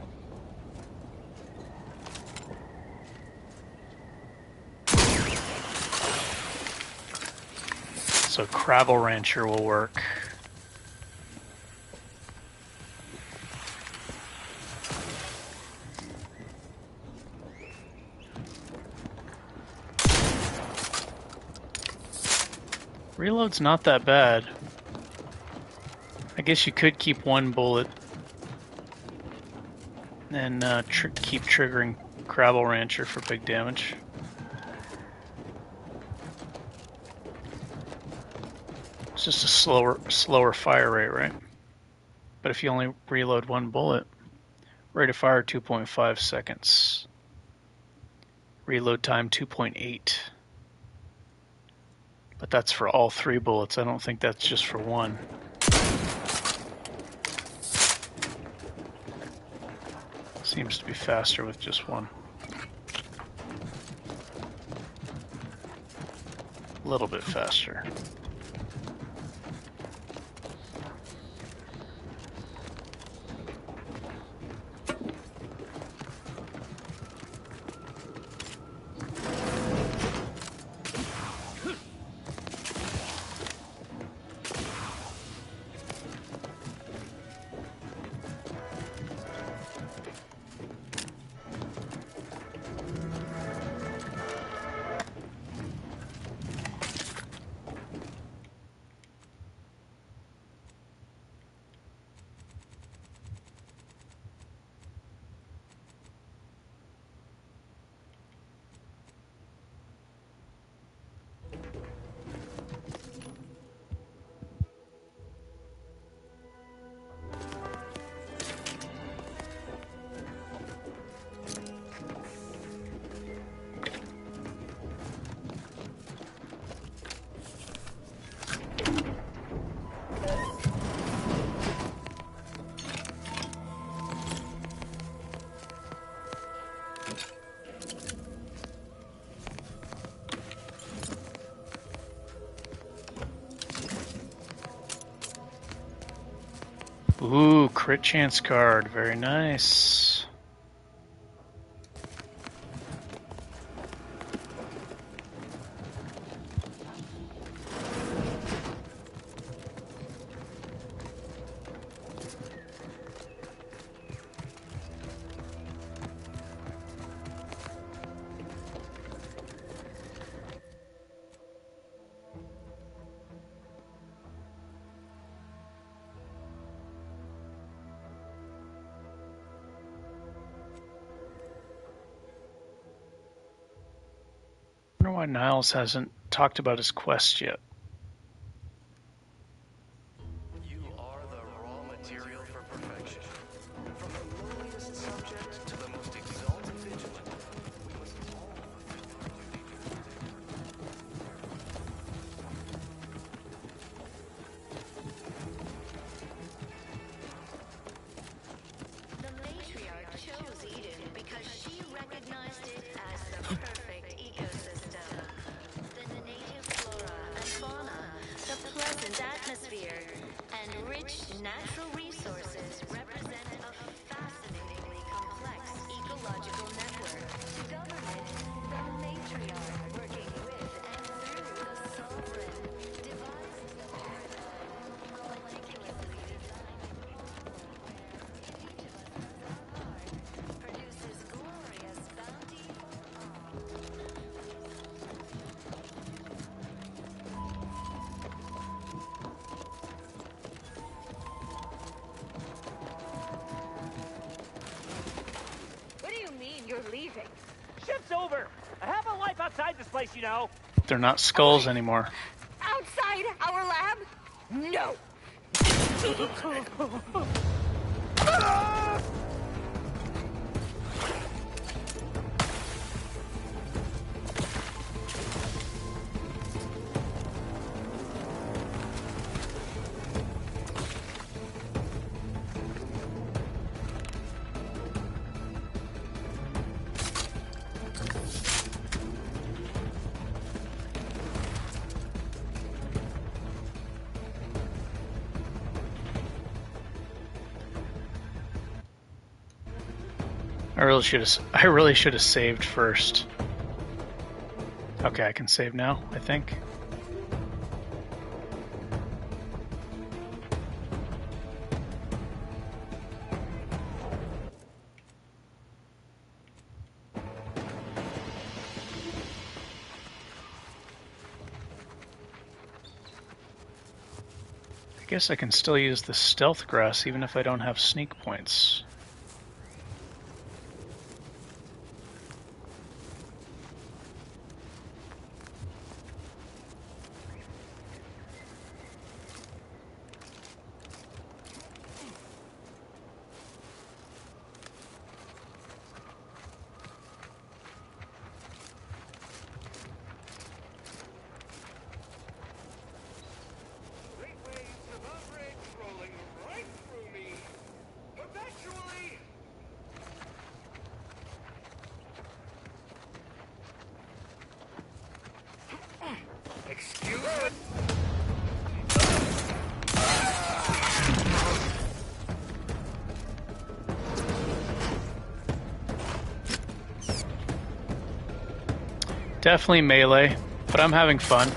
S10: So Crabble Rancher will work. Reload's not that bad. I guess you could keep one bullet and keep triggering Crabble Rancher for big damage. It's just a slower fire rate, right? But if you only reload one bullet, rate of fire 2.5 seconds. Reload time 2.8. But that's for all 3 bullets. I don't think that's just for one. Seems to be faster with just one. A little bit faster. Ooh, crit chance card. Very nice. I wonder why Niles hasn't talked about his quest yet.
S11: You are the raw material for perfection. From the lowliest subject to the most exalted vigilant, we must all fulfill our duty.
S16: The matriarch chose Eden because she recognized it as the perfect ecosystem. The native flora and fauna, the pleasant atmosphere, and rich natural resources represent a fascinatingly complex ecological network. To govern it, the matriarch, working with and through the sovereign, devised the meticulously designed produces glorious bounty for all.
S17: What do you mean you're leaving? Shift's over. I have a life outside this place, you know.
S10: They're not skulls anymore.
S17: Outside our lab? No.
S10: I really should have saved first. Okay, I can save now, I think. Guess I can still use the stealth grass even if I don't have sneak points. Definitely melee, but I'm having fun.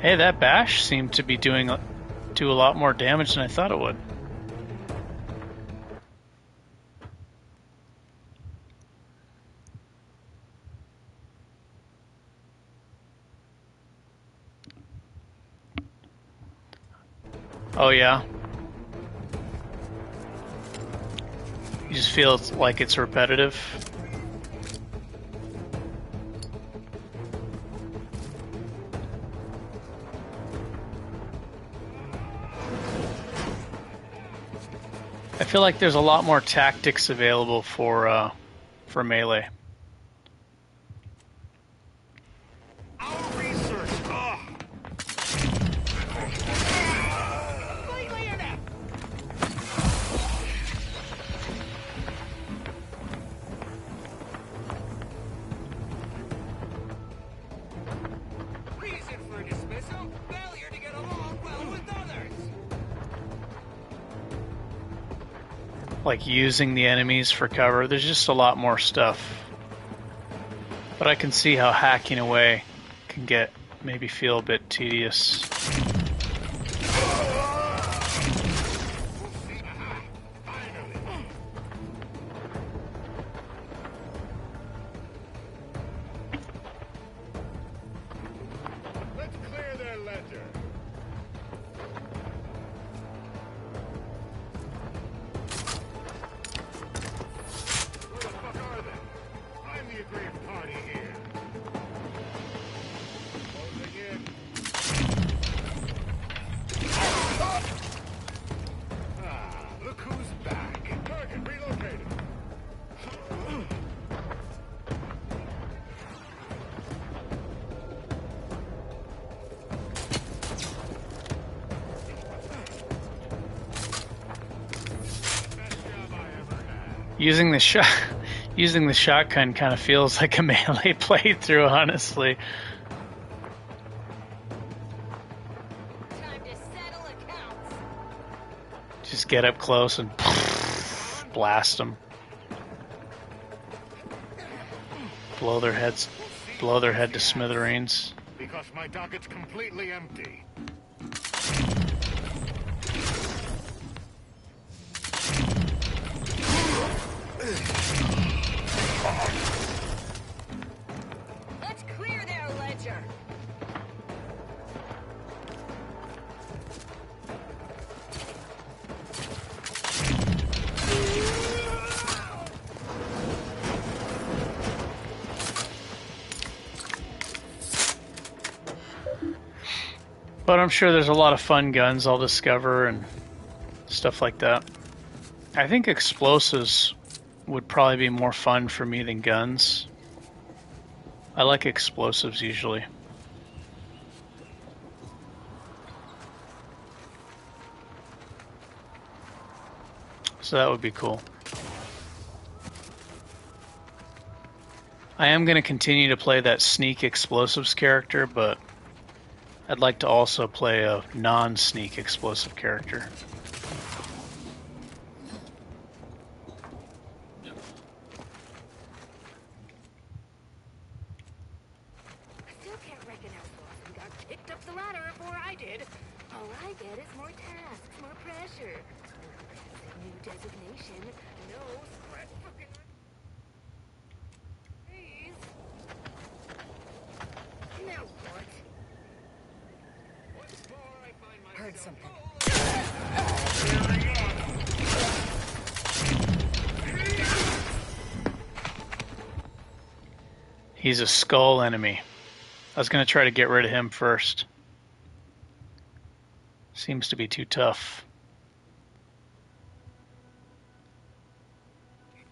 S10: Hey, that bash seemed to be do a lot more damage than I thought it would. Oh yeah. You just feel like it's repetitive. I feel like there's a lot more tactics available for melee. Like using the enemies for cover. There's just a lot more stuff. But I can see how hacking away can maybe feel a bit tedious.
S1: Let's clear their ledger.
S10: Using the shotgun kind of feels like a melee playthrough, honestly.
S16: Time to settle accounts.
S10: Just get up close and blast them. Blow their head to smithereens.
S1: Because my docket's completely empty.
S16: Let's clear their ledger.
S10: But I'm sure there's a lot of fun guns I'll discover and stuff like that. I think explosives would probably be more fun for me than guns. I like explosives usually. So that would be cool. I am going to continue to play that sneak explosives character, but I'd like to also play a non-sneak explosive character.
S16: I still can't reckon how Slauson got kicked up the ladder before I did. All I get is more tasks, more pressure. New designation, no spread fucking... Please. Now what?
S15: Heard something.
S10: He's a skull enemy. I was going to try to get rid of him first. Seems to be too tough.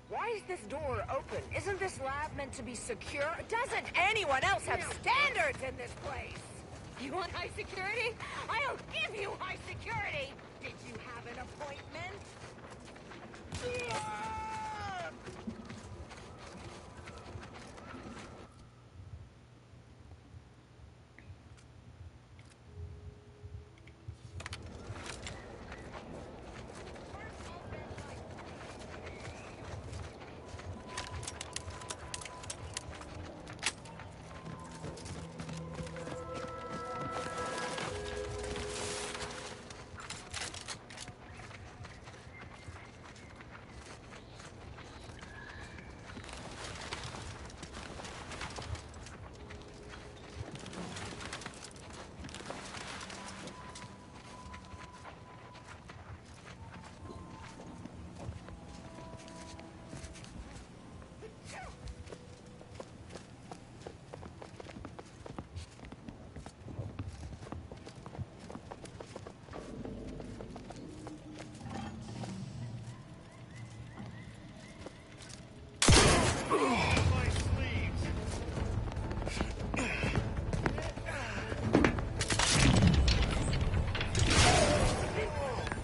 S18: Why is this door open? Isn't this lab meant to be secure? Doesn't anyone else have standards in this place?
S16: You want high security? I'll give you high security! Did you have an appointment?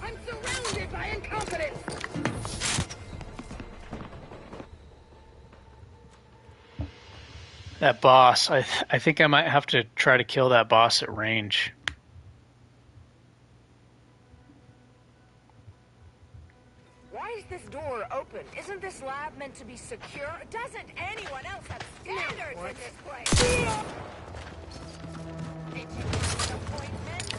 S18: I'm surrounded by incompetence!
S10: That boss, I think I might have to try to kill that boss at range.
S18: Why is this door open? Isn't this lab meant to be secure? Doesn't anyone else have standards in this place? Did you have an appointment?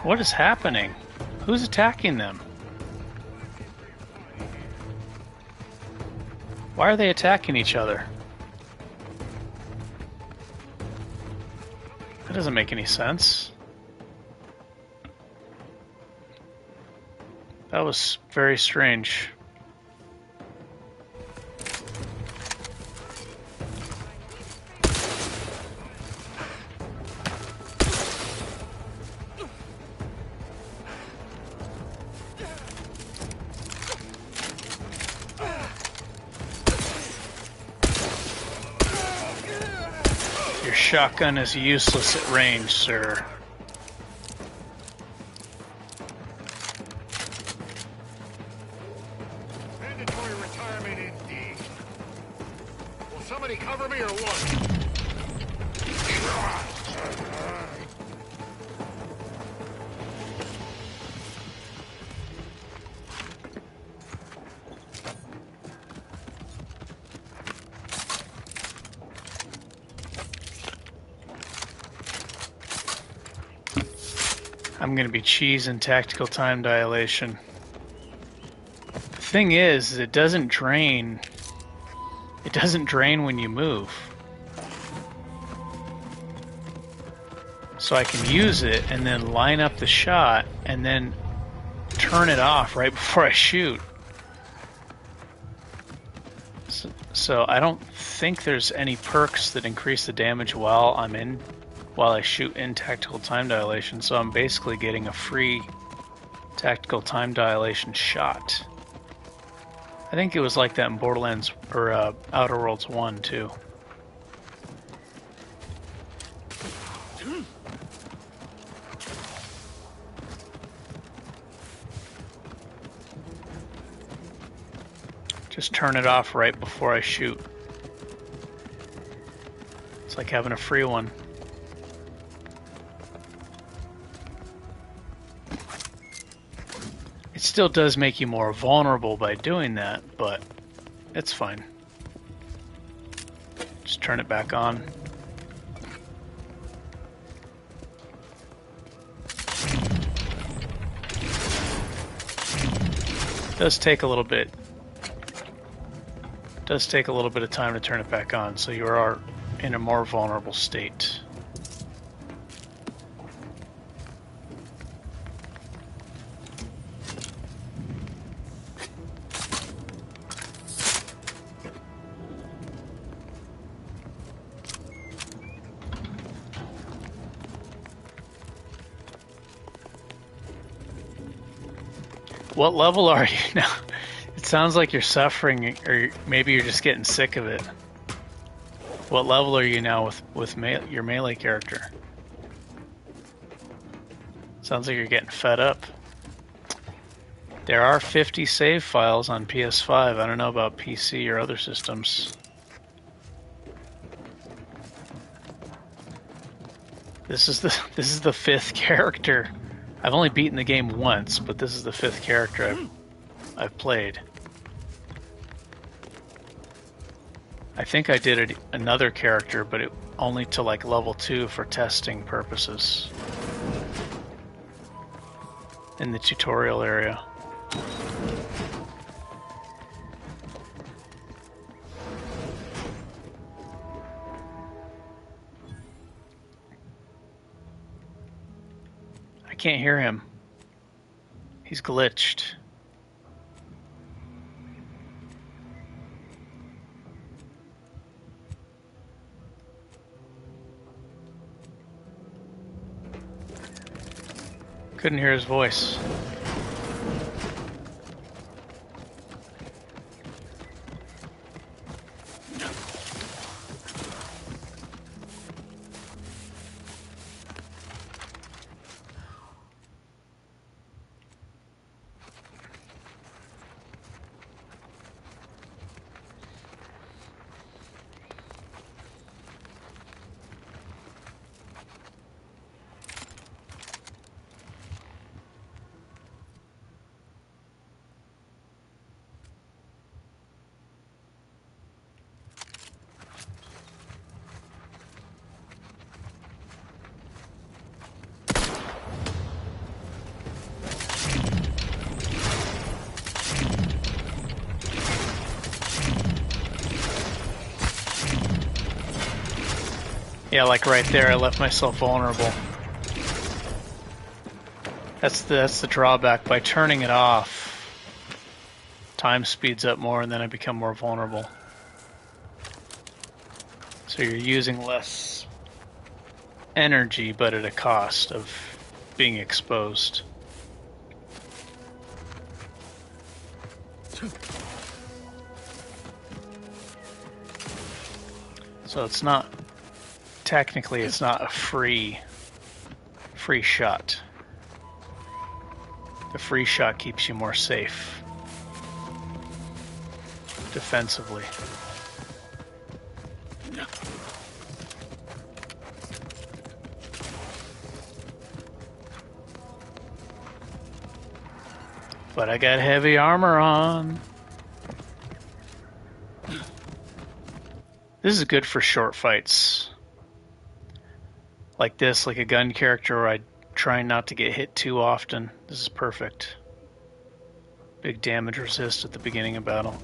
S10: What is happening? Who's attacking them? Why are they attacking each other? That doesn't make any sense. That was very strange. Your shotgun is useless at range, sir.
S1: Mandatory retirement indeed. Will somebody cover me or what?
S10: I'm gonna be cheesing tactical time dilation. The thing is, it doesn't drain. It doesn't drain when you move. So I can use it and then line up the shot and then turn it off right before I shoot. So I don't think there's any perks that increase the damage while I shoot in tactical time dilation, so I'm basically getting a free tactical time dilation shot. I think it was like that in Borderlands or Outer Worlds 1 too. Just turn it off right before I shoot. It's like having a free one. It still does make you more vulnerable by doing that, but it's fine. Just turn it back on. Does take a little bit. Does take a little bit of time to turn it back on, so you are in a more vulnerable state. What level are you now? It sounds like you're suffering, or maybe you're just getting sick of it. What level are you now with your melee character? Sounds like you're getting fed up. There are 50 save files on PS5. I don't know about PC or other systems. This is the 5th character. I've only beaten the game once, but this is the 5th character I've played. I think I did another character, but it only to like level 2 for testing purposes. In the tutorial area. I can't hear him. He's glitched. Couldn't hear his voice. Yeah, like right there, I left myself vulnerable. That's the drawback. By turning it off, time speeds up more and then I become more vulnerable. So you're using less energy, but at a cost of being exposed. So it's not... Technically, it's not a free shot. The free shot keeps you more safe defensively. But I got heavy armor on. This is good for short fights. Like this, like a gun character where I try not to get hit too often. This is perfect. Big damage resist at the beginning of battle.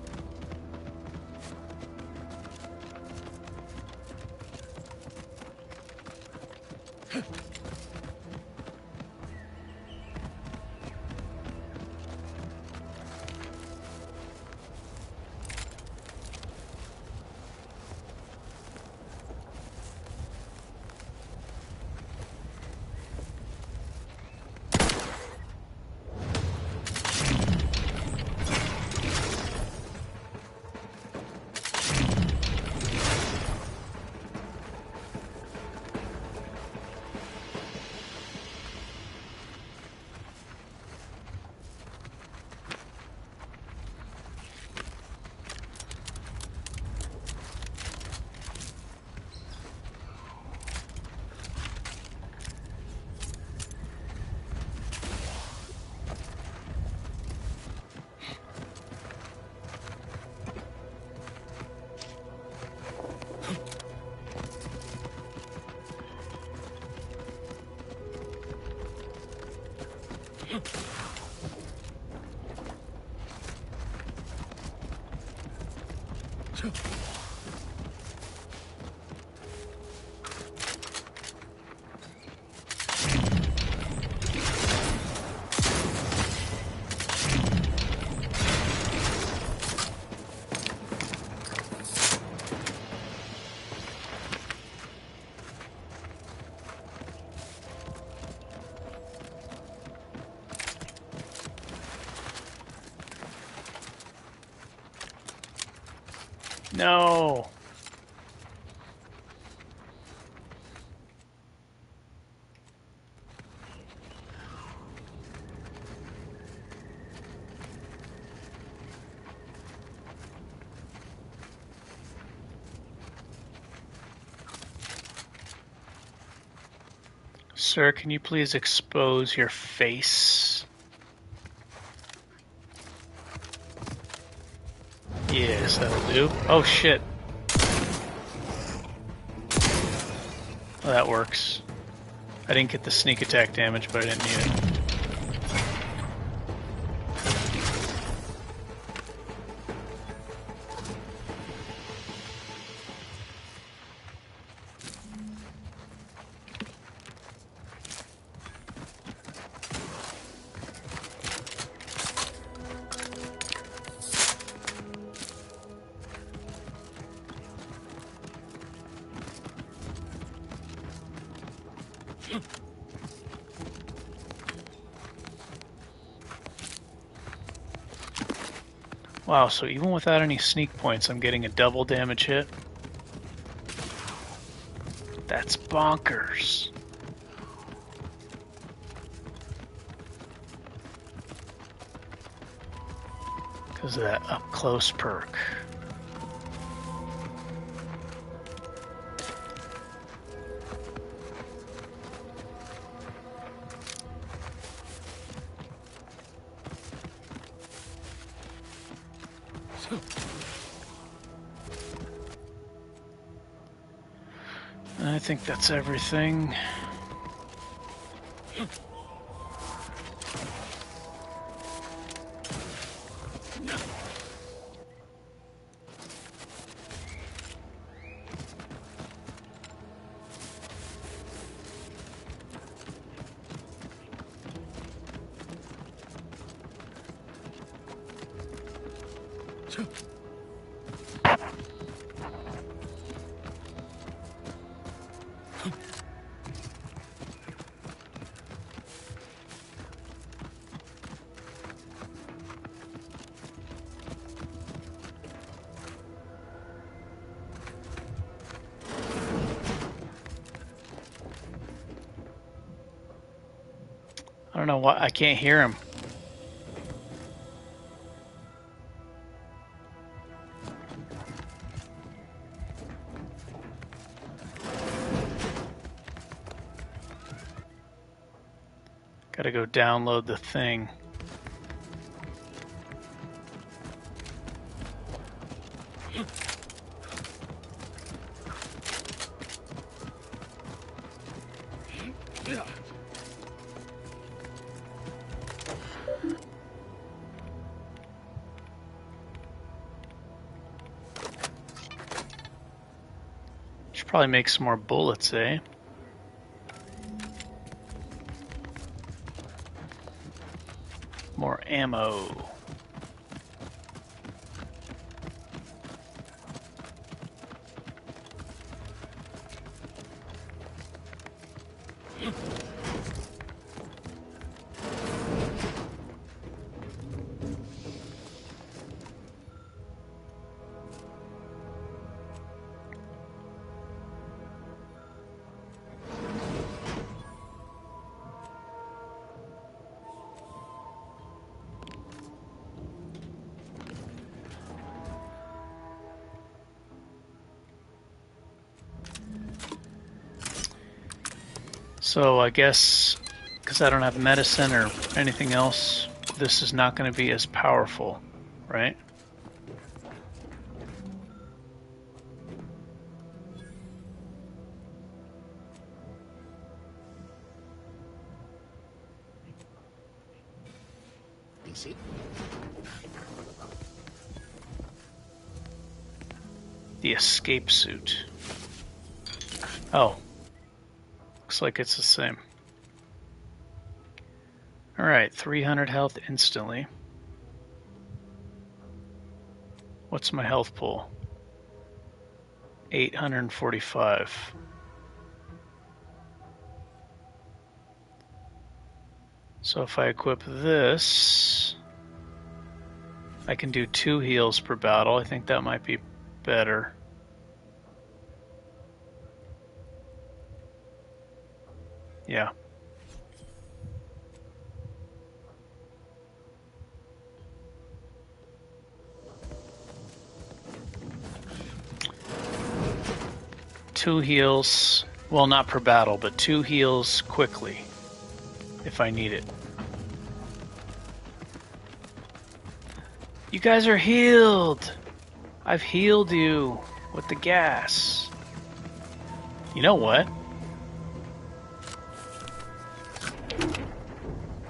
S10: No. Sir, can you please expose your face? Yes, that'll do. Oh shit. Well, that works. I didn't get the sneak attack damage, but I didn't need it. Wow, so even without any sneak points, I'm getting a double damage hit? That's bonkers. Because of that up-close perk. I think that's everything. I don't know why I can't hear him. Gotta go download the thing. Should probably make some more bullets, eh? More ammo. So I guess, because I don't have medicine or anything else, this is not going to be as powerful, right?
S1: see?
S10: The escape suit. Oh. Looks like it's the same. Alright, 300 health instantly. What's my health pool? 845. So if I equip this, I can do 2 heals per battle. I think that might be better. Yeah. Two heals, well, not per battle, but 2 heals quickly if I need it. You guys are healed! I've healed you with the gas. You know what?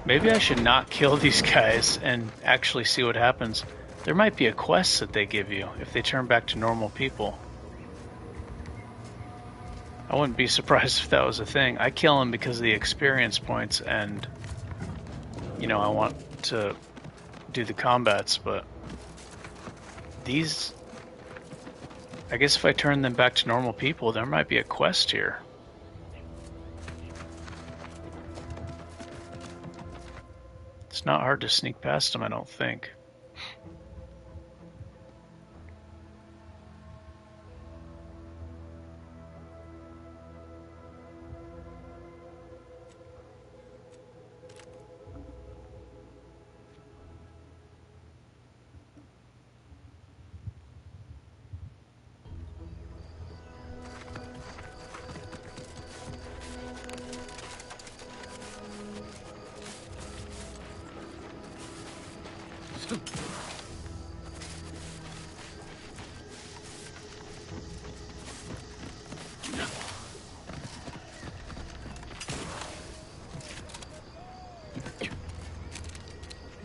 S10: Maybe I should not kill these guys and actually see what happens. There might be a quest that they give you if they turn back to normal people. I wouldn't be surprised if that was a thing. I kill them because of the experience points and, you know, I want to do the combats, but these, I guess if I turn them back to normal people, there might be a quest here. It's not hard to sneak past them, I don't think.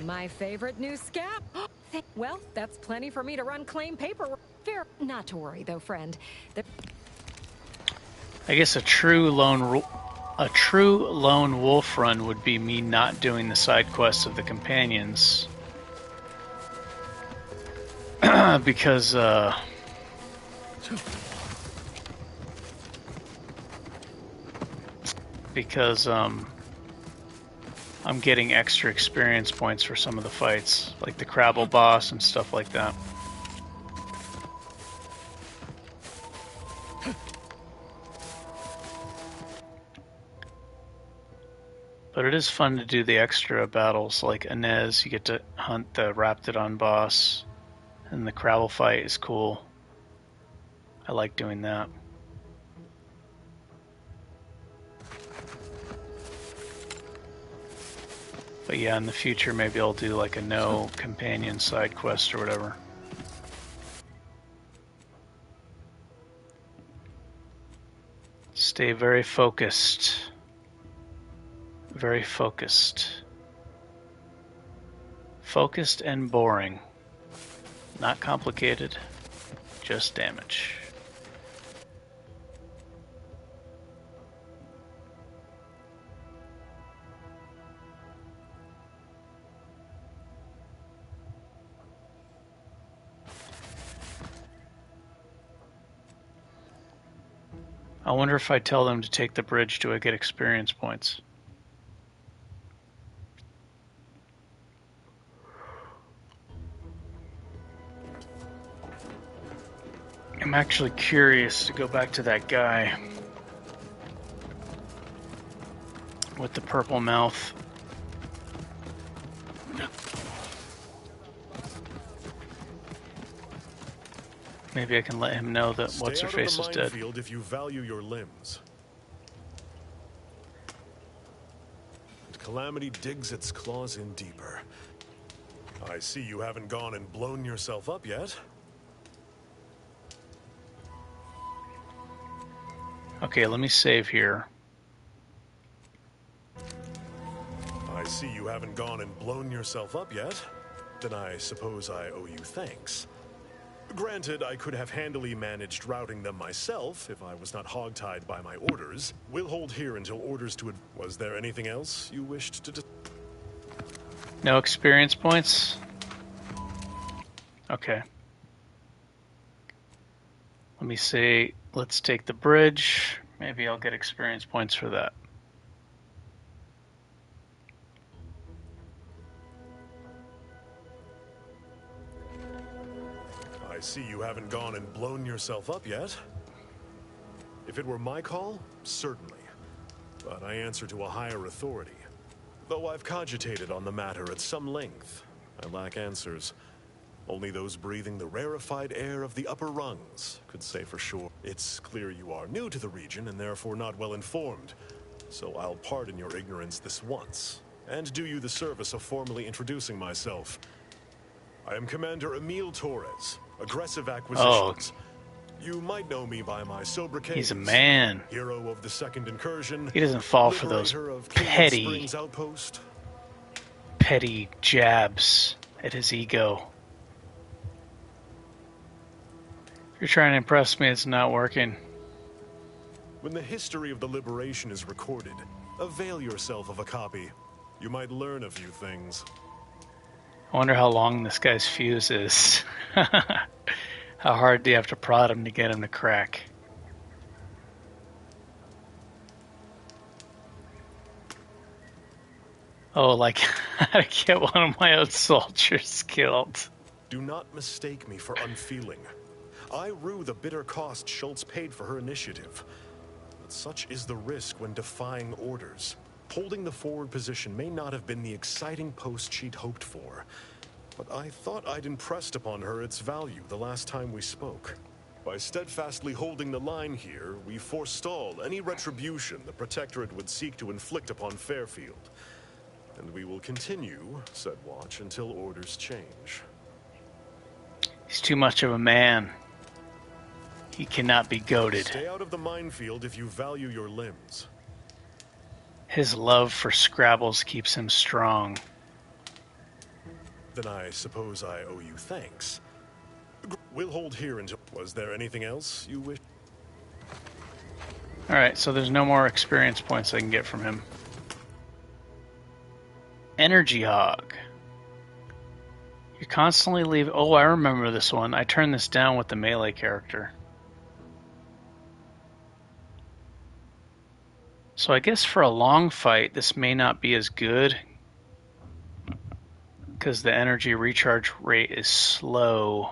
S19: My favorite new scab? Well, that's plenty for me to run claim paperwork. Fair. Not to worry, though, friend.
S10: I guess a true lone wolf run would be me not doing the side quests of the companions, because I'm getting extra experience points for some of the fights, like the Crabble boss and stuff like that. But it is fun to do the extra battles, like Inez, you get to hunt the Raptidon boss, and the Crabble fight is cool. I like doing that. But yeah, in the future, maybe I'll do like a no companion side quest or whatever. Stay very focused. Very focused. Focused and boring. Not complicated, just damage. I wonder if I tell them to take the bridge, do I get experience points? I'm actually curious to go back to that guy with the purple mouth. Maybe I can let him know that what's-her-face is dead.
S20: Field if you value your limbs. Calamity digs its claws in deeper. I see you haven't gone and blown yourself up yet.
S10: Okay, let me save here.
S20: see you haven't gone and blown yourself up yet. Then I suppose I owe you thanks. Granted, I could have handily managed routing them myself if I was not hogtied by my orders. We'll hold here until orders to... Was there anything else you wished to...
S10: No experience points? Okay. Let me see. Let's take the bridge. Maybe I'll get experience points for that.
S20: I see you haven't gone and blown yourself up yet. If it were my call, certainly. But I answer to a higher authority. Though I've cogitated on the matter at some length, I lack answers. Only those breathing the rarefied air of the upper rungs could say for sure. It's clear you are new to the region and therefore not well informed. So I'll pardon your ignorance this once, and do you the service of formally introducing myself. I am Commander Emil Torres, Aggressive Acquisitions. You might know me by my sobriquet.
S10: He's a man.
S20: Hero of the Second Incursion.
S10: He doesn't fall for those petty jabs at his ego. If you're trying to impress me, it's not working.
S20: When the history of the Liberation is recorded, avail yourself of a copy. You might learn a few things.
S10: I wonder how long this guy's fuse is. How hard do you have to prod him to get him to crack? Oh, like how to get one of my own soldiers killed.
S20: Do not mistake me for unfeeling. I rue the bitter cost Schultz paid for her initiative. But such is the risk when defying orders. Holding the forward position may not have been the exciting post she'd hoped for. But I thought I'd impressed upon her its value the last time we spoke. By steadfastly holding the line here, we forestall any retribution the Protectorate would seek to inflict upon Fairfield. And we will continue, said watch, until orders change.
S10: He's too much of a man. He cannot be goaded.
S20: Stay out of the minefield if you value your limbs.
S10: His love for Scrabbles keeps him strong.
S20: Then I suppose I owe you thanks. We'll hold here until... Was there anything else you wish?
S10: Alright, so there's no more experience points I can get from him. Energy Hog. You constantly leave... Oh, I remember this one. I turned this down with the melee character. So I guess for a long fight, this may not be as good, because the energy recharge rate is slow.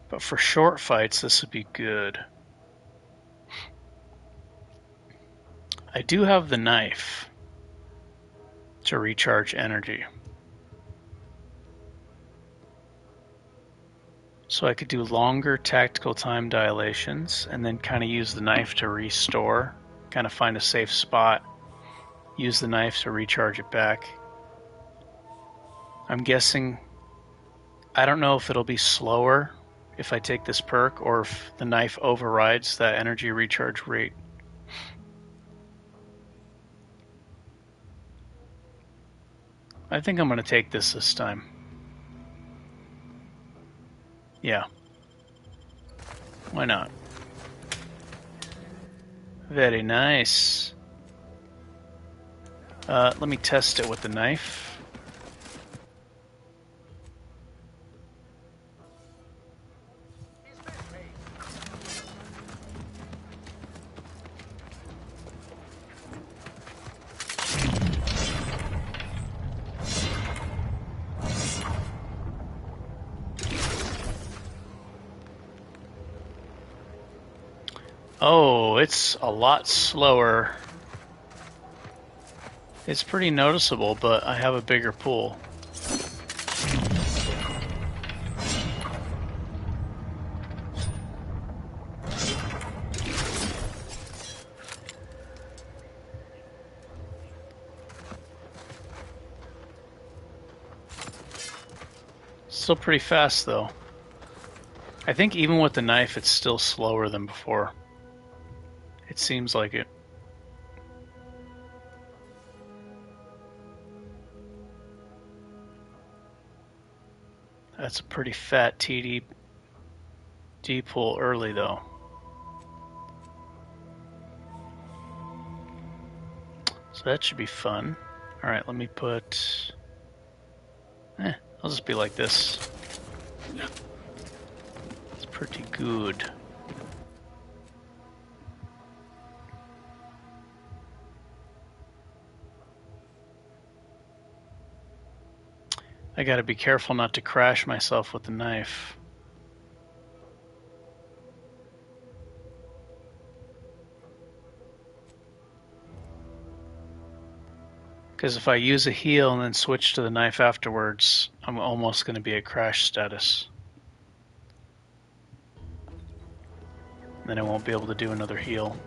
S10: But for short fights, this would be good. I do have the knife to recharge energy. So I could do longer tactical time dilations and then kind of use the knife to restore, kind of find a safe spot, use the knife to recharge it back. I'm guessing, I don't know if it'll be slower if I take this perk or if the knife overrides that energy recharge rate. I think I'm going to take this time. Yeah. Why not? Very nice. Let me test it with the knife. Oh, it's a lot slower. It's pretty noticeable, but I have a bigger pool. Still pretty fast, though. I think even with the knife, it's still slower than before. It seems like it. That's a pretty fat TD pull early, though. So that should be fun. Alright, let me put... I'll just be like this. It's pretty good. I gotta be careful not to crash myself with the knife. Because if I use a heal and then switch to the knife afterwards, I'm almost going to be at crash status. Then I won't be able to do another heal.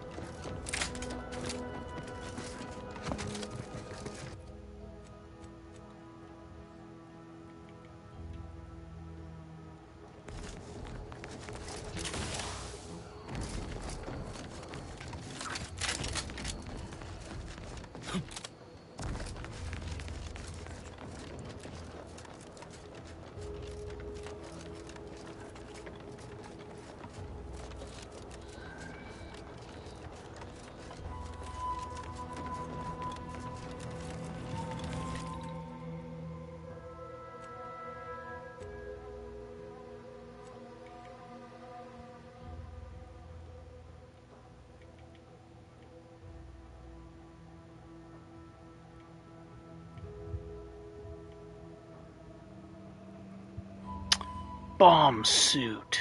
S10: Bomb suit.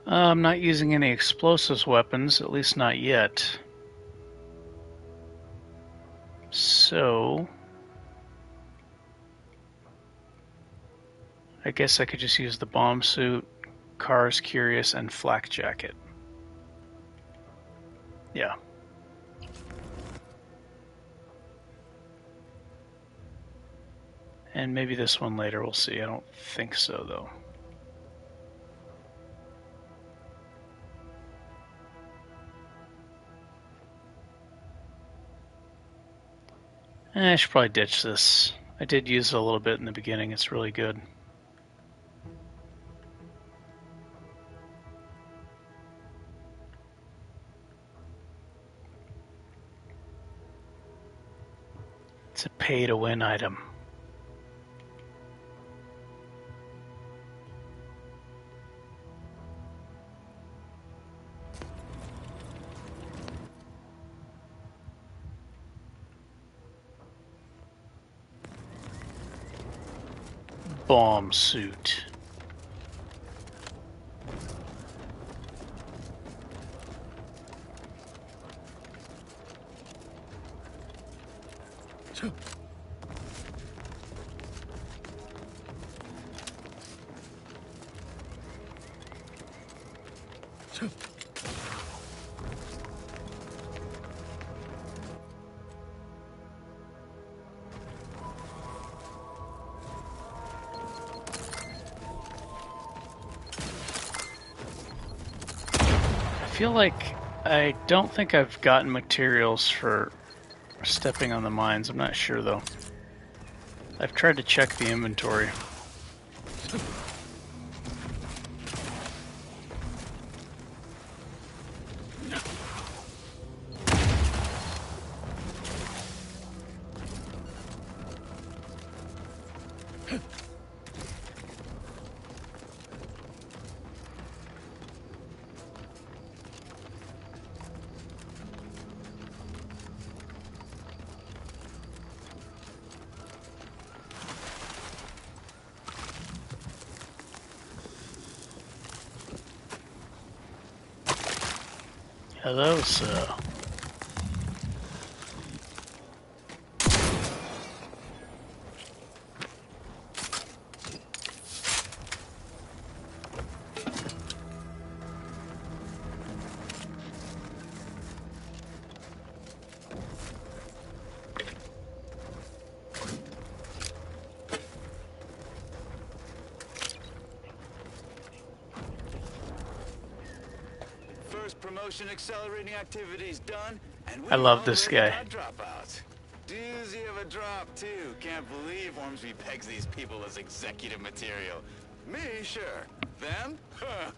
S10: I'm not using any explosives weapons, at least not yet. So... I guess I could just use the bomb suit, Car's Curious, and flak jacket. Yeah. And maybe this one later, we'll see. I don't think so, though. I should probably ditch this. I did use it a little bit in the beginning. It's really good. It's a pay-to-win item. Bomb suit. I feel like I don't think I've gotten materials for stepping on the mines. I'm not sure though. I've tried to check the inventory. Hello, sir.
S21: promotion accelerating activities done, and we
S10: I love this
S21: already
S10: guy.
S21: got dropouts. Doozy of a drop, too. Can't believe Ormsby pegs these people as executive material. Me, sure. Them? Huh.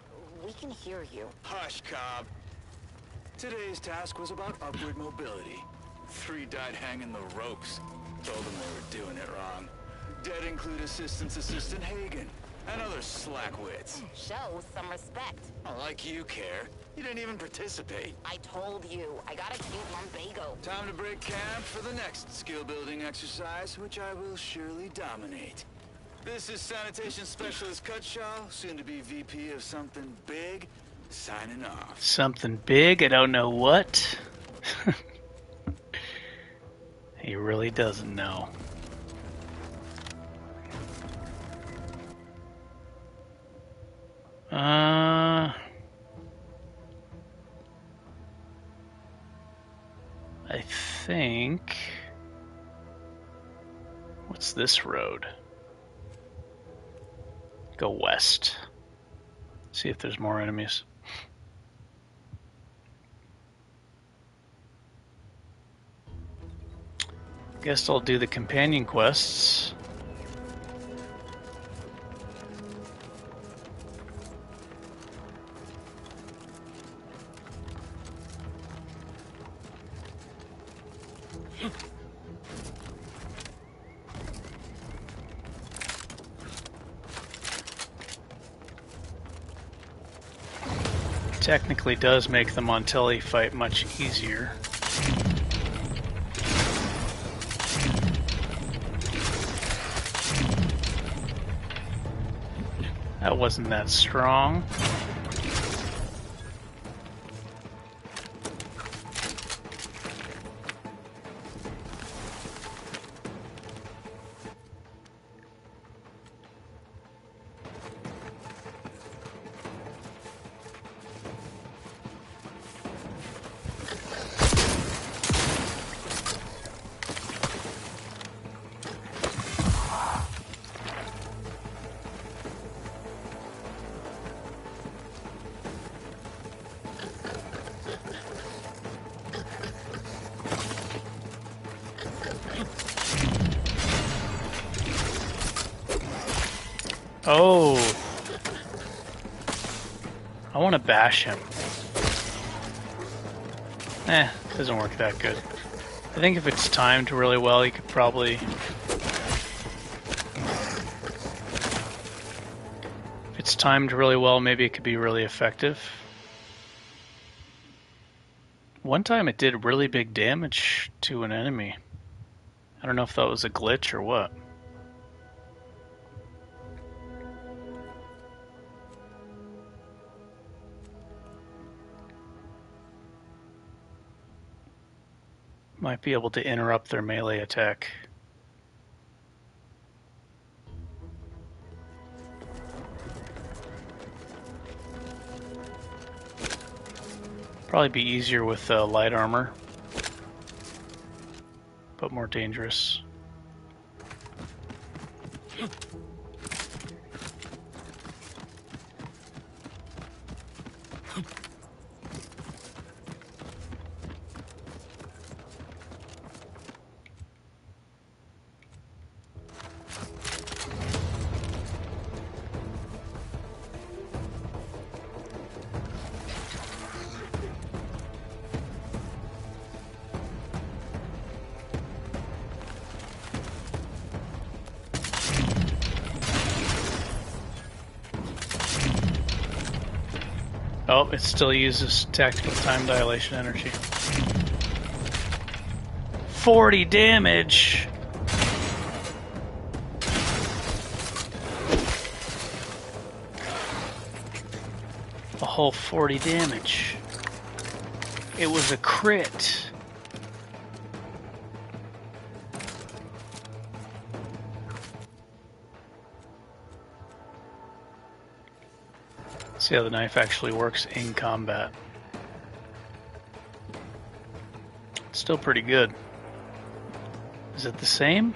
S9: We can hear you.
S21: Hush, Cobb. Today's task was about upward mobility. 3 died hanging the ropes. Told them they were doing it wrong. Dead include Assistant Hagen and other slackwits.
S5: Show some respect.
S21: Oh, like you care. You didn't even participate.
S5: I told you, I got a cute lumbago.
S21: Time to break camp for the next skill-building exercise, which I will surely dominate. This is Sanitation Specialist Cutshaw, soon to be VP of something big, signing off.
S10: Something big? I don't know what. He really doesn't know. I think... What's this road? Go west. See if there's more enemies. Guess I'll do the companion quests. Technically does make the Montelli fight much easier. That wasn't that strong. Oh, I want to bash him. Doesn't work that good. I think if it's timed really well, you could probably... If it's timed really well, maybe it could be really effective. One time it did really big damage to an enemy. I don't know if that was a glitch or what. Might be able to interrupt their melee attack. Probably be easier with light armor, but more dangerous. Oh, it still uses tactical time dilation energy. 40 damage! A whole 40 damage. It was a crit. See how the knife actually works in combat. It's still pretty good. Is it the same?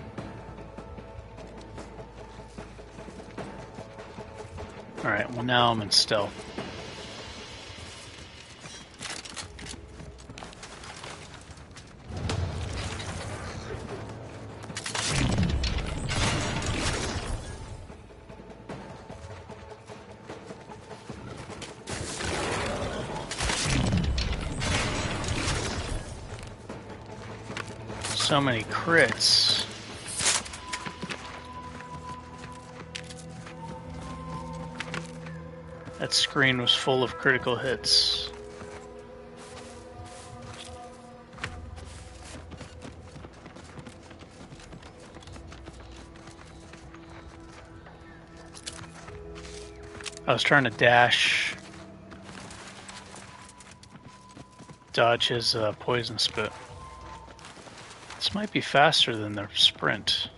S10: Alright, well now I'm in stealth. So many crits. That screen was full of critical hits. I was trying to dodge his poison spit. This might be faster than their sprint.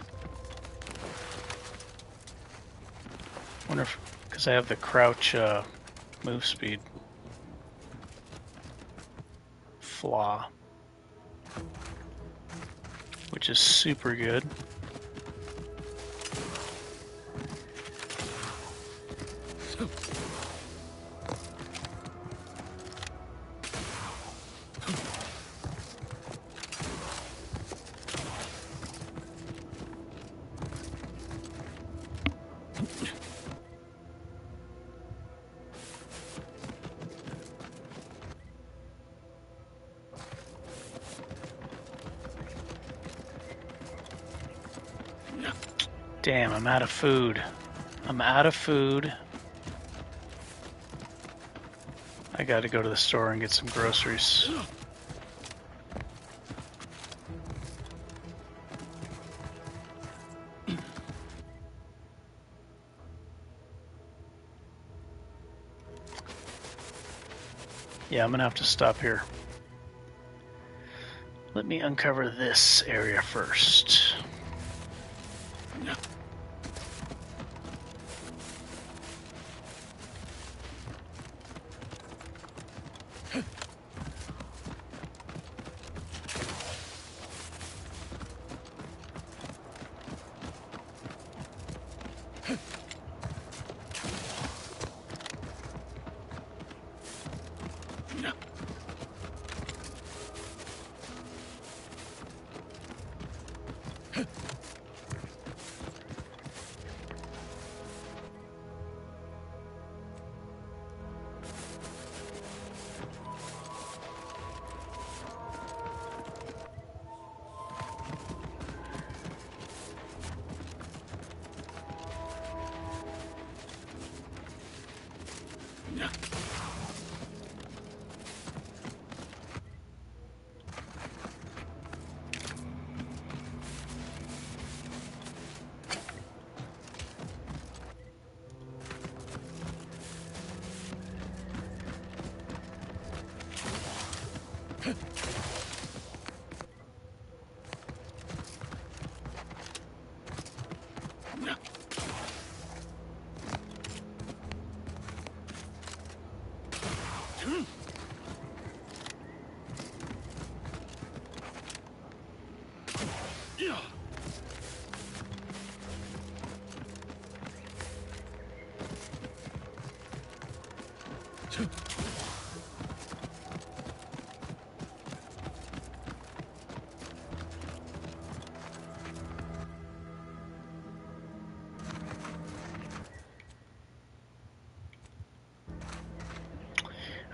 S10: Wonder if, because I have the crouch move speed. Flaw. Which is super good. Damn, I'm out of food. I'm out of food. I gotta go to the store and get some groceries. Yeah, I'm gonna have to stop here. Let me uncover this area first.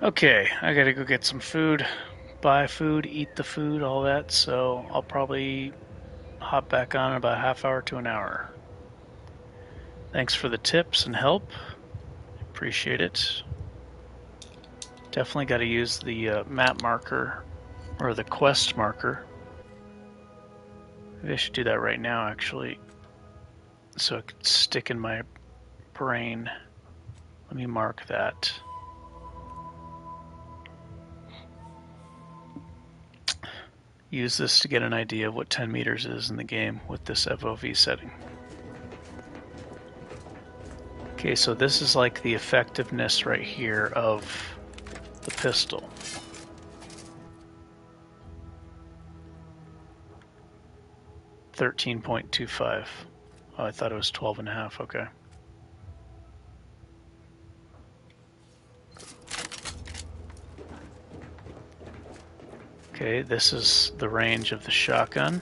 S10: Okay, I gotta go get some food, buy food, eat the food, all that, so I'll probably hop back on in about a half hour to an hour. Thanks for the tips and help. Appreciate it. Definitely gotta use the map marker, or the quest marker. Maybe I should do that right now, actually, so it could stick in my brain. Let me mark that. Use this to get an idea of what 10 meters is in the game with this FOV setting. Okay, so this is like the effectiveness right here of the pistol. $13.25. Oh, I thought it was 12.5. Okay. Okay, this is the range of the shotgun.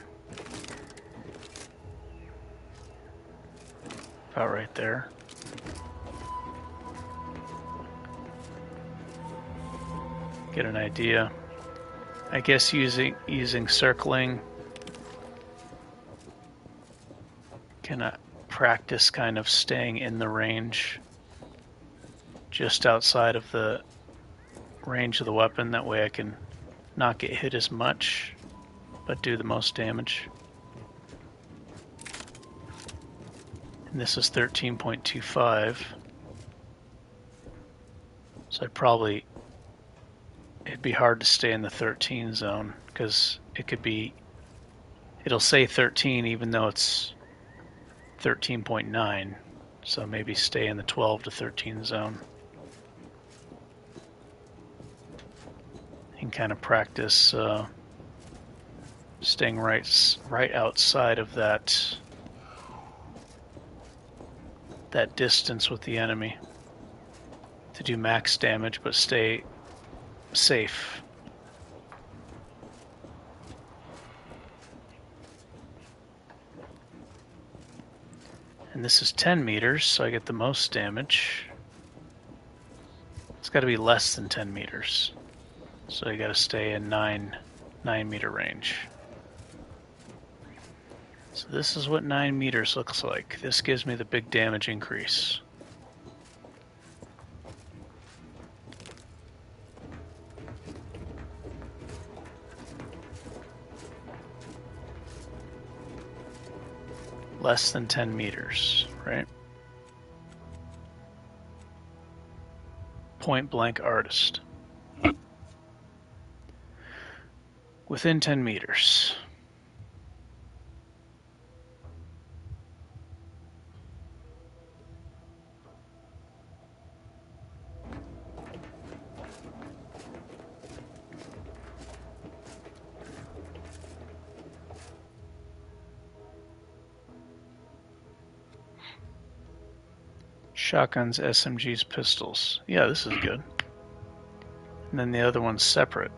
S10: About right there. Get an idea. I guess using circling Can practice kind of staying in the range, just outside of the range of the weapon. That way I can not get hit as much, but do the most damage. And this is 13.25. So it'd be hard to stay in the 13 zone, because it'll say 13 even though it's 13.9. So maybe stay in the 12 to 13 zone. And kind of practice staying right outside of that distance with the enemy to do max damage, but stay safe. And this is 10 meters, so I get the most damage. It's got to be less than 10 meters. So you got to stay in 9 meter range. So this is what 9 meters looks like. This gives me the big damage increase. Less than 10 meters, right? Point blank artist. Within 10 meters. Shotguns, SMGs, pistols. Yeah, this is good. And then the other one's separate.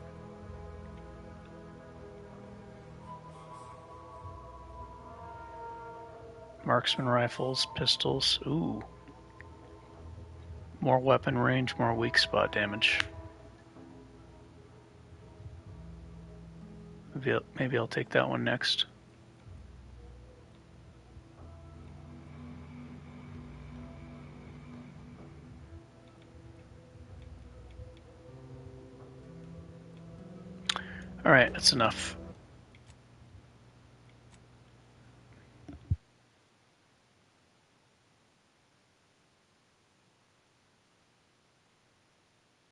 S10: Marksman rifles, pistols. Ooh. More weapon range, more weak spot damage. Maybe I'll take that one next. Alright, that's enough.